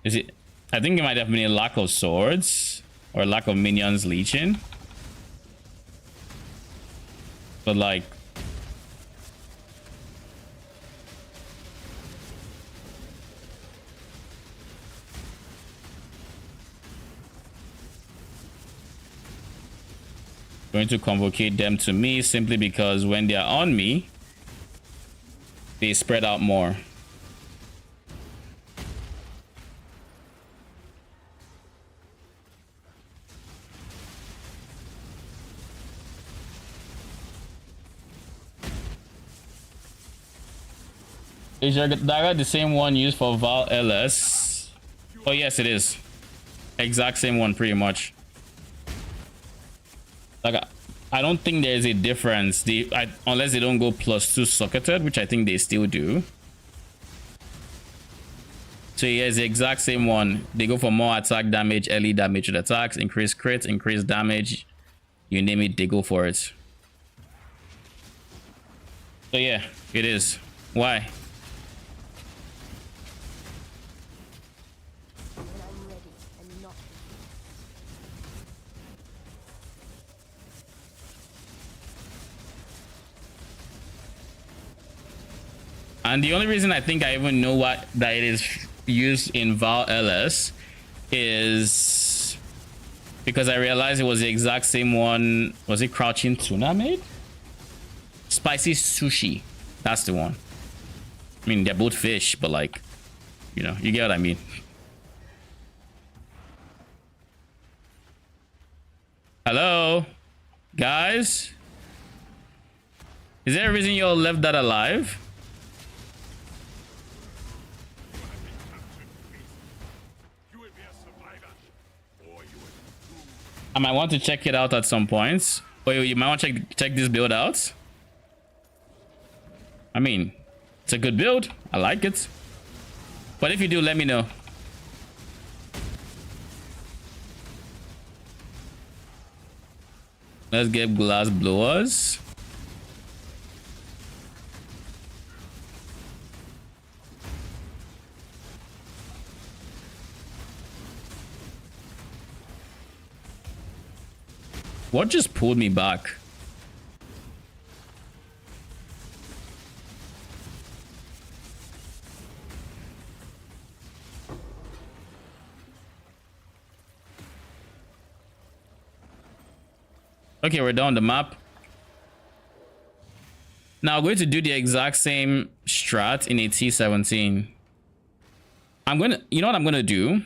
Is it? I think it might have been a lack of swords or lack of minions leeching. But like, going to convocate them to me simply because when they are on me, they spread out more. Is your dagger the same one used for Val LS? Oh yes, it is. Exact same one, pretty much. Like, I don't think there's a difference. Unless they don't go +2 socketed, which I think they still do. So yeah, it's the exact same one. They go for more attack damage, early damage with attacks, increase crit, increase damage. You name it, they go for it. So yeah, it is. Why? When I'm ready and not And the only reason I think I even know that it is used in Val LS is because I realized it was the exact same one. Was it Crouching Tuna made? Spicy Sushi. That's the one. I mean, they're both fish, but like, you know, you get what I mean. Hello? Guys? Is there a reason you all left that alive? I might want to check it out at some points. Or you might want to check this build out. I mean, it's a good build. I like it. But if you do, let me know. Let's get glass blowers. What just pulled me back? Okay, we're down the map. Now I'm going to do the exact same strat in a T17. You know what I'm gonna do?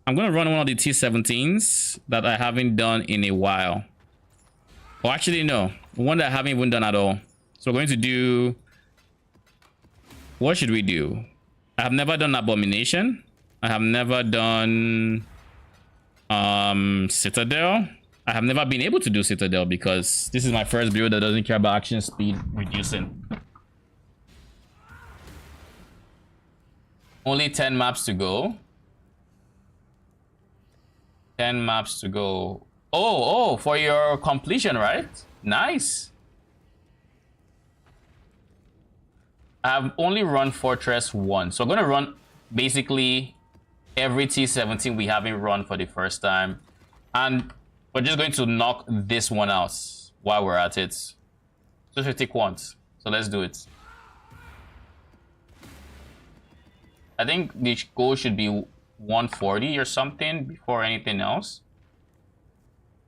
I'm gonna run one of the T17s that I haven't done in a while. Or actually, no, one that I haven't even done at all. So we're going to do. What should we do? I have never done Abomination. I have never done Citadel. I have never been able to do Citadel because this is my first build that doesn't care about action speed reducing. Only 10 maps to go. 10 maps to go. Oh, for your completion, right? Nice. I've only run Fortress 1. So I'm going to run basically every T17 we haven't run for the first time. And we're just going to knock this one out while we're at it. 250 quants. So let's do it. I think the goal should be 140 or something before anything else.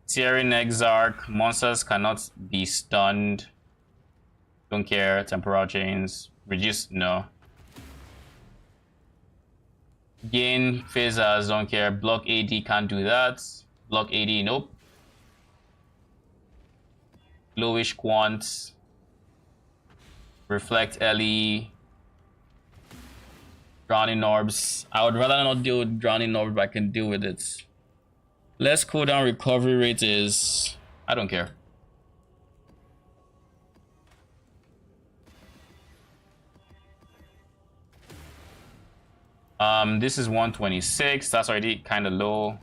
Tearing Exarch. Monsters cannot be stunned. Don't care. Temporal chains. Reduce. No. Gain phasers. Don't care. Block AD. Can't do that. Block AD. Nope. Lowish quant. Reflect LE. Drowning orbs. I would rather not deal with drowning orbs, but I can deal with it. Less cooldown recovery rate is. I don't care. This is 126. That's already kind of low.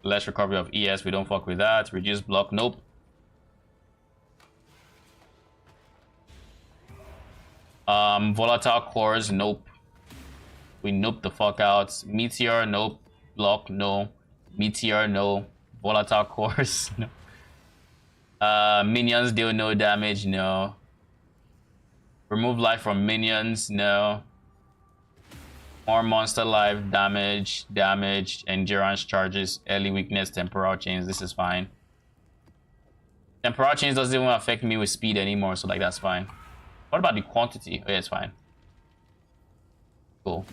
Less recovery of ES. We don't fuck with that. Reduce block. Nope. Volatile cores. Nope. We nope the fuck out. Meteor. Nope. Block. No. Meteor. No. Volatile cores. No. Minions deal no damage. No. Remove life from minions. No. More monster life damage. Damage. Endurance charges. Early weakness. Temporal chains. This is fine. Temporal chains doesn't even affect me with speed anymore, so like that's fine. What about the quantity? Oh yeah, it's fine. Cool.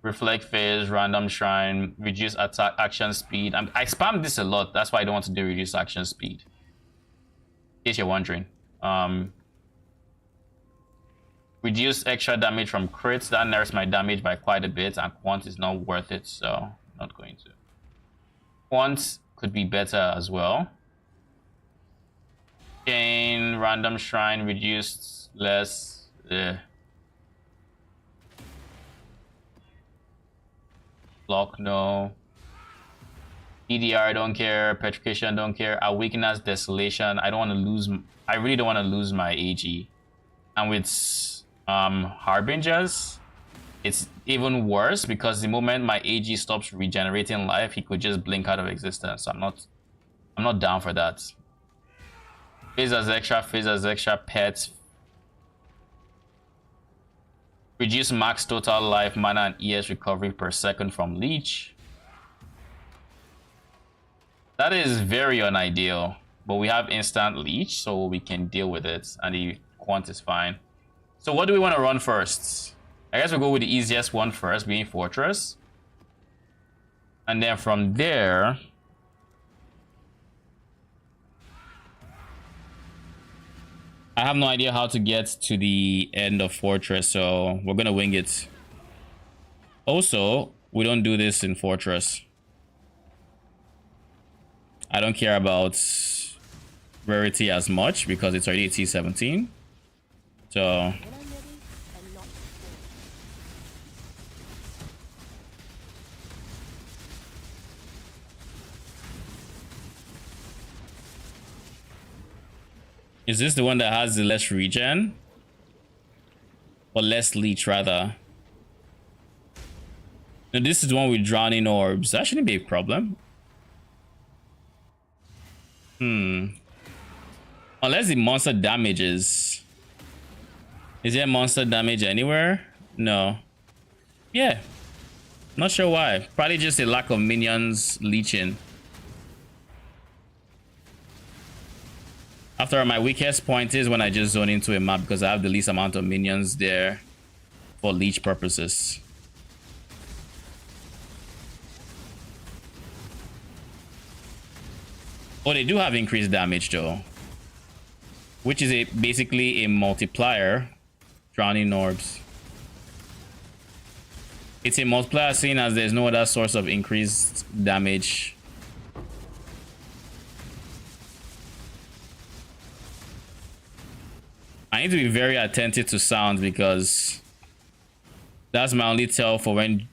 Reflect phase, random shrine, reduce attack action speed. I spam this a lot. That's why I don't want to do reduce action speed. In case you're wondering. Reduce extra damage from crits. That nerfs my damage by quite a bit, and Quant is not worth it, so not going to. Quant could be better as well. Chain, random shrine, reduced less. Block, no. EDR, don't care. Petrification, don't care. Awakeness, Desolation. I don't want to lose. I really don't want to lose my AG. And with Harbingers, it's even worse because the moment my AG stops regenerating life, he could just blink out of existence. So I'm not down for that. Phase as extra, pets. Reduce max total life, mana, and ES recovery per second from Leech. That is very unideal, but we have instant Leech, so we can deal with it, and the Quant is fine. So what do we want to run first? I guess we'll go with the easiest one first, being Fortress. And then from there... I have no idea how to get to the end of Fortress, so we're gonna wing it. Also, we don't do this in Fortress. I don't care about rarity as much because it's already T17. So is this the one that has the less regen? Or less leech, rather? No, this is the one with drowning orbs. That shouldn't be a problem. Unless the monster damages. Is there monster damage anywhere? No. Yeah. Not sure why. Probably just a lack of minions leeching. After all, my weakest point is when I just zone into a map because I have the least amount of minions there for leech purposes. Oh, they do have increased damage though, which is basically a multiplier. Drowning orbs. It's a multiplier seeing as there's no other source of increased damage. I need to be very attentive to sound because that's my only tell for when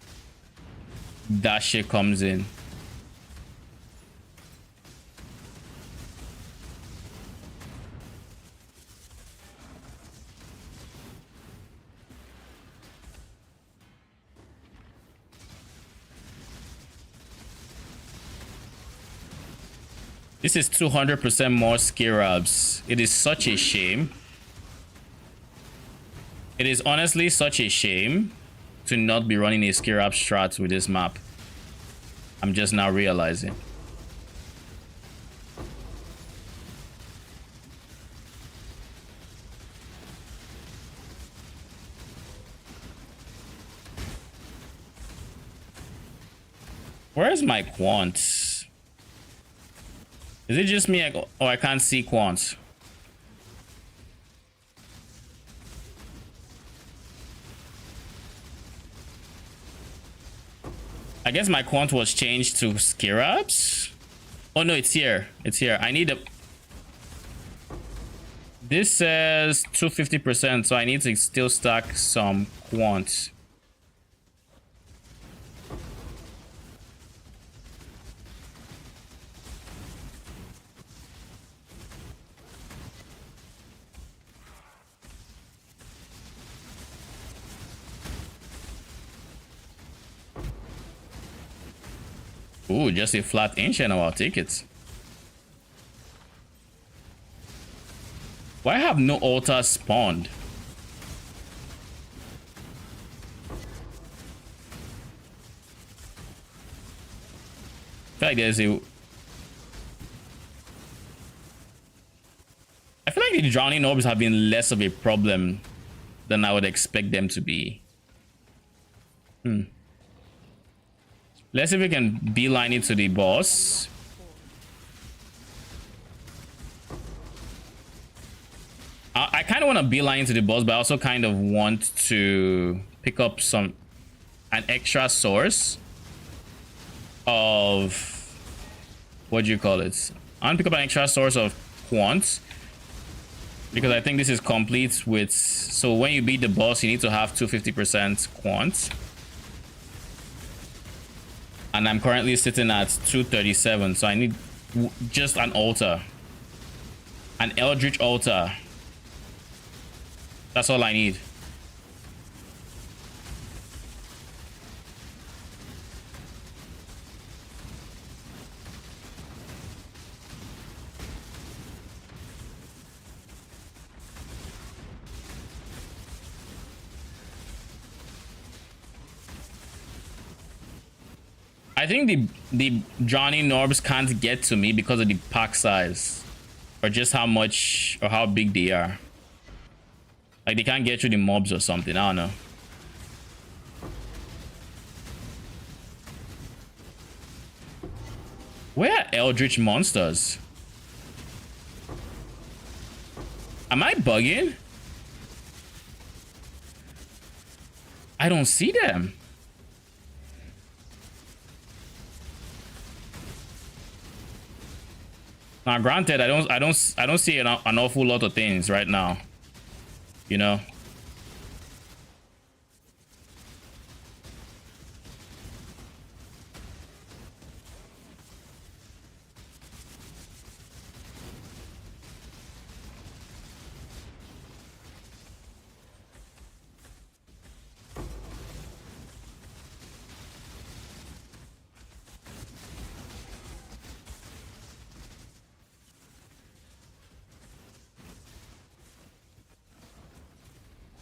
that shit comes in. This is 200% more Scarabs. It is such a shame. It is honestly such a shame to not be running a Scarab strat with this map. I'm just now realizing. Where's my Quant? Is it just me? Oh, I can't see Quant. I guess my Quant was changed to Scarabs. Oh no, it's here. It's here. I need a... This says 250%, so I need to still stack some Quant. Ooh, just a flat ancient. I'll take it. Why have no altars spawned? I feel like there's a... I feel like the drowning orbs have been less of a problem than I would expect them to be. Let's see if we can beeline it to the boss. I kind of want to beeline into the boss, but I also kind of want to pick up an extra source of, what do you call it? I want to pick up an extra source of quant, because I think this is complete with, so when you beat the boss, you need to have 250% quant. And I'm currently sitting at 237, so I need just an altar. An Eldritch altar. That's all I need. I think the Johnny Norbs can't get to me because of the pack size, or just how much or how big they are. Like they can't get through the mobs or something. I don't know. Where are Eldritch monsters? Am I bugging? I don't see them. Now, granted, I don't see an awful lot of things right now. You know.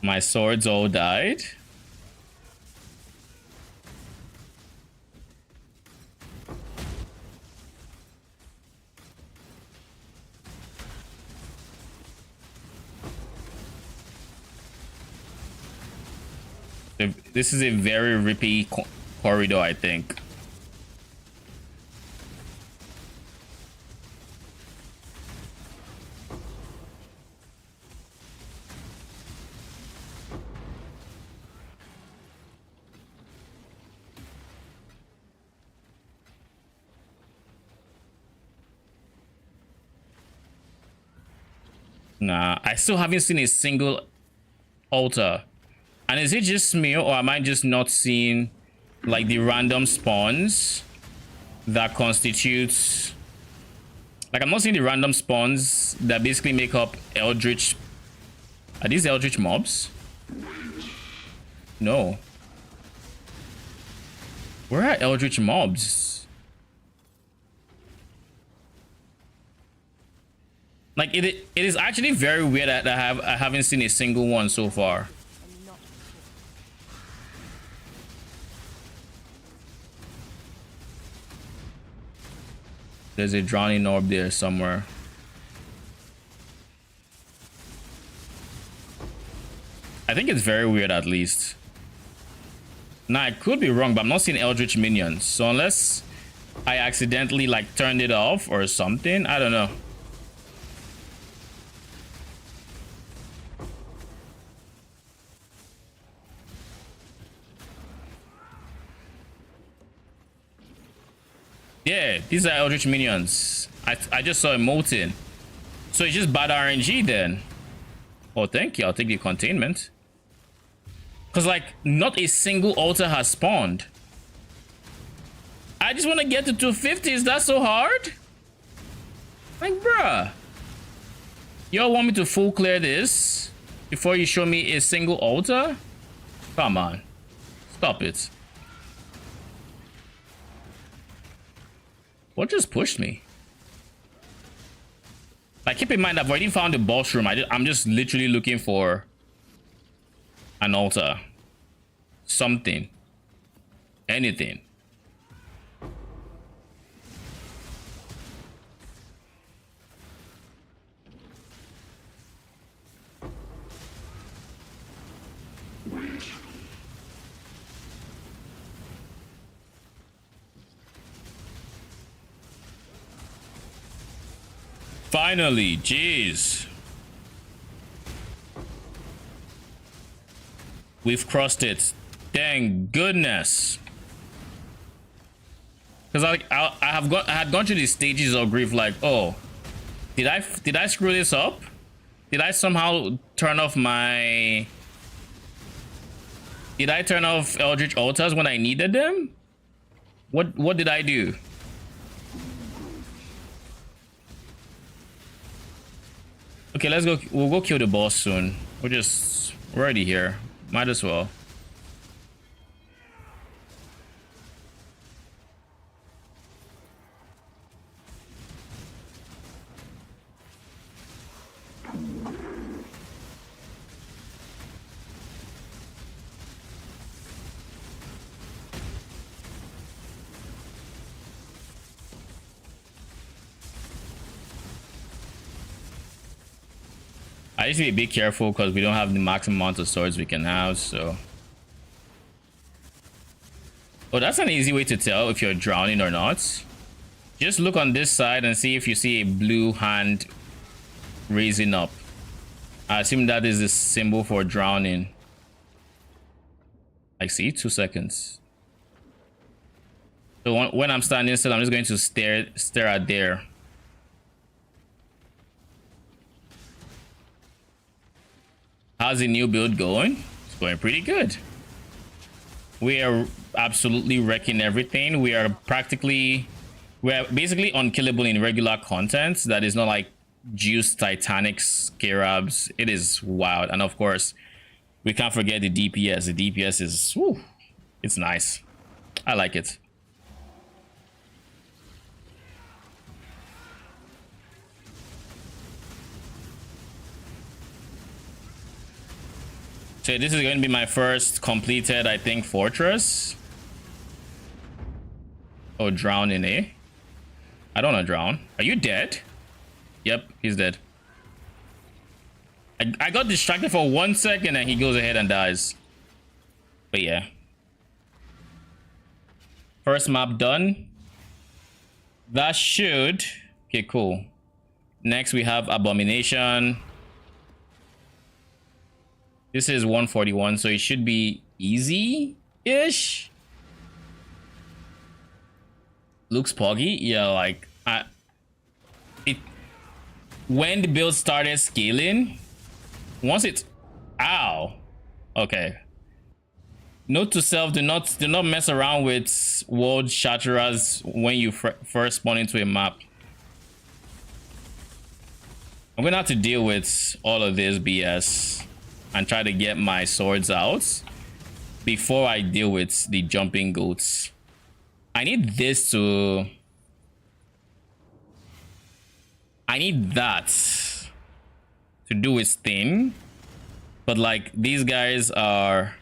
My swords all died. This is a very rippy corridor, I think. Nah, I still haven't seen a single altar. And is it just me, or am I just not seeing like the random spawns that constitutes, like I'm not seeing the random spawns that basically make up Eldritch. Are these Eldritch mobs? No. Where are Eldritch mobs? Like it is actually very weird that I haven't seen a single one so far. There's a drowning orb there somewhere. I think it's very weird, at least. Now, I could be wrong, but I'm not seeing Eldritch minions. So unless I accidentally like turned it off or something, I don't know. Yeah, these are Eldritch minions. I just saw a molten. So it's just bad RNG then. Oh, thank you. I'll take the containment. Because, like, not a single altar has spawned. I just want to get to 250. Is that so hard? Like, bruh. Y'all want me to full clear this before you show me a single altar? Come on. Stop it. What just pushed me? Like, keep in mind, I've already found the boss room. I'm just literally looking for an altar. Something. Anything. Finally, jeez. We've crossed it. Thank goodness. Because I had gone through these stages of grief like, oh, did I screw this up? Did I somehow turn off my... Did I turn off Eldritch Altars when I needed them? What did I do? Okay, let's go. We'll go kill the boss soon. We're already here. Might as well. I need to be a bit careful because we don't have the maximum amount of swords we can have, so... Oh, that's an easy way to tell if you're drowning or not. Just look on this side and see if you see a blue hand raising up. I assume that is the symbol for drowning. I see, 2 seconds. So when I'm standing still, I'm just going to stare at there. How's the new build going? It's going pretty good. We are absolutely wrecking everything. We are basically unkillable in regular content that is not like juiced titanic scarabs. It is wild. And of course, we can't forget the DPS. The DPS is, whew, it's nice. I like it. So this is going to be my first completed, I think, fortress. Oh, drowning, eh? I don't want to drown. Are you dead? Yep, he's dead. I got distracted for 1 second and he goes ahead and dies. But yeah. First map done. That should... Okay, cool. Next we have Abomination. This is 141, so it should be easy-ish. Looks poggy. Yeah, like when the build started scaling, once it's ow. Okay. Note to self, do not mess around with world shatterers when you first spawn into a map. I'm gonna have to deal with all of this BS and try to get my swords out before I deal with the jumping goats. I need this to... I need that to do its thing. But like, these guys are...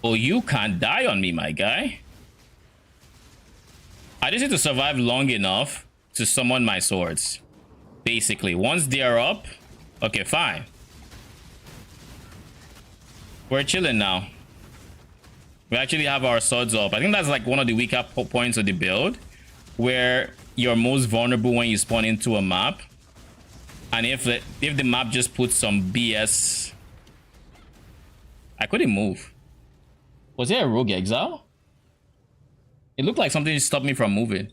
Oh, you can't die on me, my guy. I just need to survive long enough to summon my swords. Basically, once they are up, okay, fine. We're chilling now. We actually have our swords up. I think that's like one of the weaker points of the build, where you're most vulnerable when you spawn into a map. And if the map just puts some BS... I couldn't move. Was there a rogue exile? It looked like something stopped me from moving.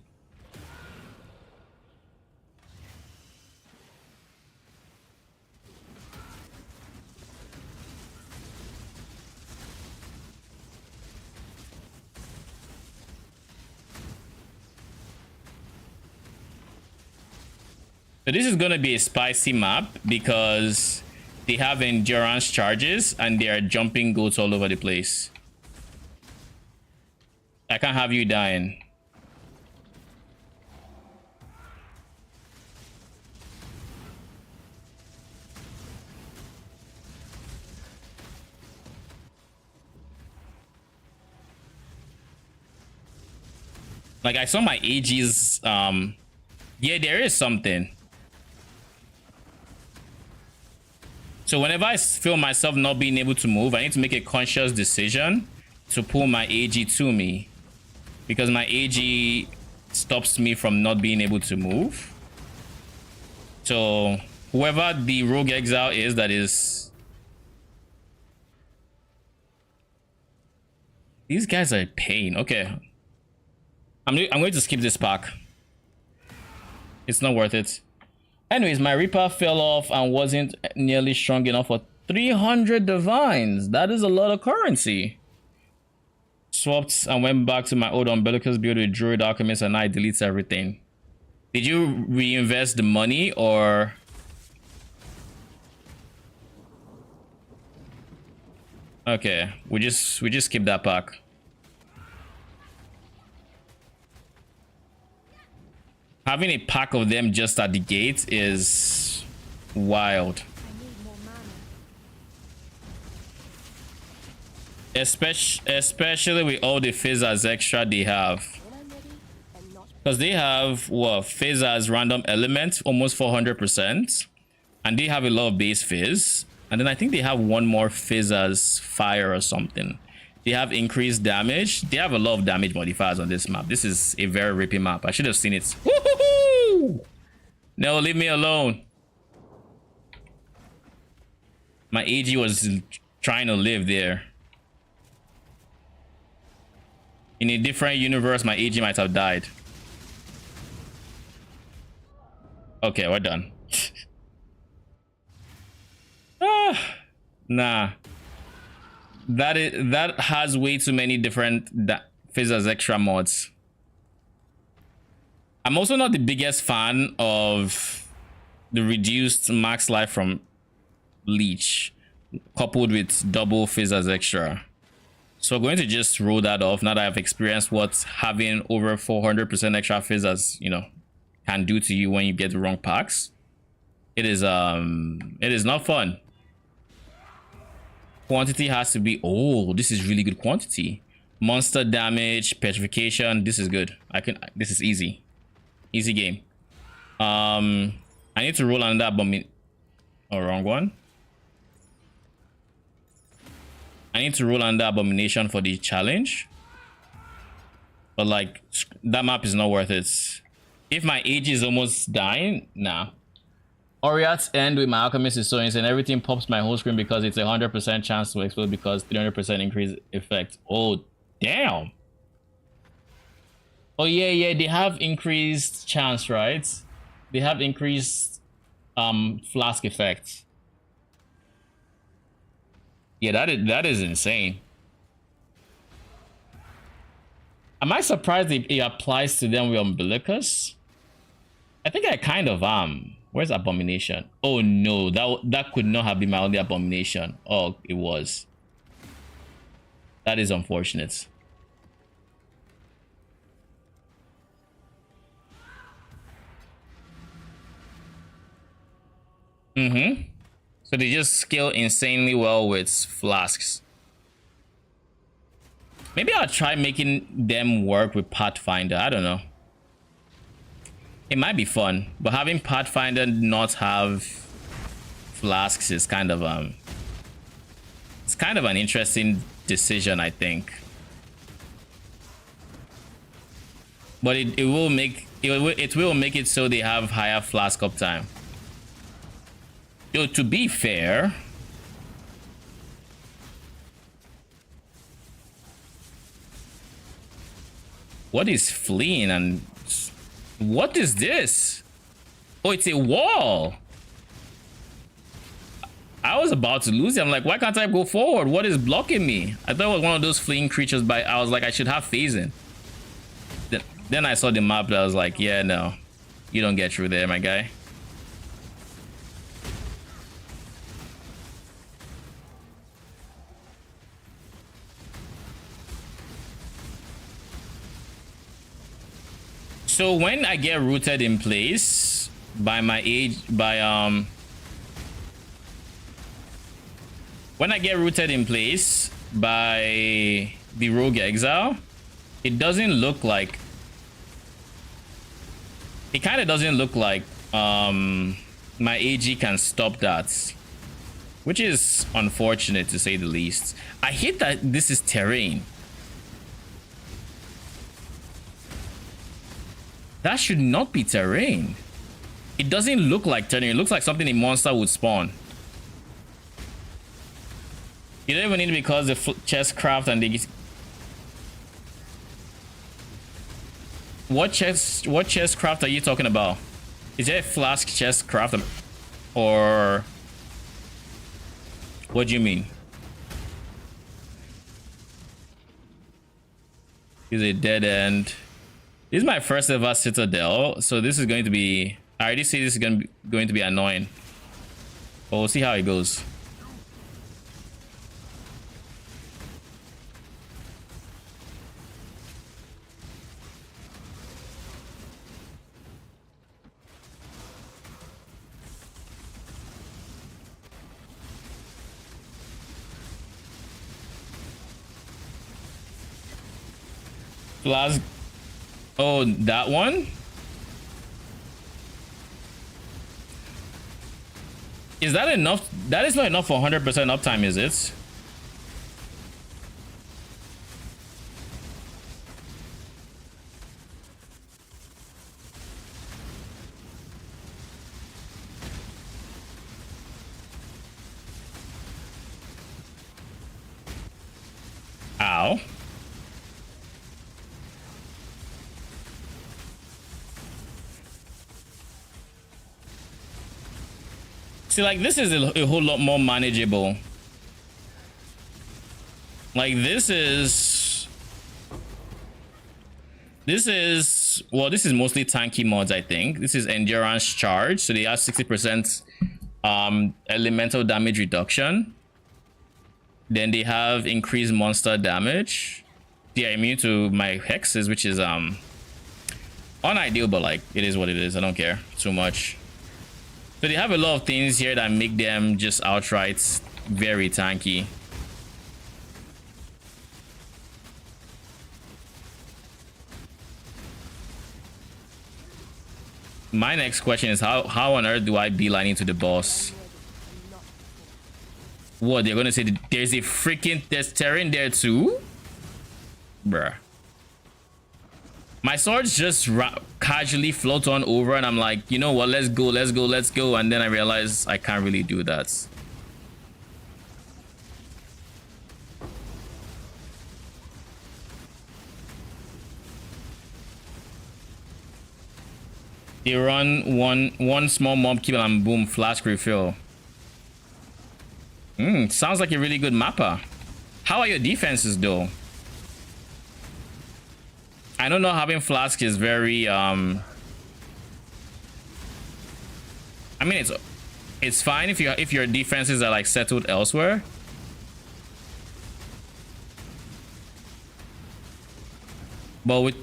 So this is going to be a spicy map because they have endurance charges and they are jumping goats all over the place. I can't have you dying. Like, I saw my AG's, yeah, there is something. So whenever I feel myself not being able to move, I need to make a conscious decision to pull my AG to me. because my AG stops me from not being able to move. So whoever the rogue exile is, that is, these guys are a pain. Okay, I'm going to skip this pack. It's not worth it. Anyways, my Reaper fell off and wasn't nearly strong enough for 300 divines. That is a lot of currency. Swapped and went back to my old umbilicus build with Druid Alchemist, and I deletes everything. Did you reinvest the money or? Okay, we just skip that pack. Having a pack of them just at the gate is wild. I need more mana. Especially with all the Fizzers extra they have. When I'm ready, and not Because they have, what, Fizz as random element, almost 400%. And they have a lot of base Fizz. And then I think they have one more Fizz as fire or something. They have increased damage. They have a lot of damage modifiers on this map. This is a very ripping map. I should have seen it. Woohoo! No, leave me alone. My AG was trying to live there. In a different universe, my AG might have died. Okay, we're done. Nah. That has way too many different Fizzers extra mods. I'm also not the biggest fan of the reduced max life from Leech coupled with double Fizzers extra. So I'm going to just roll that off now that I've experienced what having over 400% extra Fizzers, you know, can do to you when you get the wrong packs. It is not fun. Quantity has to be, oh, this is really good quantity. Monster damage, petrification, this is good. This is easy. Easy game. I need to roll on that wrong one. I need to roll on the abomination for the challenge. But like, that map is not worth it. If my AG is almost dying, nah. Oriat's end with my alchemist is so insane. Everything pops my whole screen because it's 100% chance to explode because 300% increase effect. Oh, damn. Oh yeah, they have increased chance, right? They have increased flask effect. Yeah, that is insane. Am I surprised if it applies to them with umbilicus? I think I kind of am. Where's abomination? Oh no, that could not have been my only abomination. Oh, it was. That is unfortunate. So they just scale insanely well with flasks. Maybe I'll try making them work with Pathfinder. I don't know. It might be fun, but having Pathfinder not have flasks is kind of it's kind of an interesting decision, I think. But it will make it so they have higher flask uptime. Yo, to be fair, what is fleeing and what is this? Oh, it's a wall. I was about to lose it. I'm like, why can't I go forward? What is blocking me? I thought it was one of those fleeing creatures, but I was like, I should have phasing. Then I saw the map and I was like, yeah, no, you don't get through there, my guy. So when I get rooted in place by my age, when I get rooted in place by the rogue exile, it doesn't look like, it kind of doesn't look like my AG can stop that, which is unfortunate to say the least. I hate that this is terrain. That should not be terrain. It doesn't look like terrain. It looks like something a monster would spawn. You don't even need to because the chest craft and the... What chest craft are you talking about? Is there a flask chest craft? Or... What do you mean? Is a dead end. This is my first ever citadel, so this is going to be... I already see this is going to be annoying. But we'll see how it goes. Last... Oh, that one? Is that enough? That is not enough for 100% uptime, is it? Ow. See, like, this is a whole lot more manageable. Like, this is... Well, this is mostly tanky mods, I think. This is endurance charge. So they have 60% elemental damage reduction. Then they have increased monster damage. They are immune to my hexes, which is unideal, but like, it is what it is. I don't care too much. So they have a lot of things here that make them just outright very tanky. My next question is how on earth do I beeline into the boss? What, they're gonna say there's terrain there too? Bruh. My swords just casually float on over and I'm like, you know what, let's go. And then I realize I can't really do that. They run one small mob kill and boom, flask refill. Sounds like a really good mapper. How are your defenses though? I don't know, having flask is very I mean, it's fine if your defenses are like settled elsewhere. But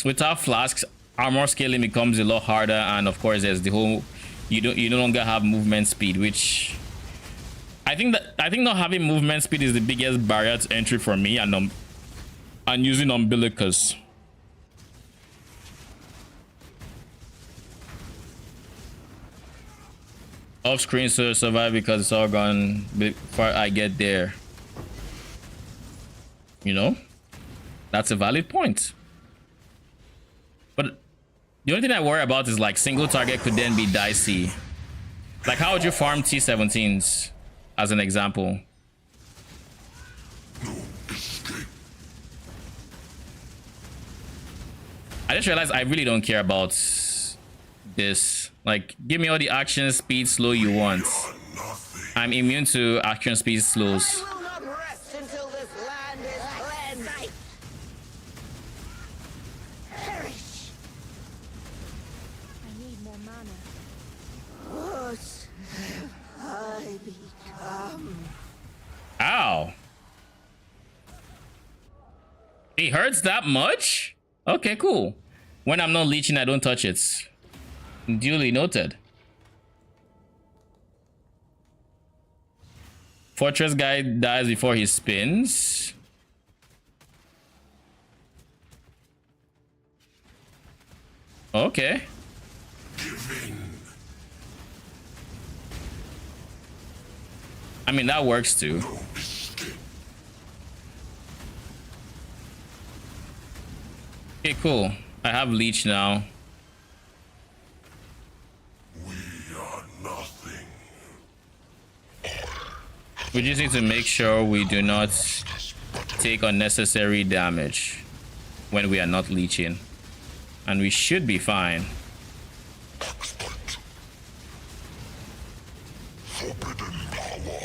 without flasks, armor scaling becomes a lot harder, and of course there's the whole you no longer have movement speed, which I think not having movement speed is the biggest barrier to entry for me, and using umbilicus. Off screen so survive because it's all gone before I get there. You know, that's a valid point. But the only thing I worry about is like single target could then be dicey. Like, how would you farm T17s as an example? I just realized I really don't care about this. Like, give me all the action speed slow you want. I'm immune to action speed slows. I will not rest until this land is cleansed. Perish. I need more mana. What have I become? Ow. It hurts that much? Okay, cool. When I'm not leeching, I don't touch it. Duly noted. Fortress guy dies before he spins. Okay. I mean, that works too. Okay, cool. I have leech now. We just need to make sure we do not take unnecessary damage when we are not leeching. And we should be fine. Forbidden power.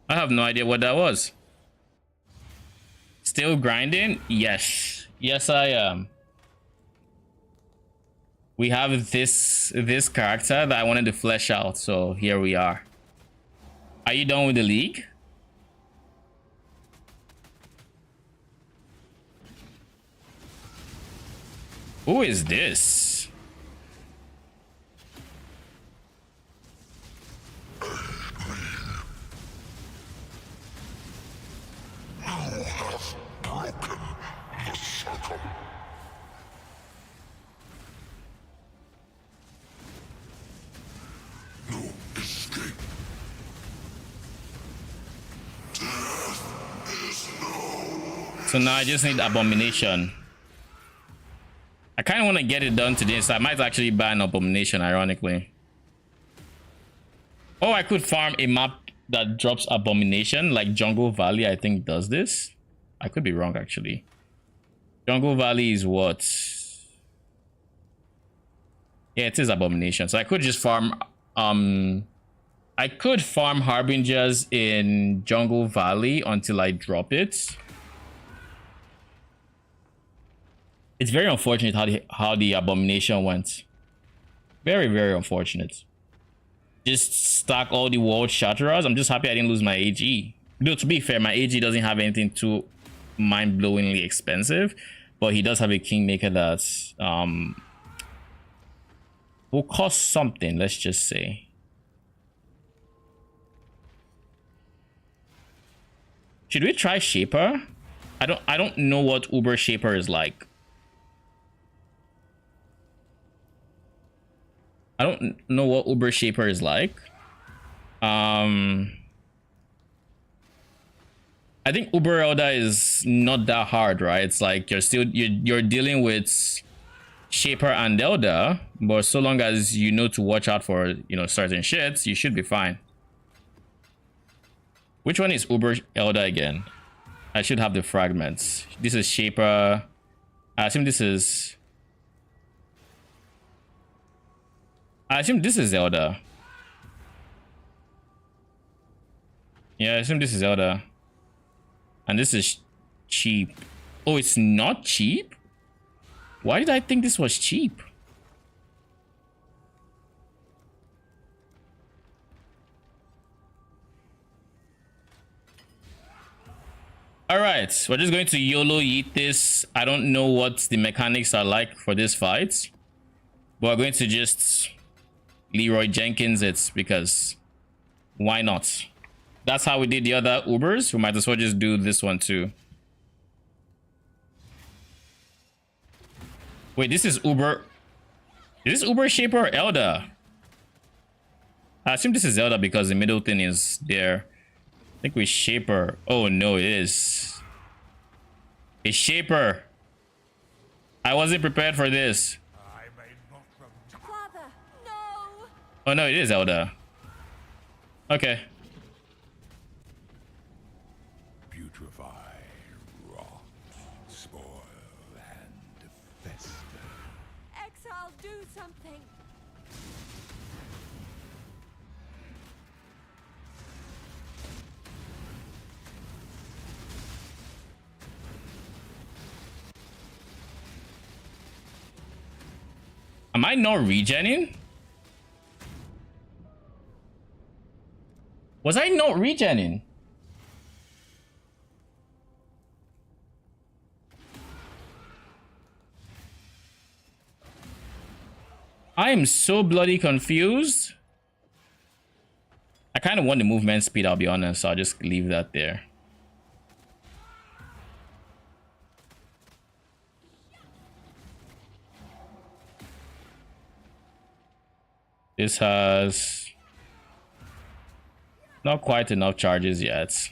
I have no idea what that was. Still grinding? Yes. Yes, I am. We have this character that I wanted to flesh out, so here we are. Are you done with the league? Who is this? So now I just need Abomination. I kind of want to get it done today, so I might actually buy an Abomination, ironically. Oh, I could farm a map that drops Abomination, like Jungle Valley, I think does this. I could be wrong, actually. Jungle Valley is what? Yeah, it is Abomination. So I could just farm... I could farm Harbingers in Jungle Valley until I drop it. It's very unfortunate how the Abomination went. Very, very unfortunate. Just stack all the World Shatterers. I'm just happy I didn't lose my AG. Though, to be fair, my AG doesn't have anything too mind-blowingly expensive. But he does have a Kingmaker that's... will cost something, let's just say. Should we try Shaper? I don't know what Uber Shaper is like. I don't know what Uber Shaper is like. I think Uber Elder is not that hard, right? It's like you're dealing with Shaper and Elder, but so long as you know to watch out for, you know, certain shits, you should be fine. Which one is Uber Elder again? I should have the fragments. This is Shaper. I assume this is Zelda. Yeah, I assume this is Zelda. And this is cheap. Oh, it's not cheap? Why did I think this was cheap? Alright, we're just going to YOLO eat this. I don't know what the mechanics are like for this fight. But we're going to just Leroy Jenkins it, because why not? That's how we did the other Ubers. We might as well just do this one too. Wait, this is Uber. Is this Uber Shaper or Elder? I assume this is Zelda because the middle thing is there. I think we Shaper. Oh no, it is. It's Shaper. I wasn't prepared for this. Father, no! Oh no, it is Zelda. Okay. Putrefy, rot, spoil, and fester. Exile, do something! Am I not regenning? Was I not regenning? I am so bloody confused. I kind of want the movement speed, I'll be honest, so I'll just leave that there. This has not quite enough charges yet.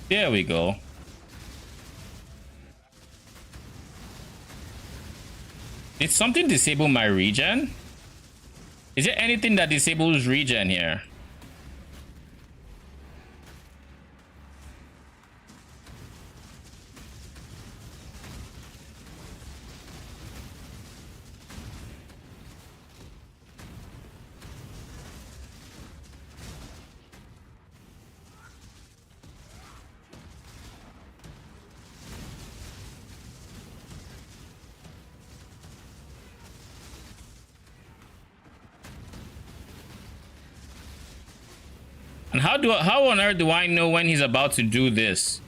There we go. Did something disable my regen? Is there anything that disables regen here? And how on earth do I know when he's about to do this?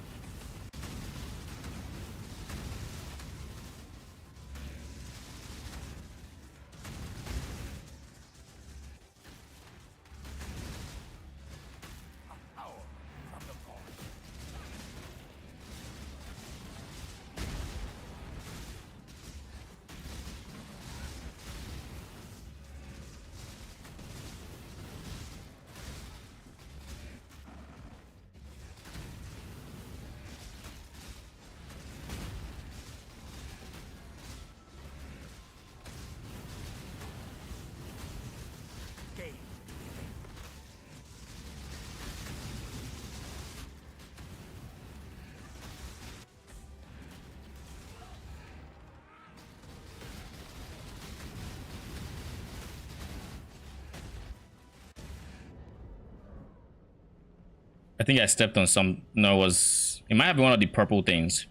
I think I stepped on some. No, it might have been one of the purple things.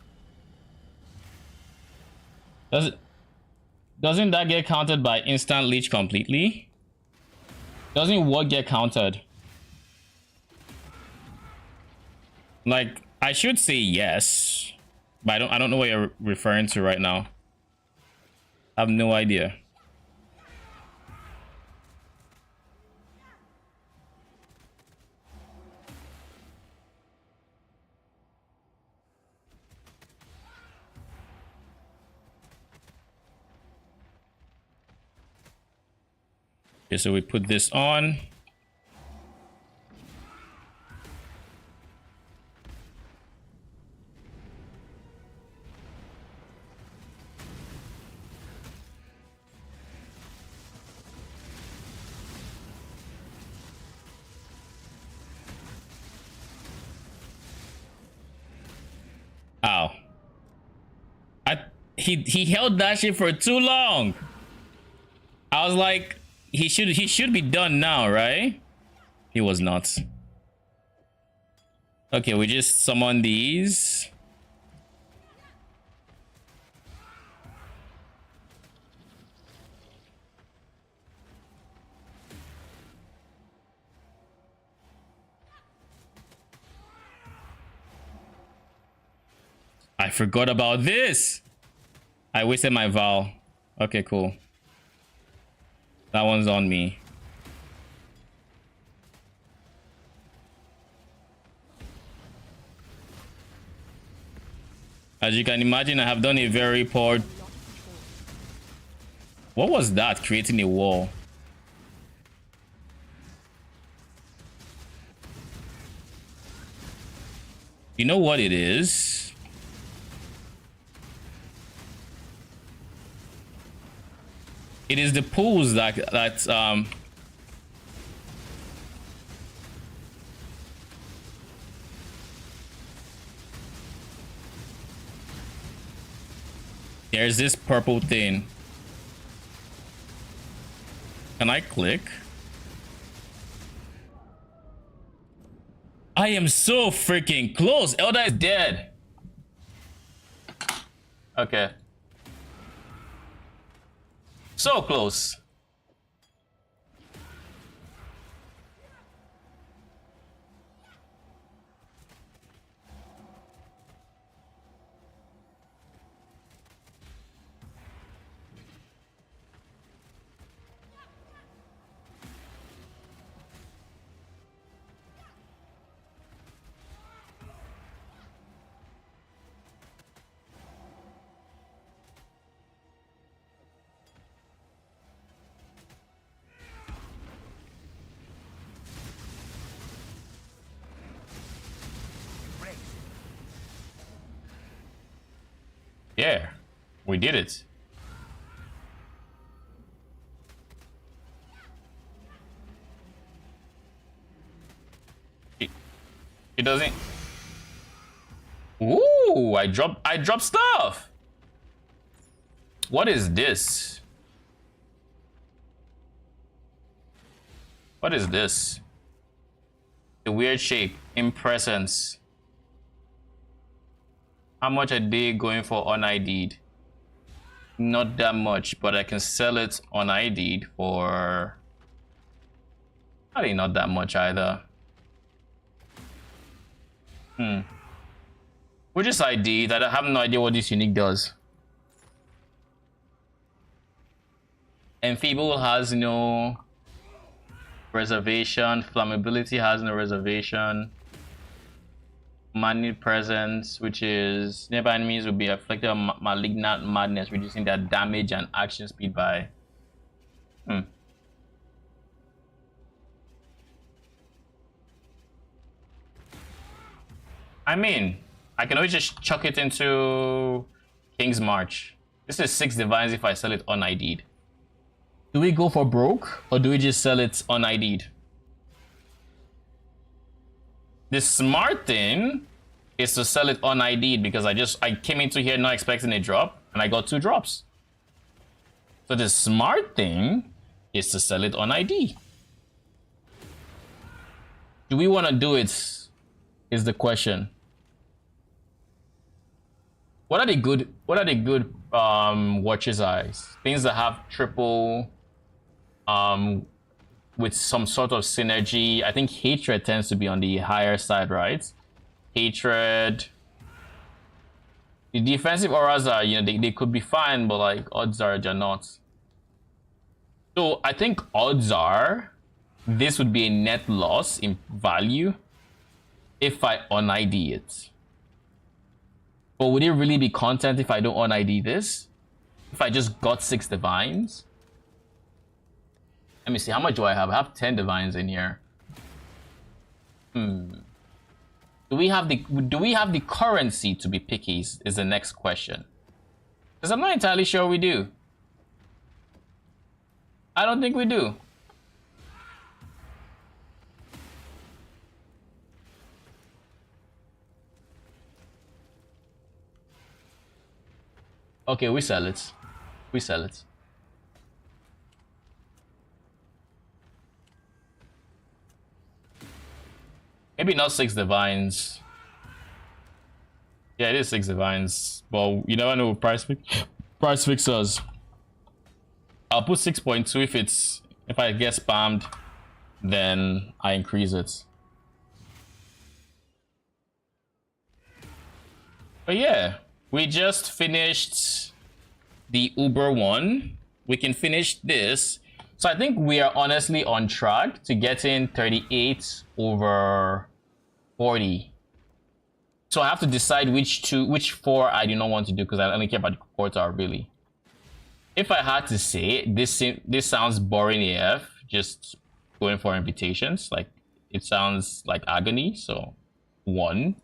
Doesn't that get counted by instant leech completely? Doesn't what get counted? Like, I should say yes, but I don't know what you're referring to right now. I have no idea. Okay, so we put this on. Ow. He held that shit for too long. I was like, he should be done now, right? He was not. Okay, we just summon these. I forgot about this. I wasted my Val. Okay, cool. That one's on me. As you can imagine, I have done a very poor... What was that? Creating a wall. You know what it is? It is the pools that's there's this purple thing. Can I click? I am so freaking close. Elda is dead. Okay. So close. Yeah, we did it. It doesn't. Ooh, I dropped stuff. What is this? What is this? The weird shape in presence. How much are they going for unID'd? Not that much, but I can sell it unID'd for probably not that much either. We'll just ID that. I have no idea what this unique does. Enfeeble has no reservation. Flammability has no reservation. Magnet presence, which is nearby enemies will be afflicted with malignant madness, reducing their damage and action speed by. I mean, I can always just chuck it into King's March. This is 6 divines if I sell it unID'd. Do we go for broke or do we just sell it unID'd? The smart thing is to sell it unID'd because I came into here not expecting a drop and I got 2 drops. So the smart thing is to sell it unID. Do we want to do it is the question. What are the good watches eyes? Things that have triple with some sort of synergy. I think hatred tends to be on the higher side, right? Hatred. The defensive auras are, you know, they could be fine, but like odds are they're not. So I think odds are this would be a net loss in value if I unID it. But would it really be content if I don't unID this? If I just got 6 divines? Let me see, how much do I have? I have 10 divines in here. Do we have the currency to be picky is the next question. Because I'm not entirely sure we do. I don't think we do. Okay, we sell it. We sell it. Maybe not 6 divines. Yeah, it is 6 divines. But you never know price fixers. I'll put 6.2 if I get spammed, then I increase it. But yeah. We just finished the Uber one. We can finish this. So I think we are honestly on track to getting 38 over 40. So I have to decide which 4 I do not want to do because I only care about the quarter really. If I had to say, this sounds boring AF, just going for invitations. Like it sounds like agony. So 1.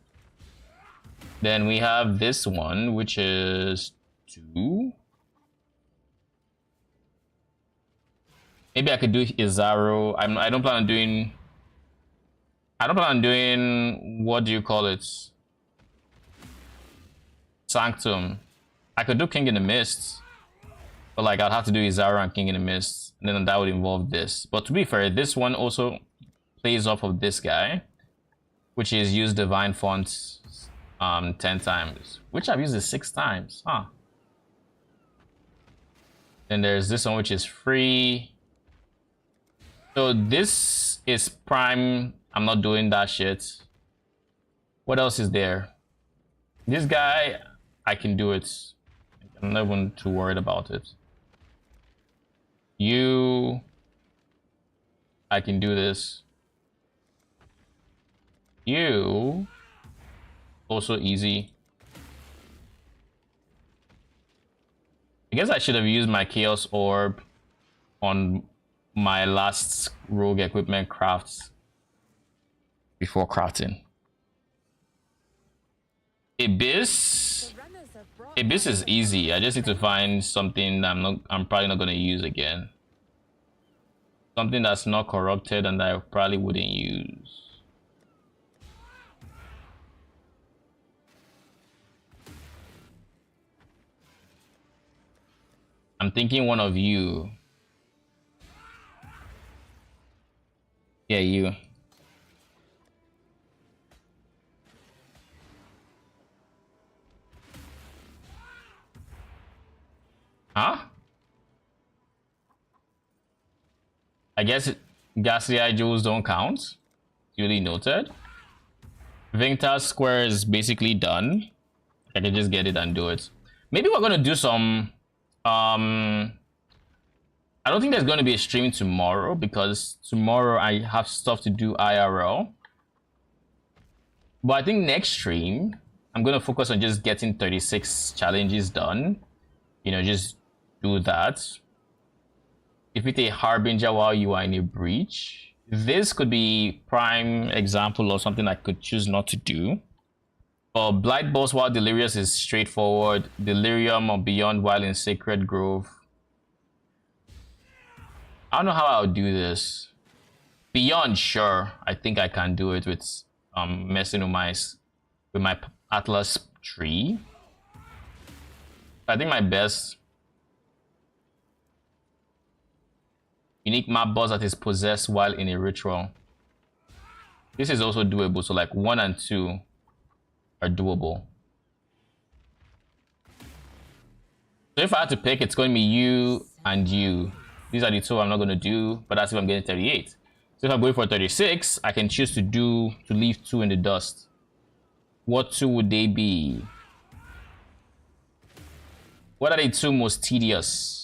Then we have this one, which is 2. Maybe I could do Izaro. I don't plan on doing. I don't plan on doing. What do you call it? Sanctum. I could do King in the Mist, but like I'd have to do Izaro and King in the Mist, and then that would involve this. But to be fair, this one also plays off of this guy, which is use Divine Fonts 10 times, which I've used it 6 times, huh? And there's this one which is free. So this is prime. I'm not doing that shit. What else is there? This guy, I can do it. I'm not even too worried about it. You, I can do this. You, also easy. I guess I should have used my Chaos Orb on my last rogue equipment crafts before crafting. Abyss. have brought Abyss is easy. I just need to find something that I'm probably not gonna use again. Something that's not corrupted and that I probably wouldn't use. I'm thinking one of you. Yeah, you. Huh? I guess Ghastly Jewels don't count. Duly noted. Vingta's square is basically done. I can just get it and do it. Maybe we're gonna do some I don't think there's gonna be a stream tomorrow because tomorrow I have stuff to do IRL. But I think next stream I'm gonna focus on just getting 36 challenges done. You know, just do that. If it's a harbinger while you are in a breach, this could be prime example of something I could choose not to do. Blight Boss while Delirious is straightforward. Delirium or Beyond while in Sacred Grove. I don't know how I'll do this. Beyond, sure. I think I can do it with messing with my Atlas tree. I think my best unique map boss that is possessed while in a ritual. This is also doable, so like 1 and 2 are doable. So if I had to pick, it's going to be you and you. These are the two I'm not going to do, but that's if I'm getting 38. So if I'm going for 36, I can choose to leave 2 in the dust. What 2 would they be? What are the 2 most tedious?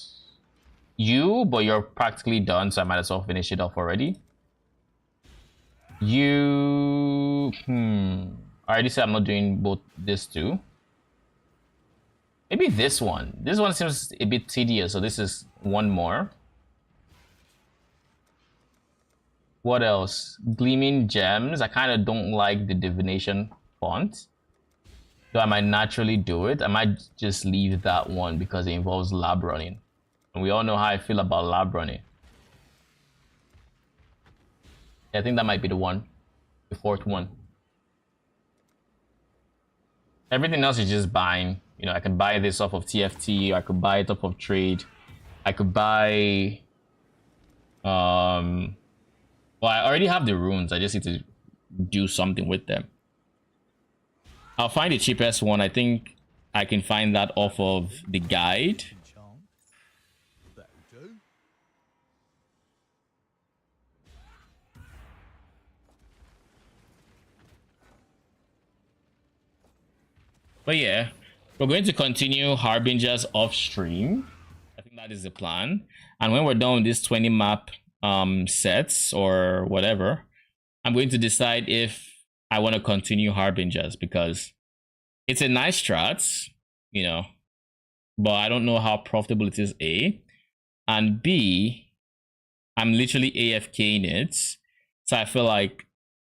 You, but you're practically done, so I might as well finish it off already. You... I already said I'm not doing both this too. Maybe this one. This one seems a bit tedious, so this is one more. What else? Gleaming Gems. I kind of don't like the divination font. So I might naturally do it. I might just leave that one because it involves lab running. And we all know how I feel about lab running. Yeah, I think that might be the one. The 4th one. Everything else is just buying. You know, I can buy this off of TFT. I could buy it off of trade. I could buy... Well, I already have the runes. I just need to do something with them. I'll find the cheapest one. I think I can find that off of the guide. But yeah, we're going to continue Harbingers off stream. I think that is the plan. And when we're done with this 20 map sets or whatever, I'm going to decide if I want to continue Harbingers because it's a nice strat, you know, but I don't know how profitable it is, A. And B, I'm literally AFKing it. So I feel like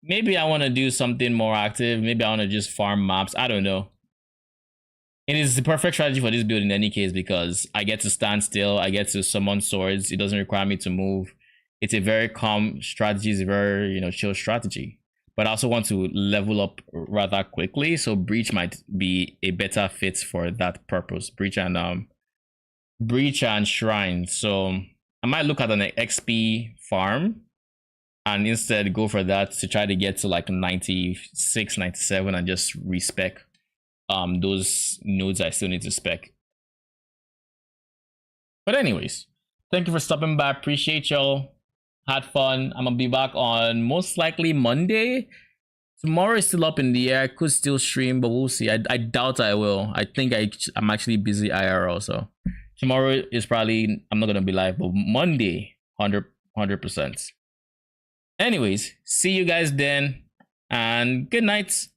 maybe I want to do something more active. Maybe I want to just farm maps. I don't know. It is the perfect strategy for this build in any case because I get to stand still. I get to summon swords. It doesn't require me to move. It's a very calm strategy. It's a very, you know, chill strategy. But I also want to level up rather quickly. So Breach might be a better fit for that purpose. Breach and Shrine. So I might look at an XP farm and instead go for that to try to get to like 96, 97 and just respec those nodes I still need to spec. But anyways, thank you for stopping by. Appreciate y'all. Had fun. I'm gonna be back on most likely Monday. Tomorrow is still up in the air. I could still stream, but we'll see. I doubt I will. I think I'm actually busy IRL, so tomorrow is probably I'm not gonna be live, but Monday 100%. Anyways, see you guys then, and good night.